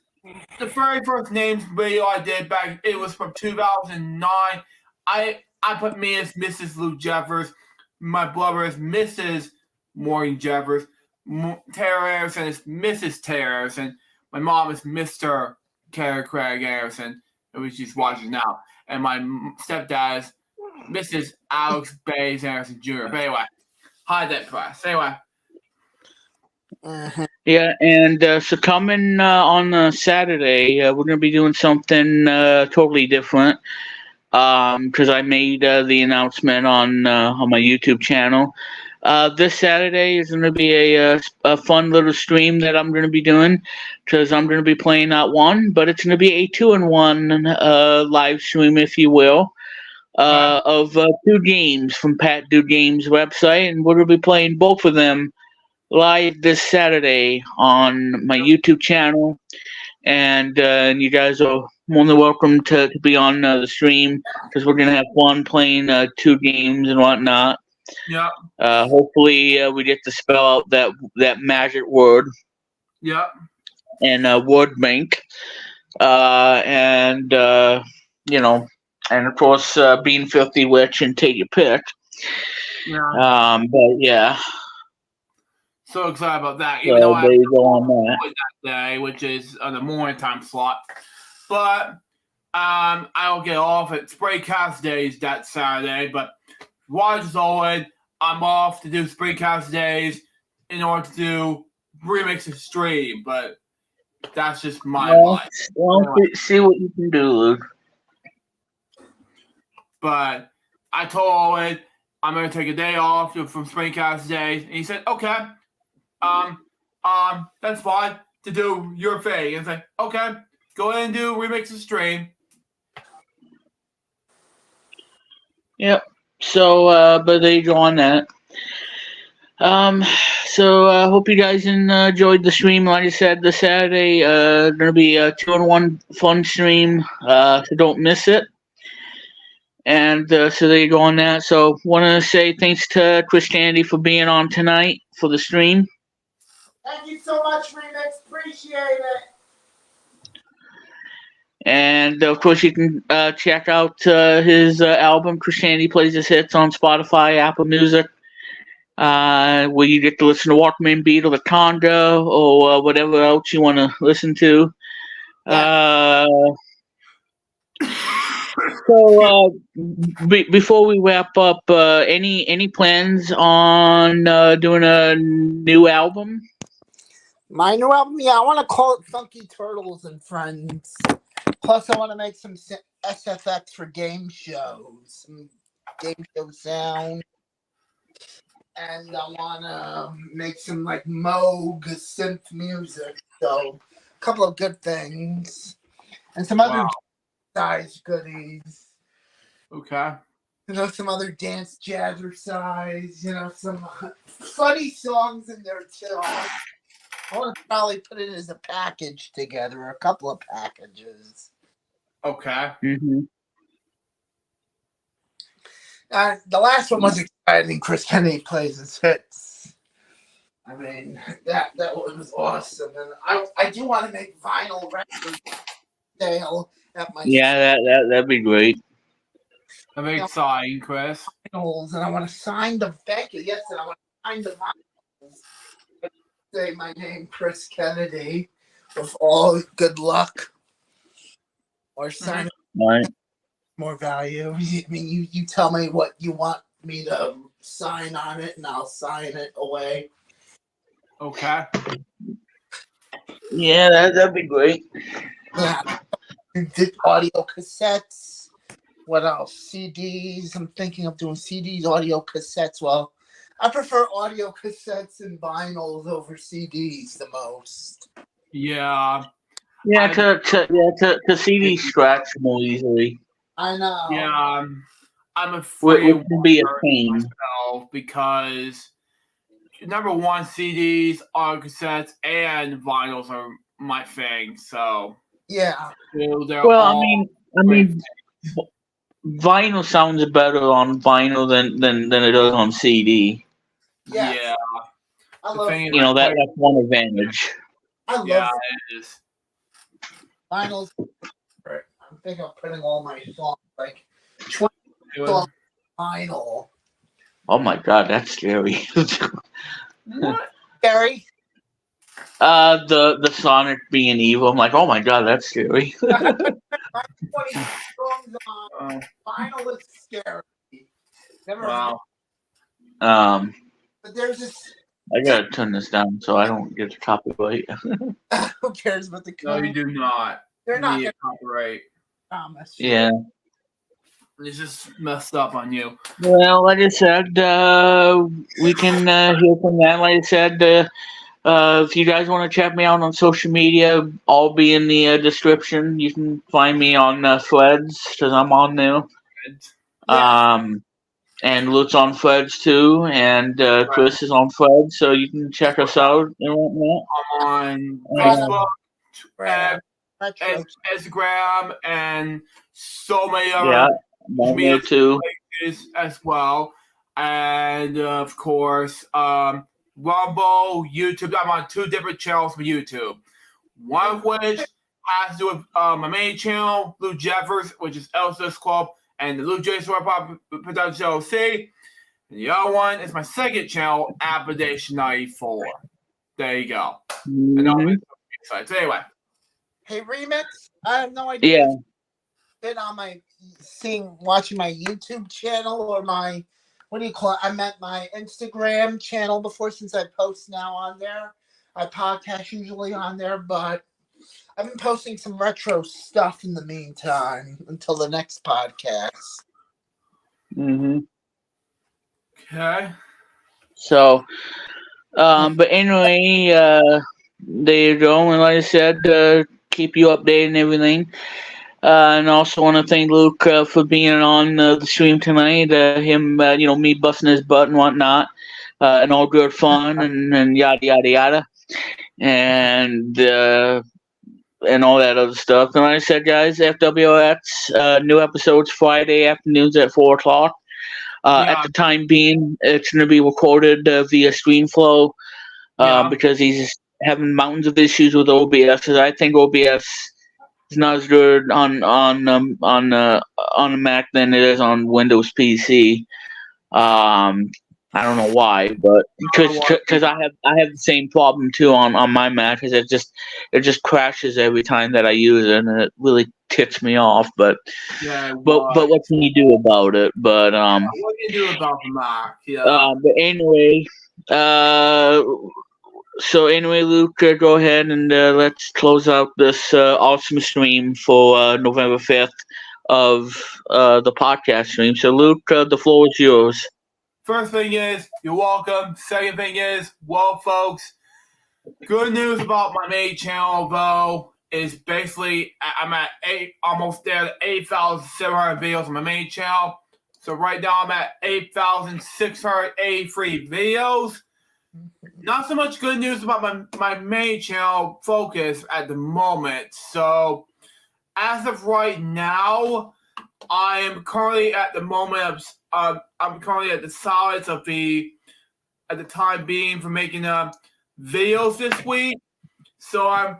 the very first names video I did back. It was from 2009. I put me as Mrs. Lou Jeffers. My brother is Mrs. Maureen Jeffers. Tara Harrison is Mrs. Tara Harrison. My mom is Mr. Craig Harrison, which she's watching now. And my stepdad is Mrs. Alex Bays Harrison Jr. But anyway, hide that press. Anyway. Yeah, and so coming on Saturday, we're going to be doing something totally different. Because I made the announcement on my YouTube channel. This Saturday is going to be a fun little stream that I'm going to be doing, because I'm going to be playing not one, but it's going to be a 2-in-1 live stream, if you will, of 2 games from Pat Do Games website, and we're going to be playing both of them live this Saturday on my YouTube channel. And you guys are more than welcome to be on the stream, because we're gonna have fun playing 2 games and whatnot. Yeah. Hopefully, we get to spell out that magic word. Yeah. And word bank. And and of course, Being Filthy Witch and Take Your Pick. Yeah. But yeah. So excited about that. Even though I have go on that day, which is on the morning time slot. But I'll get off at Spraycast Days that Saturday. But watch as always, I'm off to do Spraycast Days in order to do remix and stream. But that's just my life. Well, see what you can do, Luke. But I told Owen I'm gonna take a day off from Spraycast Days, and he said, "Okay, that's fine to do your thing." And say, "Okay, go ahead and do remix and stream." Yep. So, but there you go on that. So I hope you guys enjoyed the stream. Like I said, this Saturday, gonna be a 2-in-1 fun stream. So don't miss it. And so there you go on that. So want to say thanks to Christianity for being on tonight for the stream. Thank you so much, Remix. Appreciate it. And of course, you can check out his album "Christianity Plays His Hits" on Spotify, Apple Music, where you get to listen to Walkman Beat or the Conga or whatever else you want to listen to. So before we wrap up, any plans on doing a new album? My new album, I want to call it Funky Turtles and Friends. Plus, I want to make some SFX for game shows, some game show sound. And I want to make some like Moog synth music. So, a couple of good things. And some other size goodies. Okay. Some other dance jazzercise. Some funny songs in there too. I want to probably put it as a package together, a couple of packages. Okay. Mm-hmm. The last one was exciting. Chris Kennedy Plays His Hits. I mean, that one was awesome. And I do want to make vinyl record sale at my that'd be great. I'm excited, Chris. Vinyls, and I want to sign the thank you. Yes, and I want to sign the vinyls. Say my name, Chris Kennedy, with all good luck. Or sign Right. More value. I mean, you tell me what you want me to sign on it, and I'll sign it away. Okay. Yeah, that'd be great. Yeah. Did audio cassettes. What else? CDs. I'm thinking of doing CDs, audio cassettes. Well, I prefer audio cassettes and vinyls over CDs the most. Yeah. Yeah, to see these scratch more easily, I know. Yeah. I'm a which free would be a wonder pain. myself because number one, CDs, audio cassettes, and vinyls are my thing. So Yeah. they're Well, I all mean, great. vinyl sounds better on vinyl than it does on CD. Yes. Yeah. I The love. thing is, You know, that's one advantage. I yeah, love it is. vinyls. I'm thinking of putting all my songs, like 20 Anyway, songs vinyl. Oh my god, that's scary. what? Gary. The Sonic being evil. I'm like, oh my god, that's scary. My 20 songs on Oh, vinyl is scary. Never. wow. But there's this. I gotta turn this down so I don't get a copyright. Who cares about the No, you comment? do not. They're not need going a copyright. to promise. Yeah. It's just messed up on you. Well, like I said, we can hear from that. Like I said, if you guys want to check me out on social media, I'll be in the description. You can find me on Threads because I'm on there. Yeah. And Luke's on Threads too, and Chris is on Threads, so you can check us out and whatnot. I'm on Right. Facebook, Right. Retro. Instagram, and so many other Yeah, I'm on there too. places as well. And of course, Rumble, YouTube. I'm on 2 different channels for YouTube. One of which has to do with my main channel, Lou Jeffers, which is Elsa's Club, and the Lou J. Sword Pop Production LLC. And the other one is my second channel, Appellation 94. There you go. And all Mhm. so anyway. Hey, Remix. I have no idea. Yeah. If you've been on watching my YouTube channel or my, what do you call it? I meant my Instagram channel before, since I post now on there. I podcast usually on there, but I've been posting some retro stuff in the meantime until the next podcast. Mhm. Okay. So, but anyway, there you go. And like I said, keep you updated and everything. And I also want to thank Luke for being on the stream tonight. Him, me busting his butt and whatnot, and all good fun and yada yada yada, and all that other stuff. And like I said, guys, FWX new episodes Friday afternoons at 4:00. At the time being, it's going to be recorded via StreamFlow because he's having mountains of issues with OBS. Because I think OBS is not as good on a Mac than it is on Windows PC. I don't know why, but because I have the same problem too on my Mac, because it just crashes every time that I use it, and it really ticks me off. But what can you do about it? But what can you do about the Mac? Yeah. but anyway, so anyway, Luke, go ahead and let's close out this awesome stream for November 5th of the podcast stream. So Luke, the floor is yours. First thing is, you're welcome. Second thing is, well, folks, good news about my main channel, though, is basically I'm at almost there to 8,700 videos on my main channel. So right now I'm at 8,683 videos. Not so much good news about my main channel focus at the moment. So as of right now, I am currently at the moment of I'm currently at the solids of at the time being for making videos this week. So I'm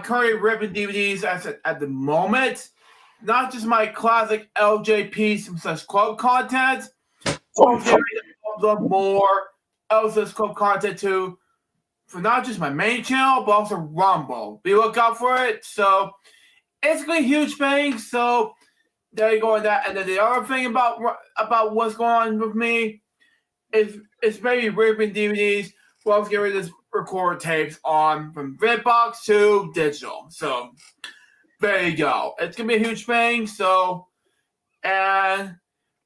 currently ripping DVDs at the moment. Not just my classic LJP / club content, but more Elsa's club content too, for not just my main channel, but also Rumble. Be lookout for it. So it's a huge thing. So there you go with that. And then the other thing about what's going on with me is maybe ripping DVDs. Well, let's get rid of this record tapes on from Vidbox to digital. So there you go. It's gonna be a huge thing. So, and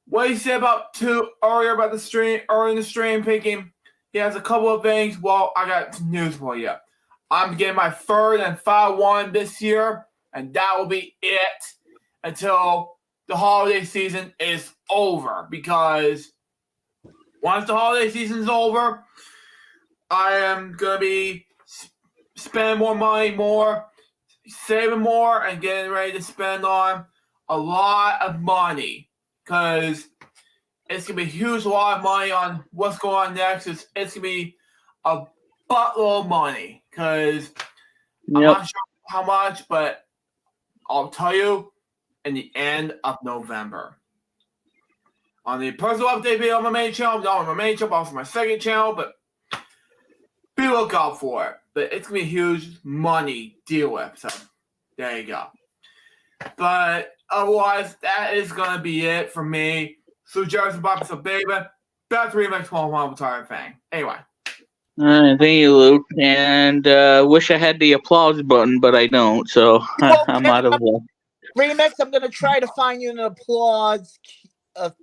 what he said about earlier about the stream, early in the stream picking, he has a couple of things. Well, I got news for you. I'm getting my third and final one this year, and that will be it until the holiday season is over. Because once the holiday season is over, I am going to be spending more money, saving more, and getting ready to spend on a lot of money. Because it's going to be a huge lot of money on what's going on next. It's going to be a buttload of money. Because I'm not sure how much, but I'll tell you in the end of November. On the personal update video on my main channel, not on my main channel, but also my second channel, but be look out for it. But it's going to be a huge money deal with. So, there you go. But otherwise, that is going to be it for me. So, Jerry, Bob, so baby, back to Remix One Entire thing. Anyway. Thank you, Luke. And wish I had the applause button, but I don't. So, I'm out of there. Remix, I'm going to try to find you an applause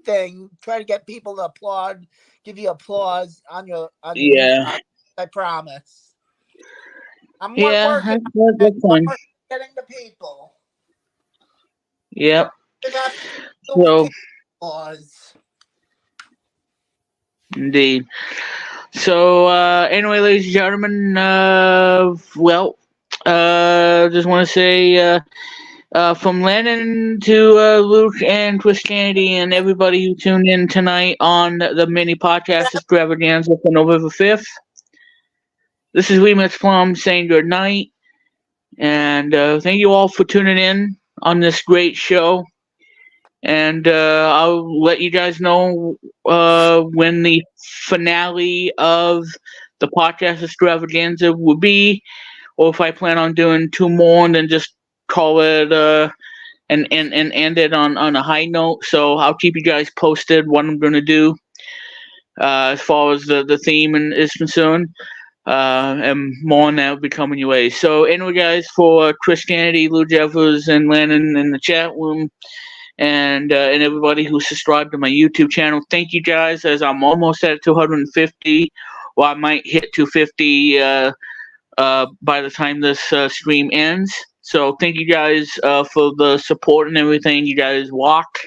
thing. Try to get people to applaud, give you applause on your I promise. I'm working on getting the people. Yep. So, indeed. So, anyway, ladies and gentlemen, just want to say, from Lennon to Luke and Christianity and everybody who tuned in tonight on the mini podcast Extravaganza for November 5th. This is Remix Plum saying good night. And thank you all for tuning in on this great show. And I'll let you guys know when the finale of the podcast Extravaganza will be, or if I plan on doing 2 more and then just call it and end it on a high note. So I'll keep you guys posted what I'm going to do as far as the theme is concerned. And more on that will be coming your way. So anyway, guys, for Christianity, Lou Jeffers, and Lennon in the chat room, and everybody who subscribed to my YouTube channel, thank you guys, as I'm almost at 250, or I might hit 250 by the time this stream ends. So thank you guys for the support and everything. You guys rock.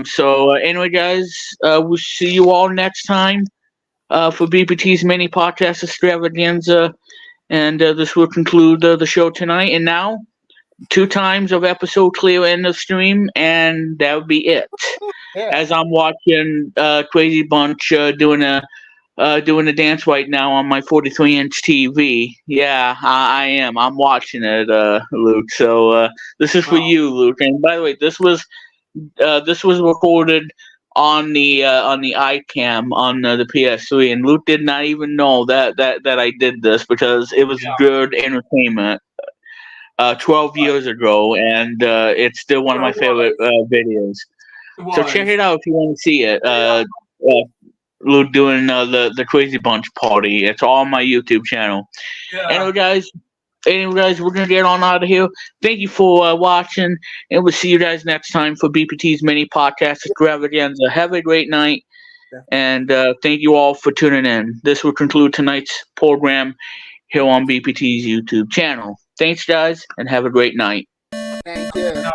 So anyway, guys, we'll see you all next time for BPT's mini podcast Extravaganza, and this will conclude the show tonight. And now, 2 times of episode clear in the stream, and that would be it. Yeah. As I'm watching Crazy Bunch doing a dance right now on my 43-inch TV. Yeah, I am. I'm watching it, Luke. So this is for you, Luke. And by the way, this was recorded on the iCam on the PS3, and Luke did not even know that I did this because it was good entertainment 12 years ago, and it's still one of my favorite videos. So check it out if you want to see it. Luke doing the Crazy Bunch party. It's all on my YouTube channel. Yeah. Anyway, guys, we're gonna get on out of here. Thank you for watching, and we'll see you guys next time for BPT's mini podcast Extravaganza. Have a great night, and thank you all for tuning in. This will conclude tonight's program here on BPT's YouTube channel. Thanks, guys, and have a great night. Thank you.